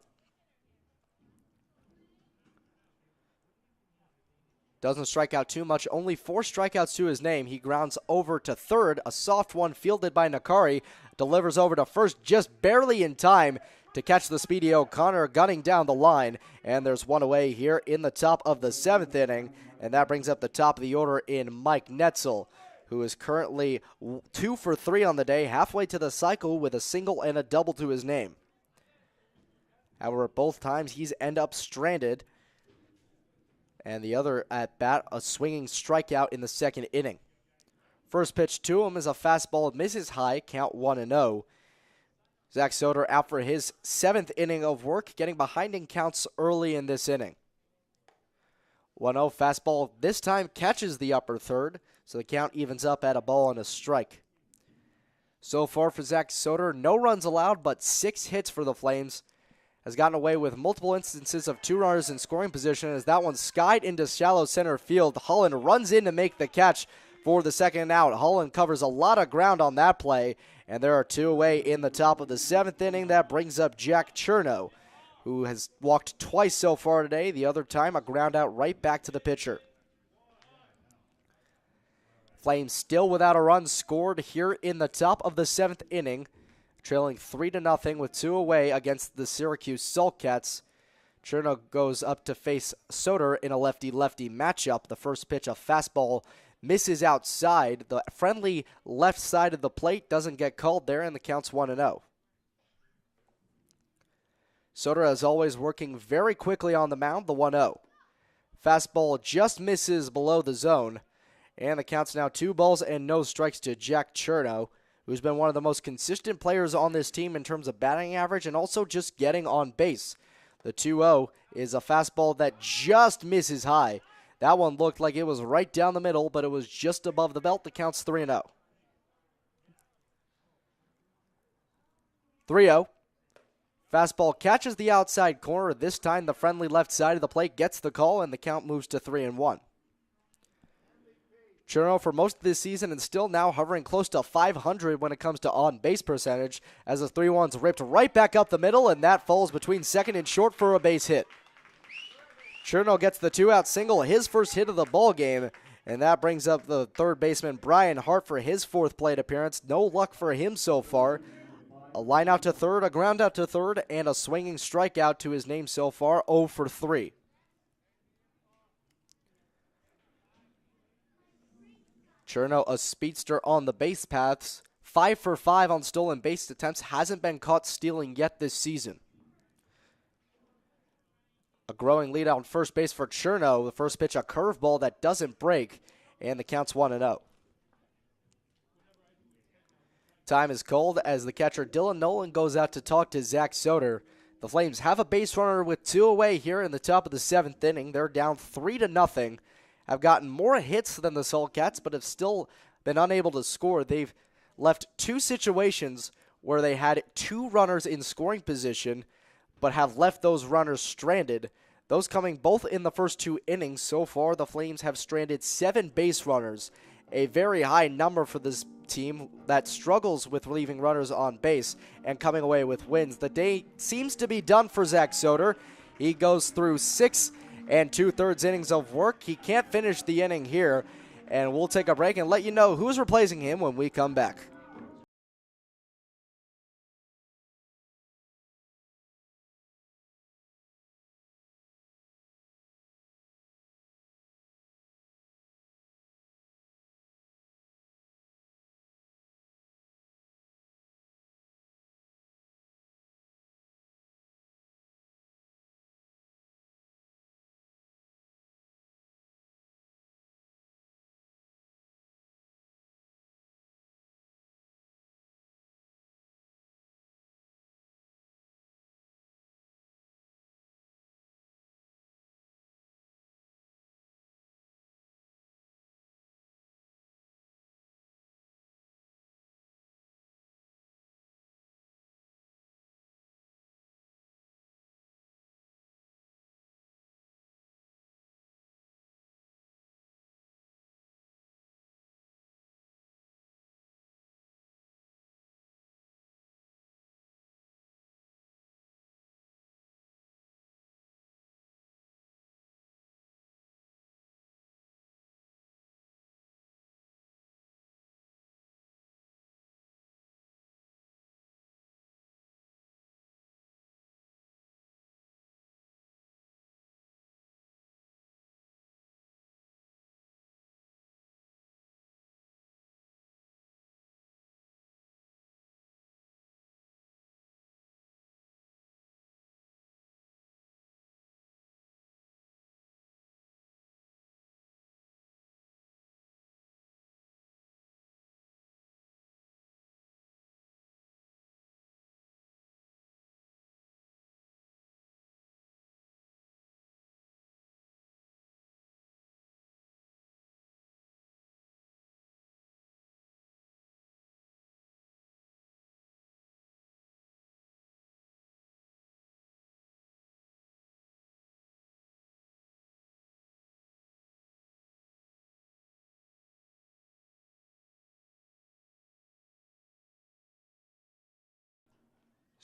Doesn't strike out too much, only 4 strikeouts to his name. He grounds over to third. A soft one fielded by Nakari. Delivers over to first just barely in time to catch the speedy O'Connor gunning down the line. And there's one away here in the top of the 7th inning. And that brings up the top of the order in Mike Netzel, who is currently 2 for 3 on the day, halfway to the cycle with a single and a double to his name. However, both times he's end up stranded. And the other at bat, a swinging strikeout in the 2nd inning. First pitch to him is a fastball, misses high, count 1-0. Zach Soder out for his 7th inning of work, getting behind in counts early in this inning. 1-0 fastball this time catches the upper third, so the count evens up at a ball and a strike. So far for Zach Soder, no runs allowed, but 6 hits for the Flames. Has gotten away with multiple instances of 2 runners in scoring position as that one skied into shallow center field. Holland runs in to make the catch for the 2nd out. Holland covers a lot of ground on that play, and there are 2 away in the top of the 7th inning. That brings up Jack Cherno, who has walked twice so far today. The other time, a ground out right back to the pitcher. Flames still without a run scored here in the top of the 7th inning. Trailing 3-0 with 2 away against the Syracuse Sulcats. Cherno goes up to face Soder in a lefty-lefty matchup. The first pitch, a fastball, misses outside. The friendly left side of the plate doesn't get called there, and the count's 1-0. Soder, as always, working very quickly on the mound, the 1-0. Fastball just misses below the zone, and the count's now 2 balls and no strikes to Jack Cherno, who's been one of the most consistent players on this team in terms of batting average and also just getting on base. The 2-0 is a fastball that just misses high. That one looked like it was right down the middle, but it was just above the belt. The count's 3-0. 3-0. Fastball catches the outside corner. This time the friendly left side of the plate gets the call, and the count moves to 3-1. Cherno for most of this season and still now hovering close to 500 when it comes to on-base percentage, as the 3-1's ripped right back up the middle, and that falls between second and short for a base hit. Cherno gets the 2-out single, his first hit of the ball game, and that brings up the third baseman Brian Hart for his 4th plate appearance. No luck for him so far. A line out to third, a ground out to third, and a swinging strikeout to his name so far, 0 for 3. Cherno, a speedster on the base paths, 5 for 5 on stolen base attempts, hasn't been caught stealing yet this season. A growing lead on first base for Cherno. The first pitch, a curveball that doesn't break, and the count's 1-0. Time is cold as the catcher Dylan Nolan goes out to talk to Zach Soder. The Flames have a base runner with 2 away here in the top of the 7th inning. They're down 3-0. Have gotten more hits than the Sulcats, but have still been unable to score. They've left 2 situations where they had 2 runners in scoring position, but have left those runners stranded. Those coming both in the first 2 innings. So far, the Flames have stranded 7 base runners, a very high number for this team that struggles with leaving runners on base and coming away with wins. The day seems to be done for Zach Soder. He goes through 6 2/3 innings of work. He can't finish the inning here, and we'll take a break and let you know who's replacing him when we come back.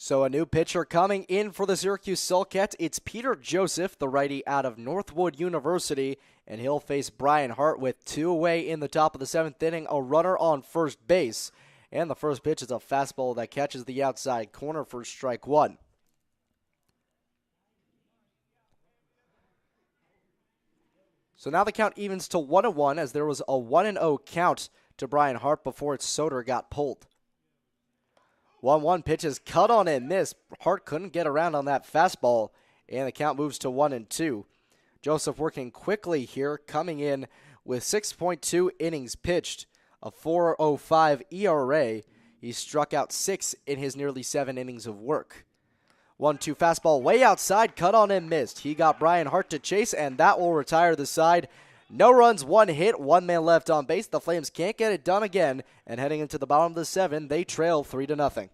So a new pitcher coming in for the Syracuse Sulcats. It's Peter Joseph, the righty out of Northwood University, and he'll face Brian Hart with 2 away in the top of the 7th inning, a runner on first base. And the first pitch is a fastball that catches the outside corner for strike 1. So now the count evens to 1-1 as there was a 1-0 count to Brian Hart before Soder got pulled. 1-1 pitch is cut on and missed. Hart couldn't get around on that fastball, and the count moves to 1-2. Joseph working quickly here, coming in with 6.2 innings pitched, a 4.05 ERA. He struck out 6 in his nearly 7 innings of work. 1-2 fastball way outside, cut on and missed. He got Brian Hart to chase, and that will retire the side. No runs, 1 hit, 1 man left on base. The Flames can't get it done again, and heading into the bottom of the 7th, they trail 3-0.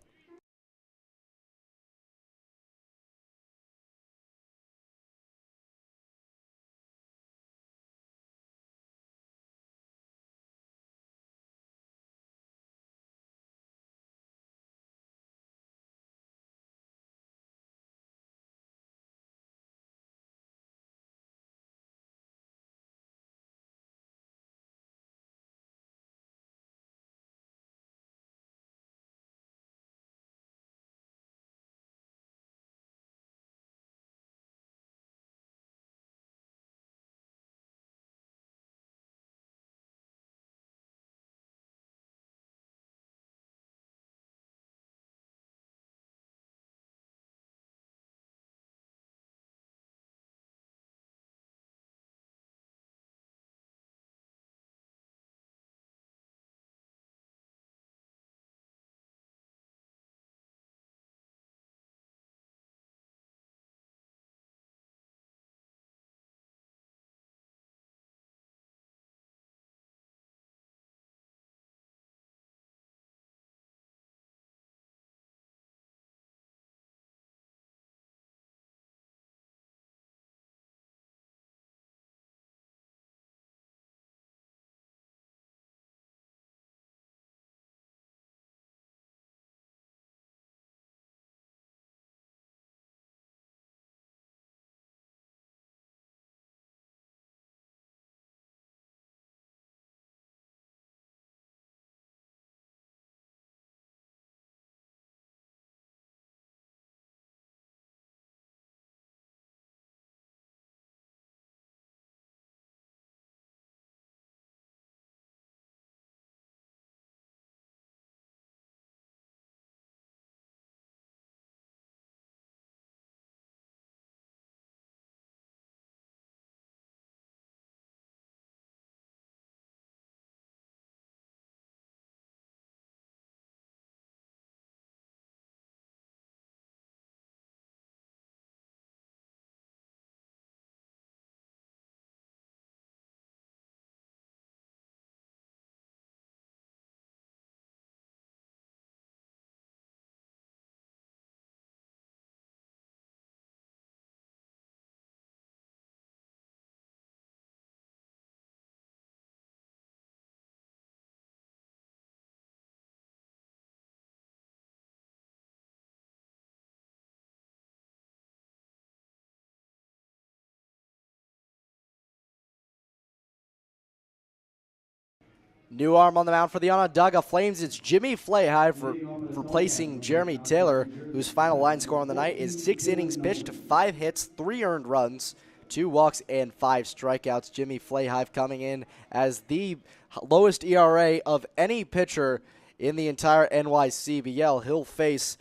New arm on the mound for the Onondaga Flames. It's Jimmy Flahive replacing Jeremy Taylor, whose final line score on the night is 6 innings pitched, 5 hits, 3 earned runs, 2 walks, and 5 strikeouts. Jimmy Flahive coming in as the lowest ERA of any pitcher in the entire NYCBL. He'll face,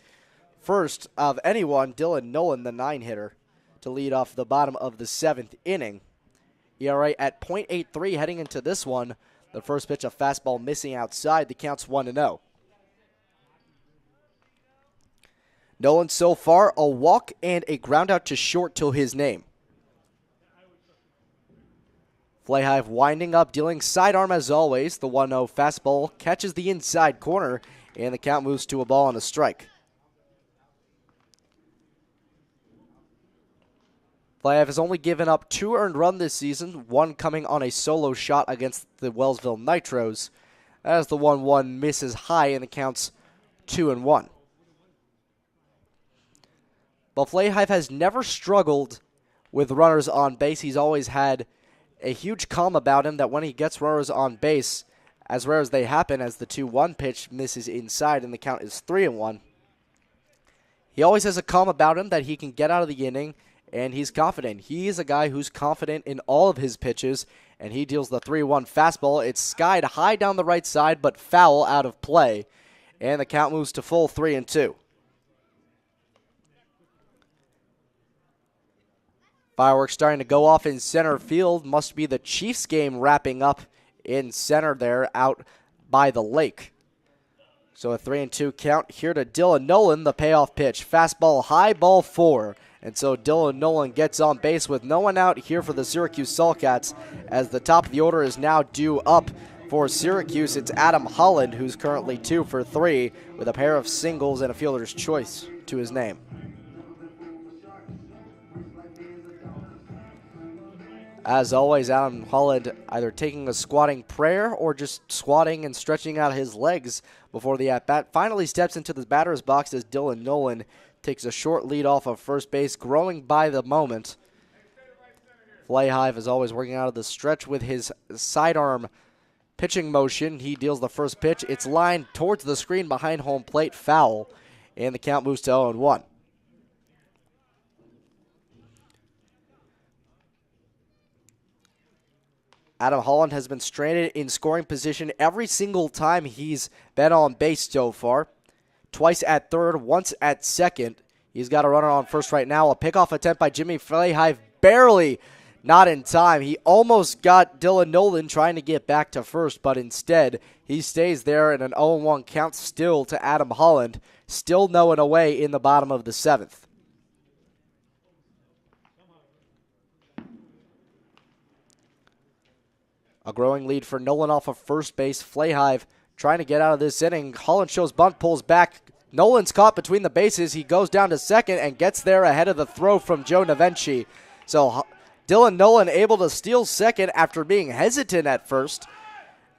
first of anyone, Dylan Nolan, the 9-hitter, to lead off the bottom of the 7th inning. ERA at .83 heading into this one. The first pitch, a fastball missing outside. The count's 1-0. Nolan so far, a walk and a ground out to short to his name. Flahive winding up, dealing sidearm as always. The 1-0 fastball catches the inside corner, and the count moves to a ball and a strike. Flahive has only given up 2 earned runs this season, one coming on a solo shot against the Wellsville Nitros, as the 1-1 misses high and the count's 2-1. But Flahive has never struggled with runners on base. He's always had a huge calm about him that when he gets runners on base, as rare as they happen, as the 2-1 pitch misses inside and the count is 3-1, he always has a calm about him that he can get out of the inning, and he's confident. He is a guy who's confident in all of his pitches, and he deals the 3-1 fastball. It's skied high down the right side, but foul out of play, and the count moves to full 3-2. Fireworks starting to go off in center field. Must be the Chiefs game wrapping up in center there out by the lake. So a 3-2 count here to Dylan Nolan, the payoff pitch. Fastball high, ball 4. And so Dylan Nolan gets on base with no one out here for the Syracuse Saltcats, as the top of the order is now due up for Syracuse. It's Adam Holland, who's currently 2 for 3 with a pair of singles and a fielder's choice to his name. As always, Adam Holland either taking a squatting prayer or just squatting and stretching out his legs before the at-bat. Finally steps into the batter's box as Dylan Nolan takes a short lead off of first base, growing by the moment. Flahive is always working out of the stretch with his sidearm pitching motion. He deals the first pitch. It's lined towards the screen behind home plate, foul, and the count moves to 0-1. Adam Holland has been stranded in scoring position every single time he's been on base so far. Twice at third, once at second. He's got a runner on first right now. A pickoff attempt by Jimmy Flahive, barely not in time. He almost got Dylan Nolan trying to get back to first, but instead he stays there in an 0-1 count still to Adam Holland. Still no one away in the bottom of the 7th. A growing lead for Nolan off of first base. Flahive trying to get out of this inning. Holland shows bunt, pulls back. Nolan's caught between the bases. He goes down to second and gets there ahead of the throw from Joe Navenci. So Dylan Nolan able to steal second after being hesitant at first.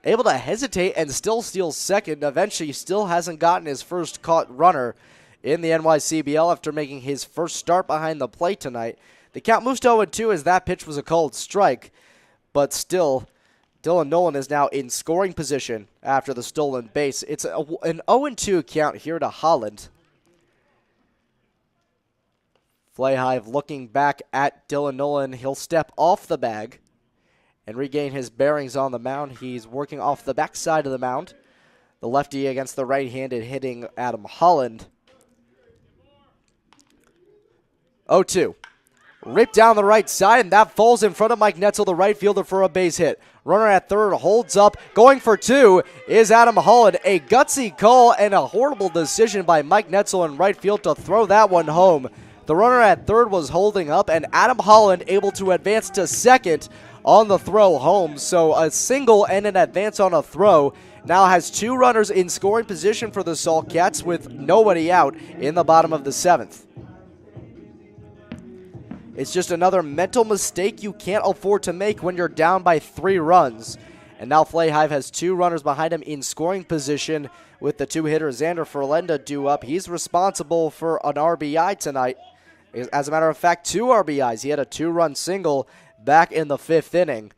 Able to hesitate and still steal second. Navenci still hasn't gotten his first caught runner in the NYCBL after making his first start behind the plate tonight. The count moves to 0-2 as that pitch was a called strike, but still Dylan Nolan is now in scoring position after the stolen base. It's an 0-2 count here to Holland. Flahive looking back at Dylan Nolan. He'll step off the bag and regain his bearings on the mound. He's working off the backside of the mound. The lefty against the right-handed hitting Adam Holland. 0-2. Ripped down the right side, and that falls in front of Mike Netzel, the right fielder, for a base hit. Runner at third holds up. Going for 2 is Adam Holland. A gutsy call and a horrible decision by Mike Netzel in right field to throw that one home. The runner at third was holding up, and Adam Holland able to advance to second on the throw home. So a single and an advance on a throw now has 2 runners in scoring position for the Saltcats with nobody out in the bottom of the 7th. It's just another mental mistake you can't afford to make when you're down by 3 runs. And now Flahive has 2 runners behind him in scoring position with the 2-hitter Xander Ferlenda due up. He's responsible for an RBI tonight. As a matter of fact, 2 RBIs. He had a 2-run single back in the 5th inning.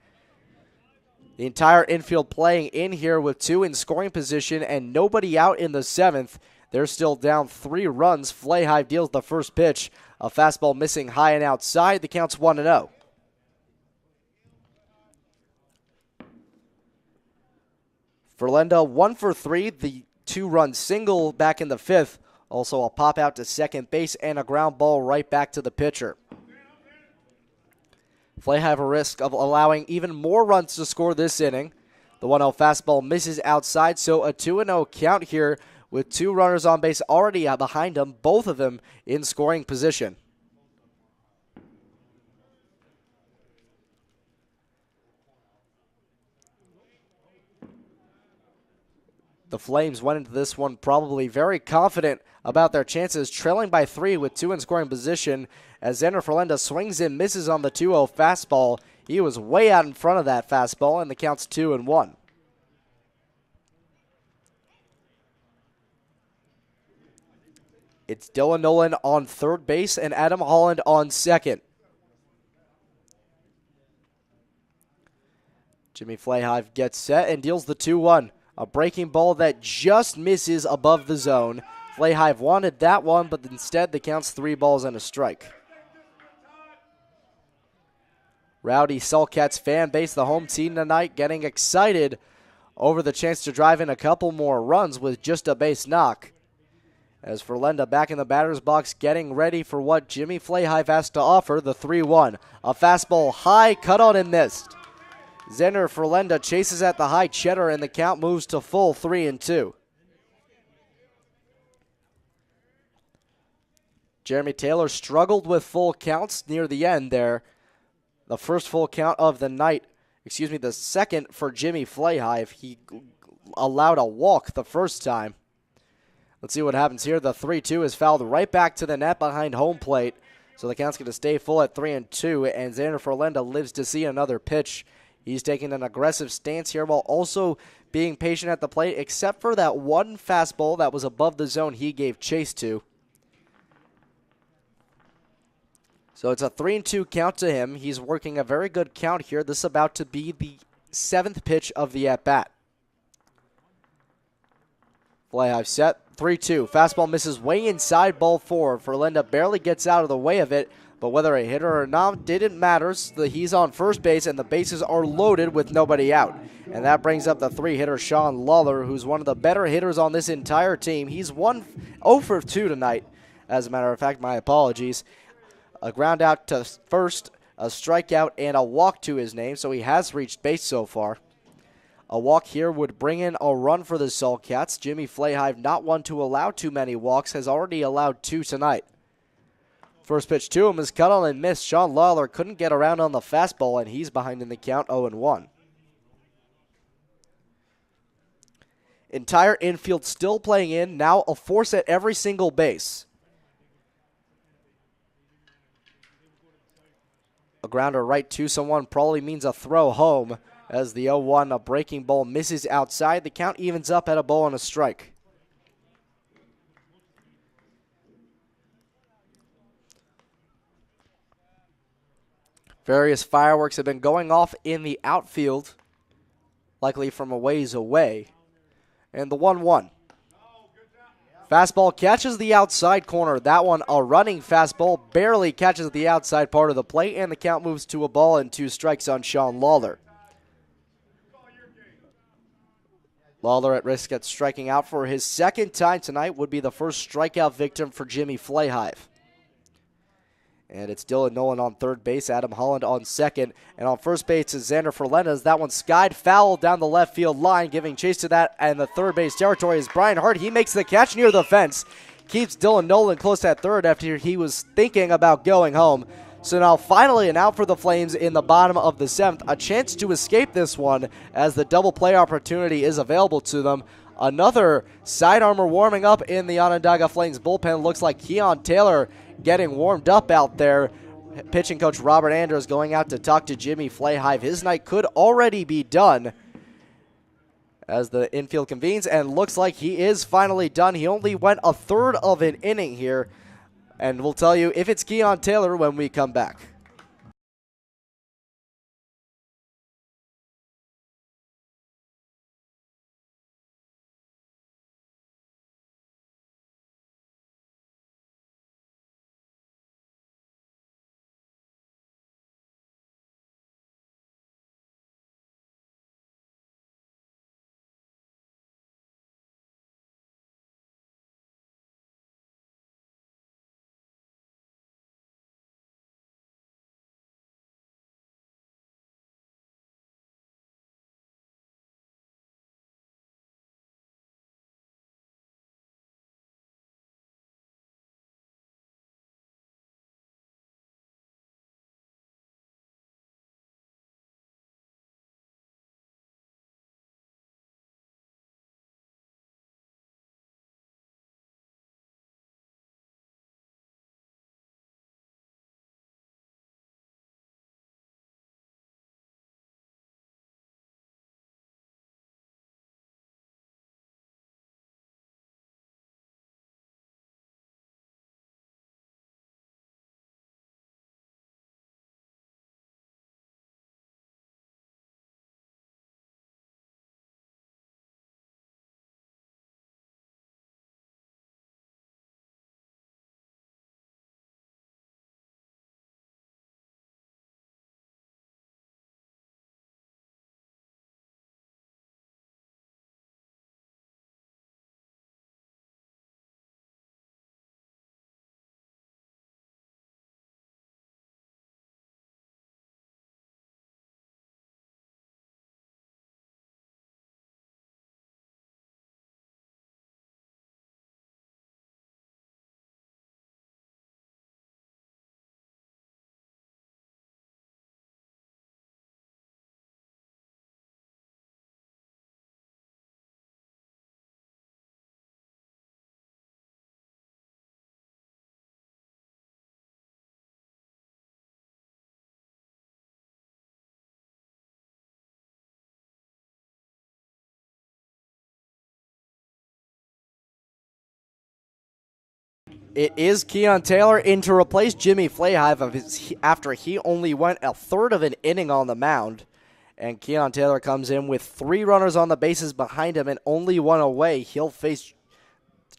The entire infield playing in here with 2 in scoring position and nobody out in the 7th. They're still down 3 runs. Flahive deals the first pitch. A fastball missing high and outside. The count's 1-0. Verlinda 1 for 3. The 2-run single back in the 5th. Also a pop out to second base and a ground ball right back to the pitcher. Flahive a risk of allowing even more runs to score this inning. The 1-0 fastball misses outside, so a 2-0 count here with 2 runners on base already behind him, both of them in scoring position. The Flames went into this one probably very confident about their chances, trailing by 3 with 2 in scoring position as Xander Verlinda swings and misses on the 2-0 fastball. He was way out in front of that fastball, and the count's 2-1. It's Dylan Nolan on third base and Adam Holland on second. Jimmy Flahive gets set and deals the 2-1. A breaking ball that just misses above the zone. Flahive wanted that one, but instead the count's 3 balls and a strike. Rowdy Sulcats fan base, the home team tonight, getting excited over the chance to drive in a couple more runs with just a base knock. As Verlinda back in the batter's box getting ready for what Jimmy Flahive has to offer, the 3-1. A fastball high, cut on and missed. Xander Verlinda chases at the high cheddar and the count moves to full 3-2. Jeremy Taylor struggled with full counts near the end there. The first full count of the night, the second for Jimmy Flahive. He allowed a walk the first time. Let's see what happens here. The 3-2 is fouled right back to the net behind home plate. So the count's going to stay full at 3-2, and Xander Verlinda lives to see another pitch. He's taking an aggressive stance here while also being patient at the plate, except for that one fastball that was above the zone he gave chase to. So it's a 3-2 count to him. He's working a very good count here. This is about to be the 7th pitch of the at-bat. Flahive set, 3-2. Fastball misses way inside, ball 4. Verlinda barely gets out of the way of it, but whether a hitter or not didn't matter. He's on first base, and the bases are loaded with nobody out. And that brings up the 3-hitter, Sean Lawler, who's one of the better hitters on this entire team. He's 0 for 2 tonight, as a matter of fact. My apologies. A ground out to first, a strikeout, and a walk to his name, so he has reached base so far. A walk here would bring in a run for the Sulcats. Jimmy Flahive, not one to allow too many walks, has already allowed 2 tonight. First pitch to him is cut on and missed. Sean Lawler couldn't get around on the fastball, and he's behind in the count 0-1. Entire infield still playing in, now a force at every single base. A grounder right to someone probably means a throw home. As the 0-1, a breaking ball misses outside. The count evens up at a ball and a strike. Various fireworks have been going off in the outfield, likely from a ways away. And the 1-1. Fastball catches the outside corner. That one, a running fastball, barely catches the outside part of the plate, and the count moves to a ball and 2 strikes on Sean Lawler. Lawler at risk at striking out for his second time tonight, would be the first strikeout victim for Jimmy Flahive. And it's Dylan Nolan on third base, Adam Holland on second, and on first base is Xander Verlinda. That one skied foul down the left field line, giving chase to that, and the third base territory is Brian Hart. He makes the catch near the fence, keeps Dylan Nolan close at third after he was thinking about going home. So now finally an out for the Flames in the bottom of the 7th. A chance to escape this one as the double play opportunity is available to them. Another side armor warming up in the Onondaga Flames bullpen. Looks like Keon Taylor getting warmed up out there. Pitching coach Robert Andrews going out to talk to Jimmy Flahive. His night could already be done as the infield convenes, and looks like he is finally done. He only went a third of an inning here. And we'll tell you if it's Keon Taylor when we come back. It is Keon Taylor in to replace Jimmy Flahive after he only went a third of an inning on the mound. And Keon Taylor comes in with 3 runners on the bases behind him and only 1 away. He'll face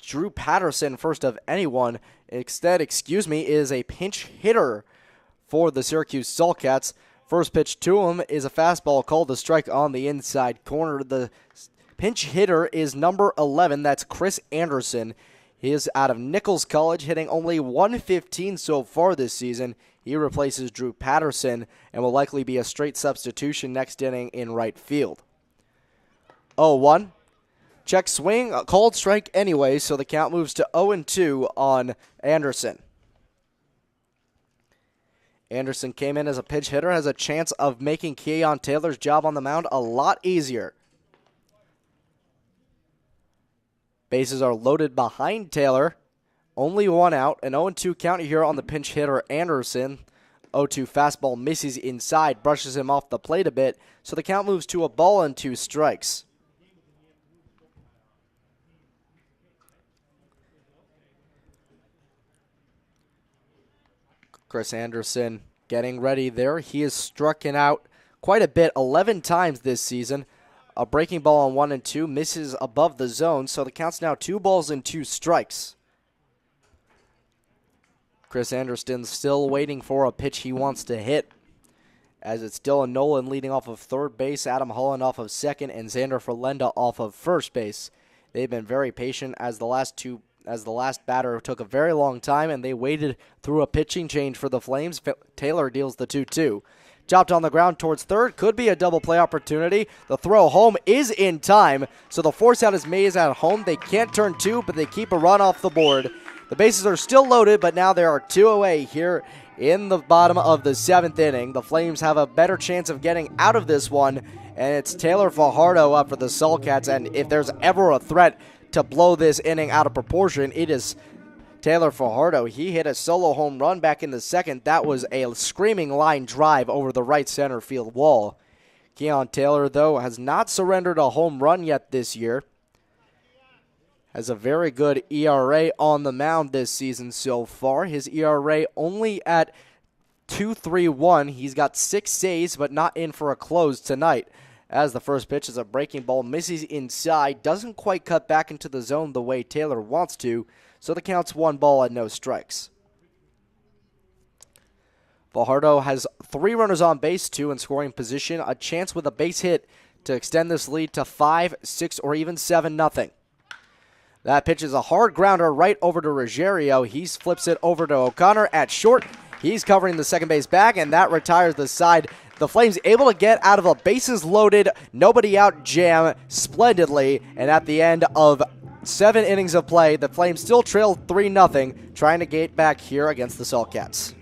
Drew Patterson first of anyone. Instead, is a pinch hitter for the Syracuse Sulcats. First pitch to him is a fastball called a strike on the inside corner. The pinch hitter is number 11. That's Chris Anderson. He is out of Nichols College, hitting only .115 so far this season. He replaces Drew Patterson and will likely be a straight substitution next inning in right field. 0-1. Check swing, a called strike anyway, so the count moves to 0-2 on Anderson. Anderson came in as a pinch hitter, has a chance of making Keon Taylor's job on the mound a lot easier. Bases are loaded behind Taylor. Only 1 out, an 0-2 count here on the pinch hitter Anderson. 0-2 fastball misses inside, brushes him off the plate a bit, so the count moves to a ball and 2 strikes. Chris Anderson getting ready there. He has struck out quite a bit, 11 times this season. A breaking ball on 1 and 2, misses above the zone, so the count's now 2 balls and 2 strikes. Chris Anderson still waiting for a pitch he wants to hit, as it's Dylan Nolan leading off of third base, Adam Holland off of second, and Xander Ferlenda off of first base. They've been very patient as the last batter took a very long time, and they waited through a pitching change for the Flames. Taylor deals the 2-2. Chopped on the ground towards third. Could be a double play opportunity. The throw home is in time, so the force out is made at home. They can't turn 2, but they keep a run off the board. The bases are still loaded, but now there are 2 away here in the bottom of the 7th inning. The Flames have a better chance of getting out of this one, and it's Taylor Fajardo up for the Sulcats, and if there's ever a threat to blow this inning out of proportion, it is Taylor Fajardo. He hit a solo home run back in the 2nd. That was a screaming line drive over the right center field wall. Keon Taylor, though, has not surrendered a home run yet this year. Has a very good ERA on the mound this season so far. His ERA only at 2.31. He's got 6 saves, but not in for a close tonight. As the first pitch is a breaking ball, misses inside, doesn't quite cut back into the zone the way Taylor wants to, so the count's 1 ball and no strikes. Fajardo has 3 runners on base, 2 in scoring position, a chance with a base hit to extend this lead to 5, 6, or even 7-0. That pitch is a hard grounder right over to Ruggiero. He flips it over to O'Connor at short. He's covering the second base bag, and that retires the side. The Flames able to get out of a bases-loaded, nobody-out jam splendidly, and at the end of 7 innings of play, the Flames still trail 3-0, trying to get back here against the Sulcats.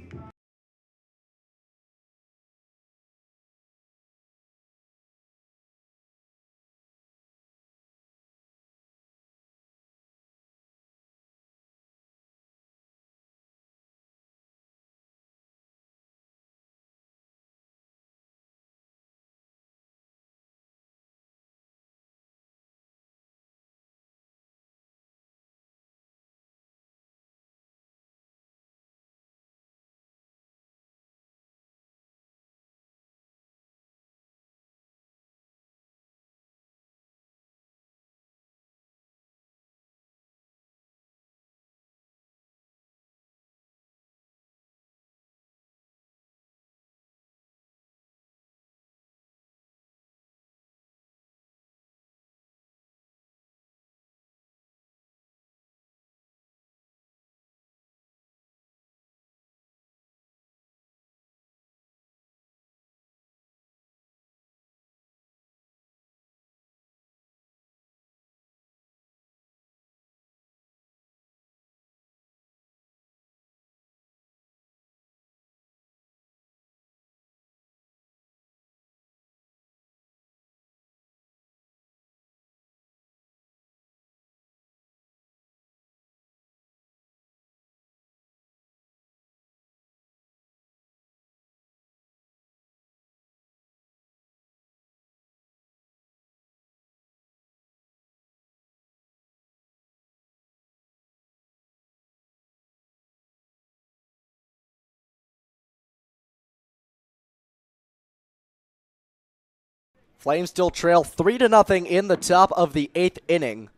Flames still trail 3-0 in the top of the 8th inning.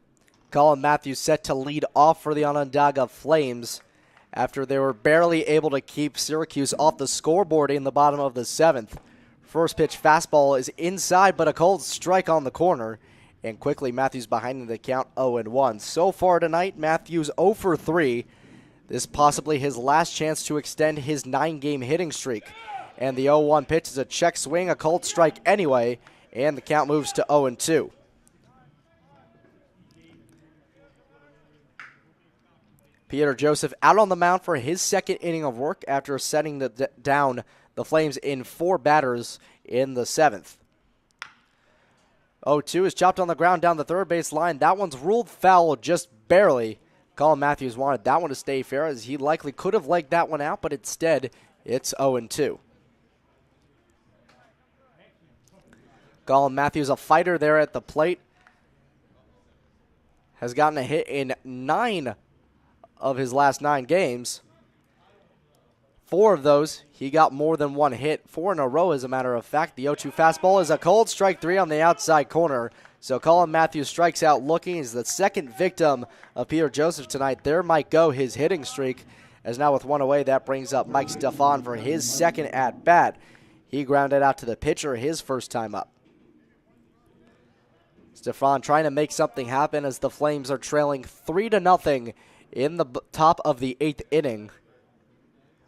Colin Matthews set to lead off for the Onondaga Flames after they were barely able to keep Syracuse off the scoreboard in the bottom of the 7th. First pitch fastball is inside, but a cold strike on the corner. And quickly, Matthews behind in the count 0-1. So far tonight, Matthews 0 for 3. This possibly his last chance to extend his 9-game hitting streak. And the 0-1 pitch is a check swing, a cold strike anyway, and the count moves to 0-2. Peter Joseph out on the mound for his second inning of work after setting down the Flames in 4 batters in the 7th. 0-2 is chopped on the ground down the third base line. That one's ruled foul just barely. Colin Matthews wanted that one to stay fair, as he likely could have legged that one out, but instead it's 0-2. Colin Matthews, a fighter there at the plate, has gotten a hit in 9 of his last 9 games. 4 of those, he got more than 1 hit. 4 in a row, as a matter of fact. The 0-2 fastball is a cold strike 3 on the outside corner. So Colin Matthews strikes out looking. He's the second victim of Peter Joseph tonight. There might go his hitting streak, as now with 1 away, that brings up Mike Stefan for his second at-bat. He grounded out to the pitcher his first time up. Stefan trying to make something happen as the Flames are trailing 3-0 in the top of the 8th inning.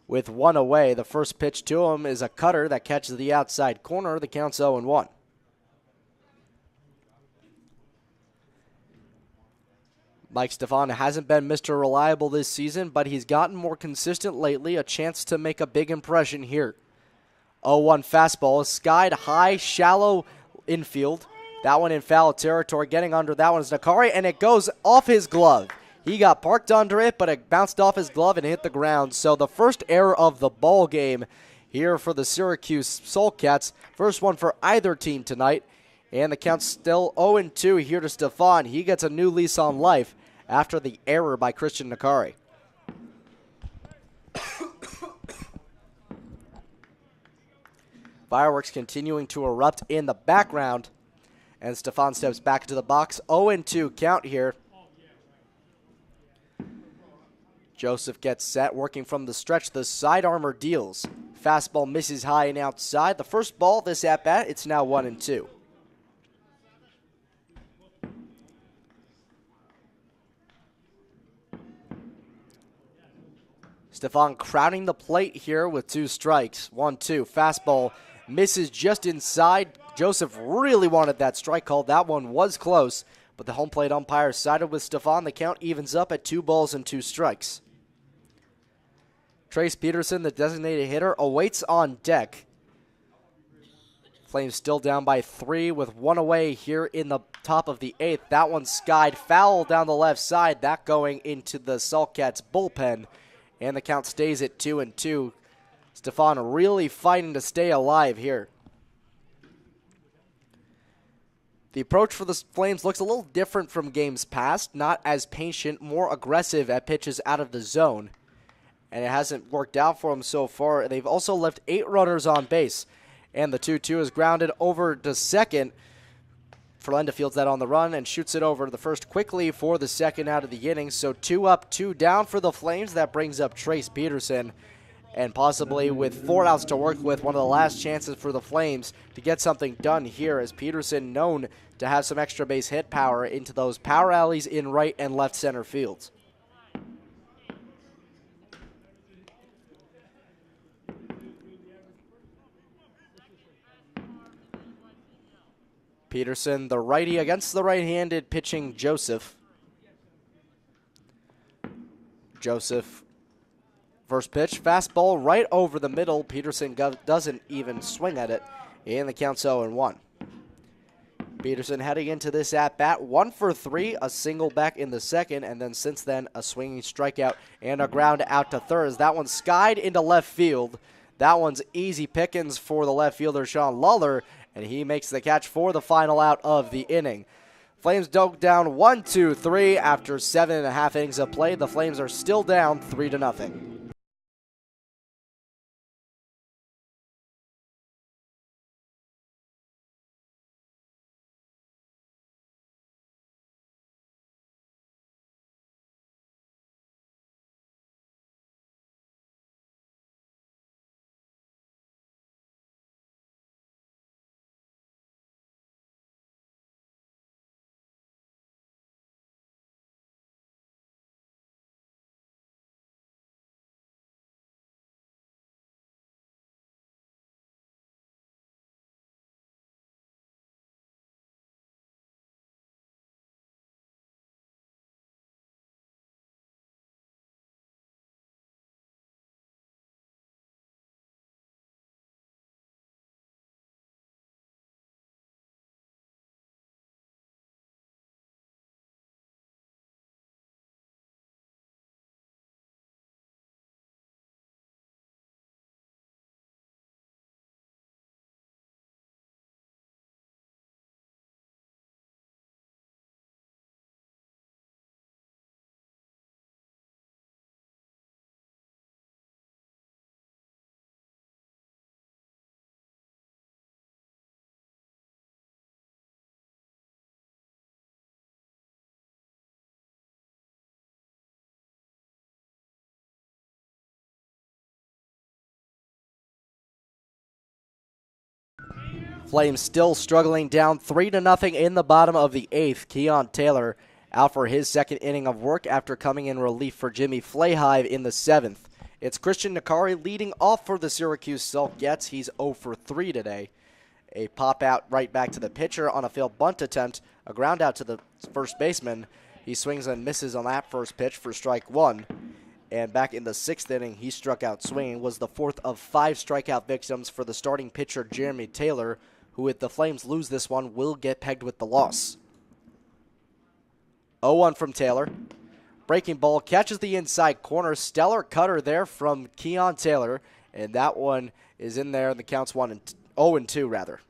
With 1 away, the first pitch to him is a cutter that catches the outside corner. The count's 0-1. Mike Stefan hasn't been Mr. Reliable this season, but he's gotten more consistent lately. A chance to make a big impression here. 0-1 fastball is skied high, shallow infield. That one in foul territory. Getting under that one is Nakari, and it goes off his glove. He got parked under it, but it bounced off his glove and hit the ground. So the first error of the ball game here for the Syracuse Sulcats. First one for either team tonight. And the count's still 0-2 here to Stefan. He gets a new lease on life after the error by Christian Nakari. Fireworks continuing to erupt in the background. And Stefan steps back into the box. 0-2 count here. Joseph gets set, working from the stretch. The side armor deals. Fastball misses high and outside. The first ball this at-bat, it's now 1-2. Stefan crowding the plate here with 2 strikes. 1-2. Fastball misses just inside. Joseph really wanted that strike call. That one was close, but the home plate umpire sided with Stefan. The count evens up at 2 balls and 2 strikes. Trace Peterson, the designated hitter, awaits on deck. Flames still down by 3 with 1 away here in the top of the 8th. That one skied foul down the left side. That going into the Sulcats bullpen. And the count stays at 2-2. Stefan really fighting to stay alive here. The approach for the Flames looks a little different from games past. Not as patient, more aggressive at pitches out of the zone. And it hasn't worked out for them so far. They've also left 8 runners on base. And the 2-2 is grounded over to second. Ferlenda fields that on the run and shoots it over to the first quickly for the second out of the inning. So 2 up, 2 down for the Flames. That brings up Trace Peterson. And possibly with 4 outs to work with, one of the last chances for the Flames to get something done here, as Peterson known to have some extra base hit power into those power alleys in right and left center fields. Peterson, the righty against the right-handed pitching Joseph. Joseph, first pitch, fastball right over the middle. Peterson doesn't even swing at it, and the count's 0-1. Peterson heading into this at-bat, 1 for 3, a single back in the second, and then since then a swinging strikeout and a ground out to third. That one skied into left field. That one's easy pickings for the left fielder, Sean Lawler, and he makes the catch for the final out of the inning. Flames dug down 1-2-3 after 7.5 innings of play. The Flames are still down 3-0. Flames still struggling, down 3-0 in the bottom of the 8th. Keon Taylor out for his second inning of work after coming in relief for Jimmy Flahive in the 7th. It's Christian Nakari leading off for the Syracuse Sulkettes. He's 0 for 3 today. A pop out right back to the pitcher on a failed bunt attempt, a ground out to the first baseman. He swings and misses on that first pitch for strike 1. And back in the 6th inning, he struck out swinging, was the 4th of 5 strikeout victims for the starting pitcher, Jeremy Taylor, who, if the Flames lose this one, will get pegged with the loss. 0-1 from Taylor. Breaking ball catches the inside corner. Stellar cutter there from Keon Taylor, and that one is in there, and the count's 0-2 rather.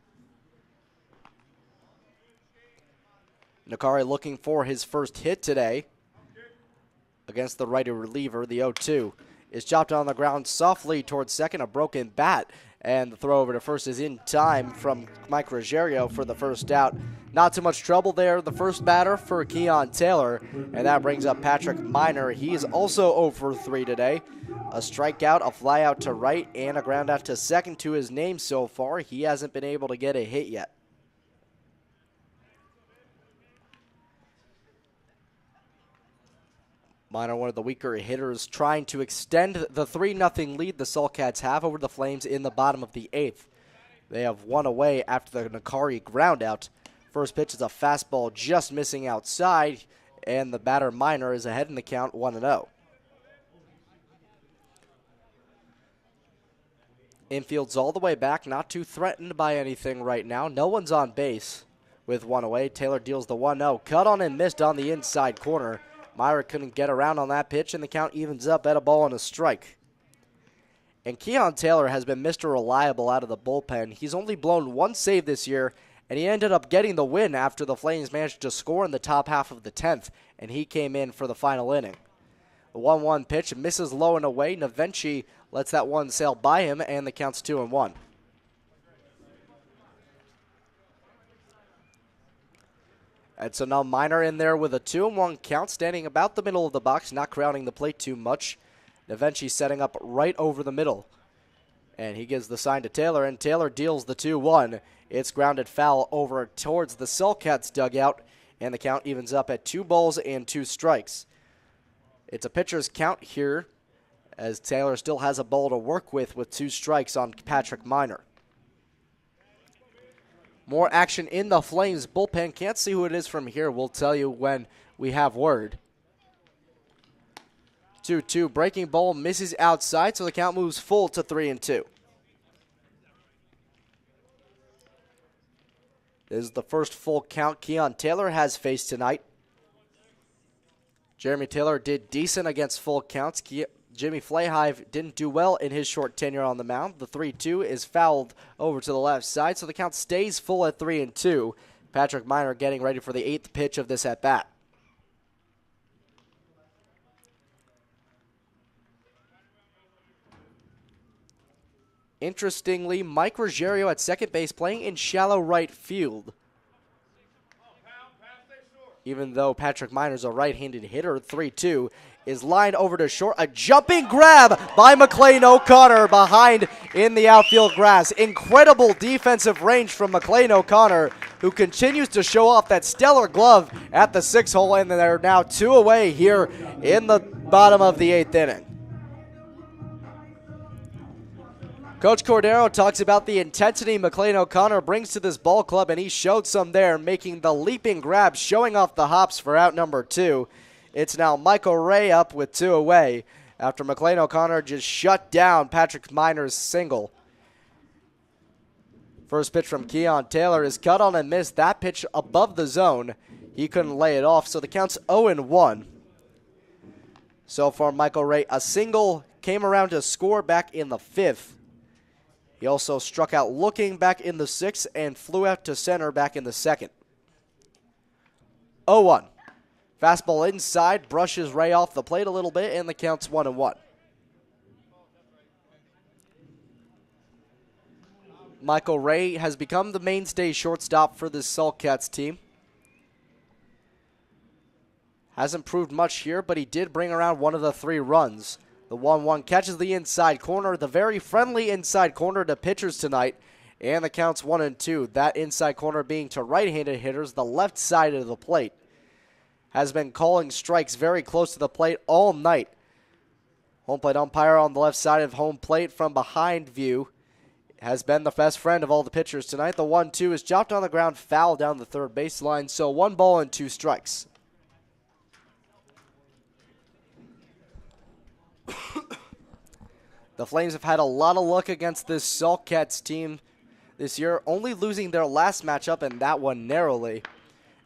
Nakari looking for his first hit today against the righty reliever. The 0-2 is chopped on the ground softly towards second, a broken bat, and the throw over to first is in time from Mike Ruggiero for the first out. Not too much trouble there, the first batter for Keon Taylor, and that brings up Patrick Miner. He is also 0 for 3 today. A strikeout, a fly out to right, and a ground out to second to his name so far. He hasn't been able to get a hit yet. Miner, one of the weaker hitters, trying to extend the 3-0 lead the Sulcats have over the Flames in the bottom of the 8th. They have one away after the Nakari groundout. First pitch is a fastball just missing outside, and the batter Miner is ahead in the count 1-0. Infield's all the way back, not too threatened by anything right now. No one's on base with one away. Taylor deals the 1-0. Cut on and missed on the inside corner. Myra couldn't get around on that pitch, and the count evens up at a ball and a strike. And Keon Taylor has been Mr. Reliable out of the bullpen. He's only blown one save this year, and he ended up getting the win after the Flames managed to score in the top half of the 10th, and he came in for the final inning. The 1-1 pitch misses low and away. Navenchi lets that one sail by him, and the count's 2-1. And so now Miner in there with a 2-1 count, standing about the middle of the box, not crowding the plate too much. Navenchi setting up right over the middle. And he gives the sign to Taylor, and Taylor deals the 2-1. It's grounded foul over towards the Sulcats dugout, and the count evens up at 2 balls and 2 strikes. It's a pitcher's count here, as Taylor still has a ball to work with 2 strikes on Patrick Miner. More action in the Flames bullpen. Can't see who it is from here. We'll tell you when we have word. 2-2. Breaking ball misses outside, so the count moves full to 3-2. This is the first full count Keon Taylor has faced tonight. Jeremy Taylor did decent against full counts. Jimmy Flahive didn't do well in his short tenure on the mound. The 3-2 is fouled over to the left side, so the count stays full at 3-2. Patrick Miner getting ready for the 8th pitch of this at-bat. Interestingly, Mike Ruggiero at second base playing in shallow right field. Even though Patrick Miner's a right-handed hitter, 3-2 is lined over to short. A jumping grab by McLean O'Connor behind in the outfield grass. Incredible defensive range from McLean O'Connor, who continues to show off that stellar glove at the 6-hole, and they're now 2 away here in the bottom of the 8th inning. Coach Cordero talks about the intensity McLean O'Connor brings to this ball club, and he showed some there, making the leaping grab, showing off the hops for out number 2. It's now Michael Ray up with 2 away after McLean O'Connor just shut down Patrick Miner's single. First pitch from Keon Taylor is cut on and missed. That pitch above the zone. He couldn't lay it off, so the count's 0-1. So far, Michael Ray, a single, came around to score back in the 5th. He also struck out looking back in the 6th and flew out to center back in the 2nd. 0-1. Fastball inside, brushes Ray off the plate a little bit, and the count's 1-1. Michael Ray has become the mainstay shortstop for this Sulcats team. Hasn't proved much here, but he did bring around one of the 3 runs. The 1-1 catches the inside corner, the very friendly inside corner to pitchers tonight, And the count's 1-2. That inside corner being to right-handed hitters, the left side of the plate. Has been calling strikes very close to the plate all night. Home plate umpire on the left side of home plate from behind view has been the best friend of all the pitchers tonight. The 1-2 is dropped on the ground, foul down the third baseline, so 1 ball and 2 strikes. The Flames have had a lot of luck against this Saltcats team this year, only losing their last matchup and that one narrowly.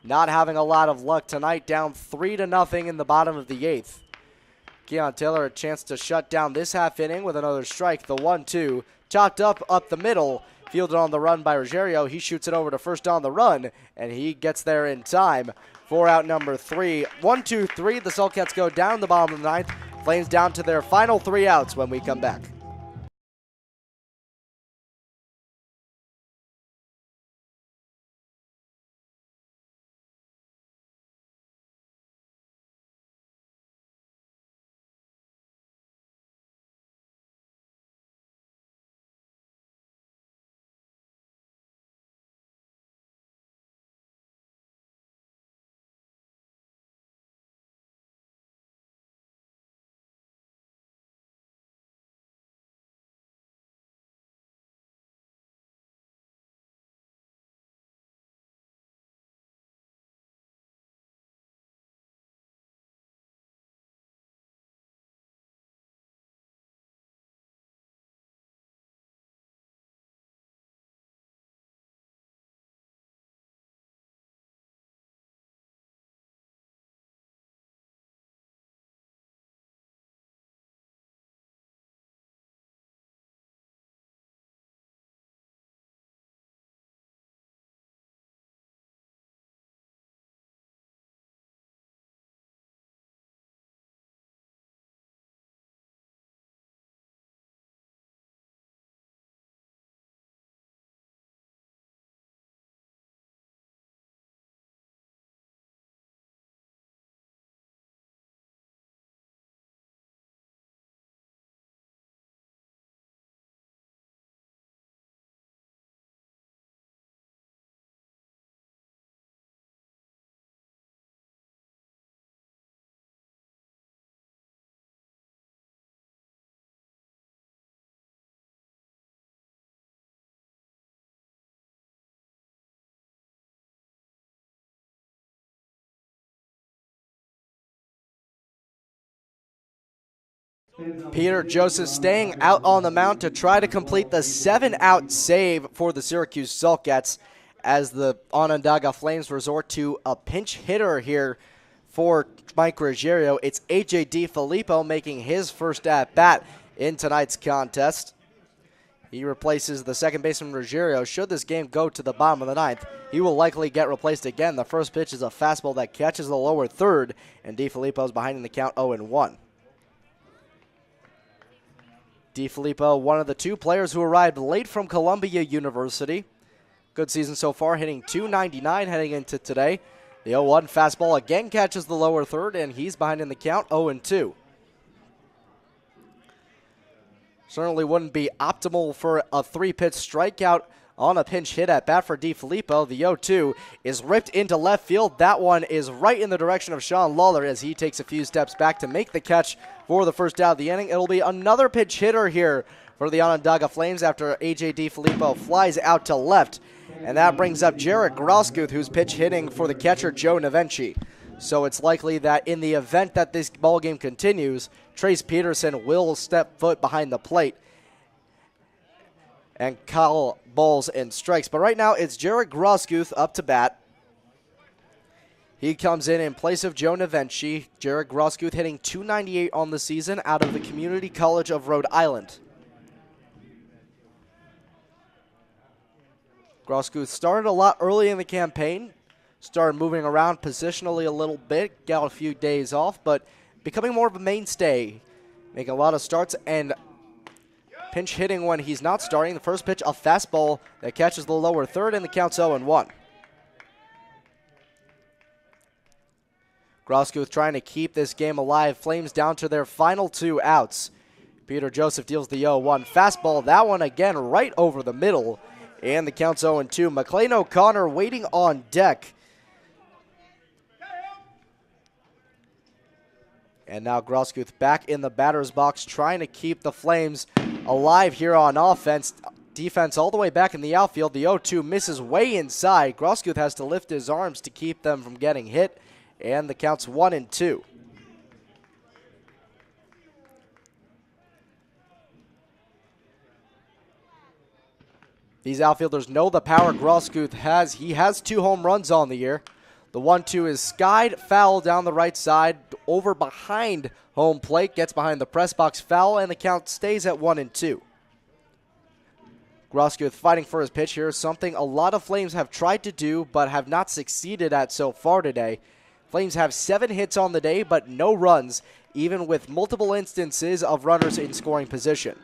Not having a lot of luck tonight, down 3-0 in the bottom of the 8th. Keon Taylor a chance to shut down this half inning with another strike. The 1-2 chopped up the middle, fielded on the run by Ruggiero. He shoots it over to first on the run, and he gets there in time for out number 3. 1-2-3, the Saltcats go down the bottom of the 9th. Flames down to their final 3 outs when we come back. Peter Joseph staying out on the mound to try to complete the 7-out save for the Syracuse Saltcats as the Onondaga Flames resort to a pinch hitter here for Mike Ruggiero. It's A.J. DiFilippo making his first at-bat in tonight's contest. He replaces the second baseman Ruggiero. Should this game go to the bottom of the 9th, he will likely get replaced again. The first pitch is a fastball that catches the lower third, and DiFilippo's behind in the count 0-1. DiFilippo, one of the 2 players who arrived late from Columbia University. Good season so far, hitting .299 heading into today. The 0-1 fastball again catches the lower third, and he's behind in the count 0-2. Certainly wouldn't be optimal for a 3-pitch strikeout on a pinch hit at bat for DiFilippo. The 0-2 is ripped into left field. That one is right in the direction of Sean Lawler as he takes a few steps back to make the catch for the first out of the inning. It'll be another pinch hitter here for the Onondaga Flames after A.J. DiFilippo flies out to left. And that brings up Jarrett Grosguth, who's pitch hitting for the catcher Joe Navenchi. So it's likely that in the event that this ball game continues, Trace Peterson will step foot behind the plate and call balls and strikes. But right now, it's Jarrett Grosguth up to bat. He comes in place of Joe Navenchi. Jarrett Grosguth hitting .298 on the season out of the Community College of Rhode Island. Grosguth started a lot early in the campaign. Started moving around positionally a little bit. Got a few days off, but becoming more of a mainstay. Making a lot of starts and pinch hitting when he's not starting. The first pitch, a fastball that catches the lower third, and the count's 0-1. Grosguth trying to keep this game alive. Flames down to their final 2 outs. Peter Joseph deals the 0-1 fastball. That one again right over the middle. and the count's 0-2. McLean O'Connor waiting on deck. And now Groskuth back in the batter's box, trying to keep the Flames alive here on offense. Defense all the way back in the outfield. The 0-2 misses way inside. Groskuth has to lift his arms to keep them from getting hit. And the count's 1-2. These outfielders know the power Groskuth has. He has 2 home runs on the year. The 1-2 is skied, foul down the right side, over behind home plate, gets behind the press box, foul, and the count stays at 1-2. Groskuth fighting for his pitch here, something a lot of Flames have tried to do but have not succeeded at so far today. Flames have 7 hits on the day but no runs, even with multiple instances of runners in scoring position.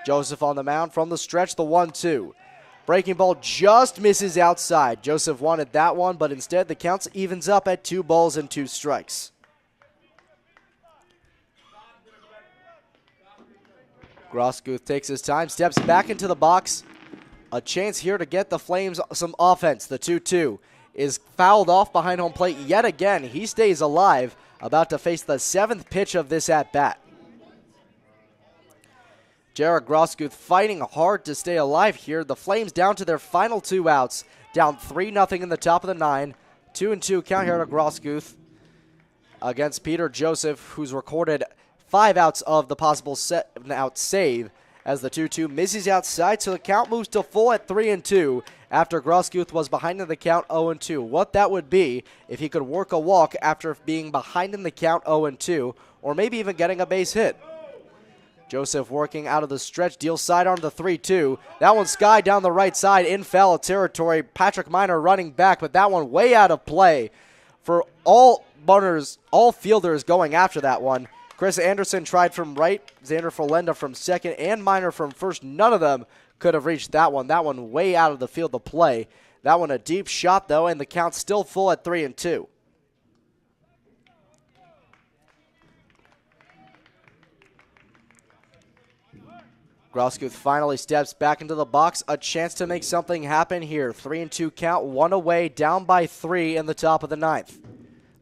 Joseph on the mound from the stretch, the 1-2. Breaking ball just misses outside. Joseph wanted that one, but instead the count evens up at 2 balls and 2 strikes. Groskuth takes his time, steps back into the box. A chance here to get the Flames some offense. The 2-2 is fouled off behind home plate yet again. He stays alive, about to face the 7th pitch of this at-bat. Jared Groskuth fighting hard to stay alive here. The Flames down to their final 2 outs, down 3-0 in the top of the 9. 2-2 count here to Groskuth against Peter Joseph, who's recorded 5 outs of the possible 7-out save, as the 2-2 misses outside, so the count moves to full at 3-2 after Groskuth was behind in the count 0-2. What that would be if he could work a walk after being behind in the count 0-2, or maybe even getting a base hit. Joseph working out of the stretch, deals sidearm to 3-2. That one skied down the right side in foul territory. Patrick Miner running back, but that one way out of play for all runners, all fielders going after that one. Chris Anderson tried from right, Xander Folenda from second, and Miner from first. None of them could have reached that one. That one way out of the field of play. That one a deep shot, though, and the count's still full at 3-2. Groskuth finally steps back into the box. A chance to make something happen here. 3-2 count, 1 away, down by 3 in the top of the 9th.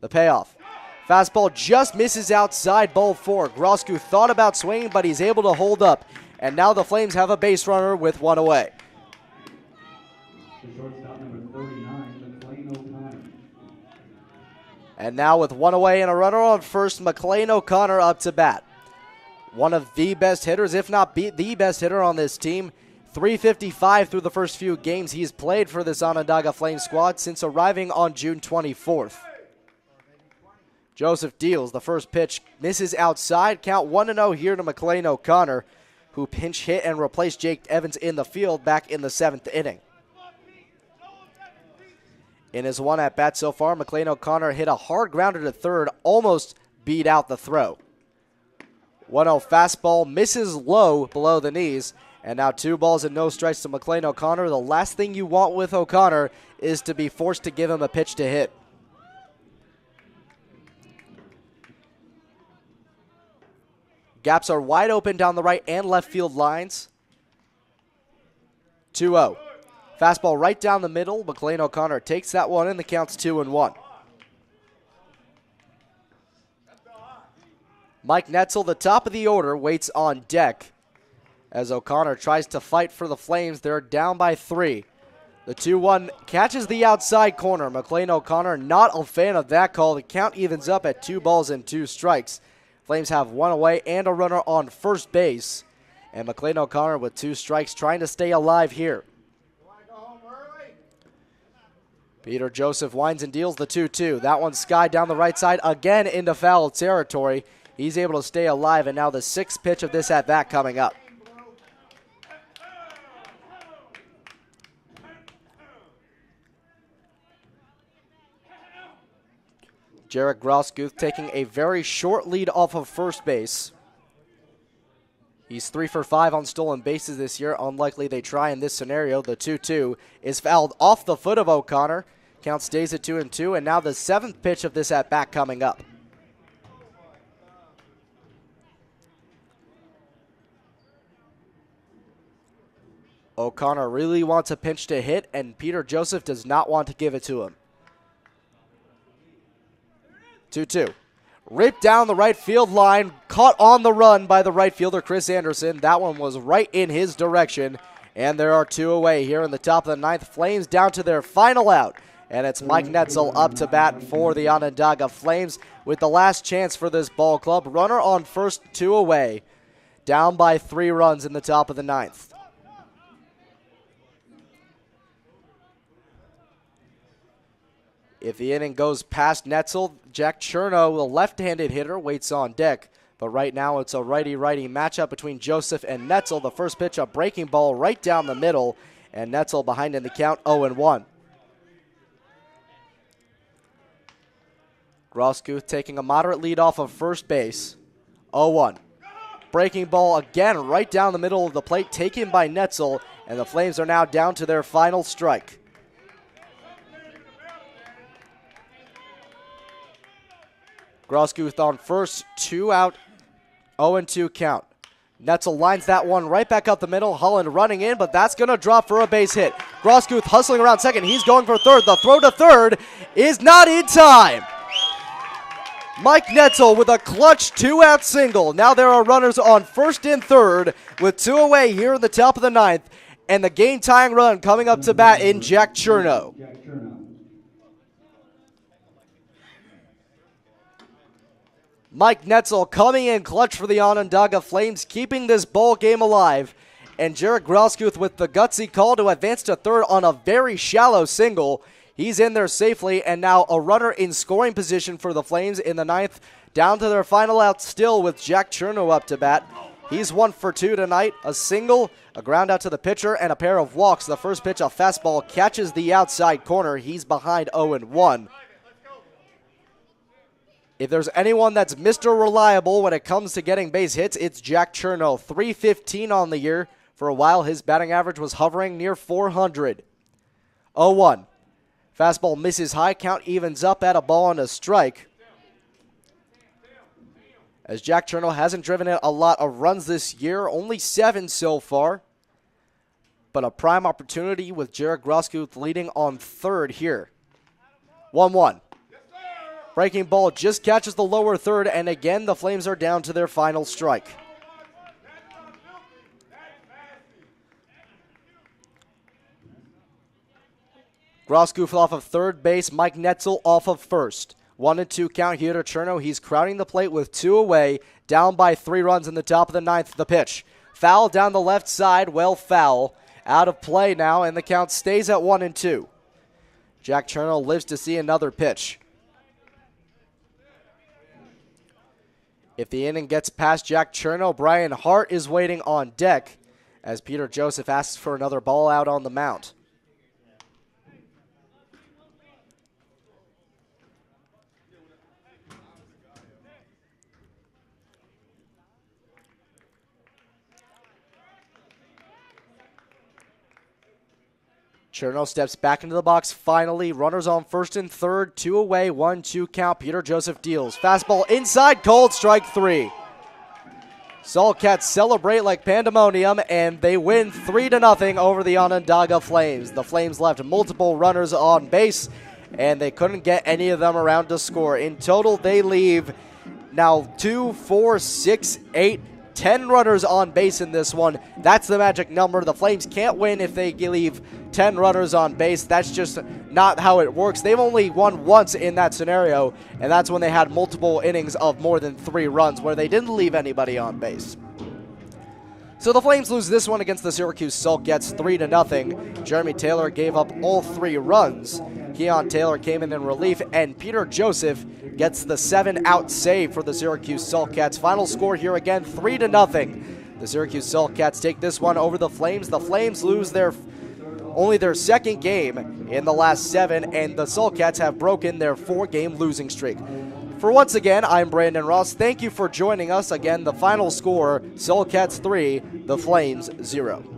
The payoff. Fastball just misses outside, ball 4. Groskuth thought about swinging, but he's able to hold up. And now the Flames have a base runner with 1 away. And now with 1 away and a runner on first, McLean O'Connor up to bat. One of the best hitters, if not the best hitter on this team. .355 through the first few games he's played for this Onondaga Flames squad since arriving on June 24th. Joseph deals the first pitch, misses outside. Count 1-0 here to McLean O'Connor, who pinch hit and replaced Jake Evans in the field back in the 7th inning. In his 1 at-bat so far, McLean O'Connor hit a hard grounder to third, almost beat out the throw. 1-0 fastball misses low below the knees, and now 2 balls and no strikes to McLean O'Connor. The last thing you want with O'Connor is to be forced to give him a pitch to hit. Gaps are wide open down the right and left field lines. 2-0. Fastball right down the middle. McLean O'Connor takes that one and the count's 2-1. Mike Netzel, the top of the order, waits on deck as O'Connor tries to fight for the Flames. They're down by 3. The 2-1 catches the outside corner. McLean O'Connor not a fan of that call. The count evens up at 2 balls and 2 strikes. Flames have 1 away and a runner on first base. And McLean O'Connor with 2 strikes trying to stay alive here. Peter Joseph winds and deals the 2-2. That one skied down the right side again into foul territory. He's able to stay alive, and now the 6th pitch of this at-bat coming up. Jared Groskuth taking a very short lead off of first base. He's 3 for 5 on stolen bases this year. Unlikely they try in this scenario. The 2-2 is fouled off the foot of O'Connor. Count stays at 2-2, and now the 7th pitch of this at-bat coming up. O'Connor really wants a pinch to hit, and Peter Joseph does not want to give it to him. 2-2. Ripped down the right field line, caught on the run by the right fielder, Chris Anderson. That one was right in his direction, and there are 2 away here in the top of the 9th. Flames down to their final out, and it's Mike Netzel up to bat for the Onondaga Flames with the last chance for this ball club. Runner on first, 2 away, down by 3 runs in the top of the 9th. If the inning goes past Netzel, Jack Cherno, the left-handed hitter, waits on deck. But right now it's a righty-righty matchup between Joseph and Netzel. The first pitch, a breaking ball right down the middle, and Netzel behind in the count, 0-1. Groskuth taking a moderate lead off of first base, 0-1. Breaking ball again right down the middle of the plate, taken by Netzel, and the Flames are now down to their final strike. Groskuth on first, 2 out, 0-2 count. Netzel lines that one right back up the middle. Holland running in, but that's going to drop for a base hit. Groskuth hustling around second. He's going for third. The throw to third is not in time. Mike Netzel with a clutch 2-out single. Now there are runners on first and third with 2 away here in the top of the 9th. And the game-tying run coming up to bat in Jack Cherno. Mike Netzel coming in clutch for the Onondaga Flames, keeping this ball game alive. And Jared Groskuth with the gutsy call to advance to third on a very shallow single. He's in there safely, and now a runner in scoring position for the Flames in the 9th. Down to their final out still with Jack Cherno up to bat. He's 1 for 2 tonight. A single, a ground out to the pitcher, and a pair of walks. The first pitch, a fastball, catches the outside corner. He's behind 0-1. If there's anyone that's Mr. Reliable when it comes to getting base hits, it's Jack Cherno. .315 on the year. For a while, his batting average was hovering near 400. 0-1. Fastball misses high, count evens up at a ball and a strike. As Jack Cherno hasn't driven in a lot of runs this year, only 7 so far. But a prime opportunity with Jared Groskuth leading on third here. 1-1. Breaking ball just catches the lower third, and again the Flames are down to their final strike. Groskuth off of third base, Mike Netzel off of first. 1-2 count here to Cherno. He's crowding the plate with 2 away, down by 3 runs in the top of the 9th. The pitch. Foul down the left side, well foul. Out of play now, and the count stays at 1-2. Jack Cherno lives to see another pitch. If the inning gets past Jack Cherno, Brian Hart is waiting on deck as Peter Joseph asks for another ball out on the mound. Cherno steps back into the box finally. Runners on first and third. 2 away, 1-2 count. Peter Joseph deals. Fastball inside, called strike 3. Saltcats celebrate like pandemonium, and they win 3-0 over the Onondaga Flames. The Flames left multiple runners on base, and they couldn't get any of them around to score. In total, they leave now 2, 4, 6, 8, 10 runners on base in this one. That's the magic number. The Flames can't win if they leave 10 runners on base. That's just not how it works. They've only won once in that scenario, and that's when they had multiple innings of more than 3 runs where they didn't leave anybody on base. So the Flames lose this one against the Syracuse Saltcats 3-0. Jeremy Taylor gave up all 3 runs. Keon Taylor came in relief, and Peter Joseph gets the 7-out save for the Syracuse Saltcats. Final score here again, 3-0. The Syracuse Saltcats take this one over the Flames. The Flames lose only their second game in the last 7, and the Saltcats have broken their 4-game losing streak. For once again, I'm Brandon Ross. Thank you for joining us. Again, the final score, Saltcats 3, the Flames 0.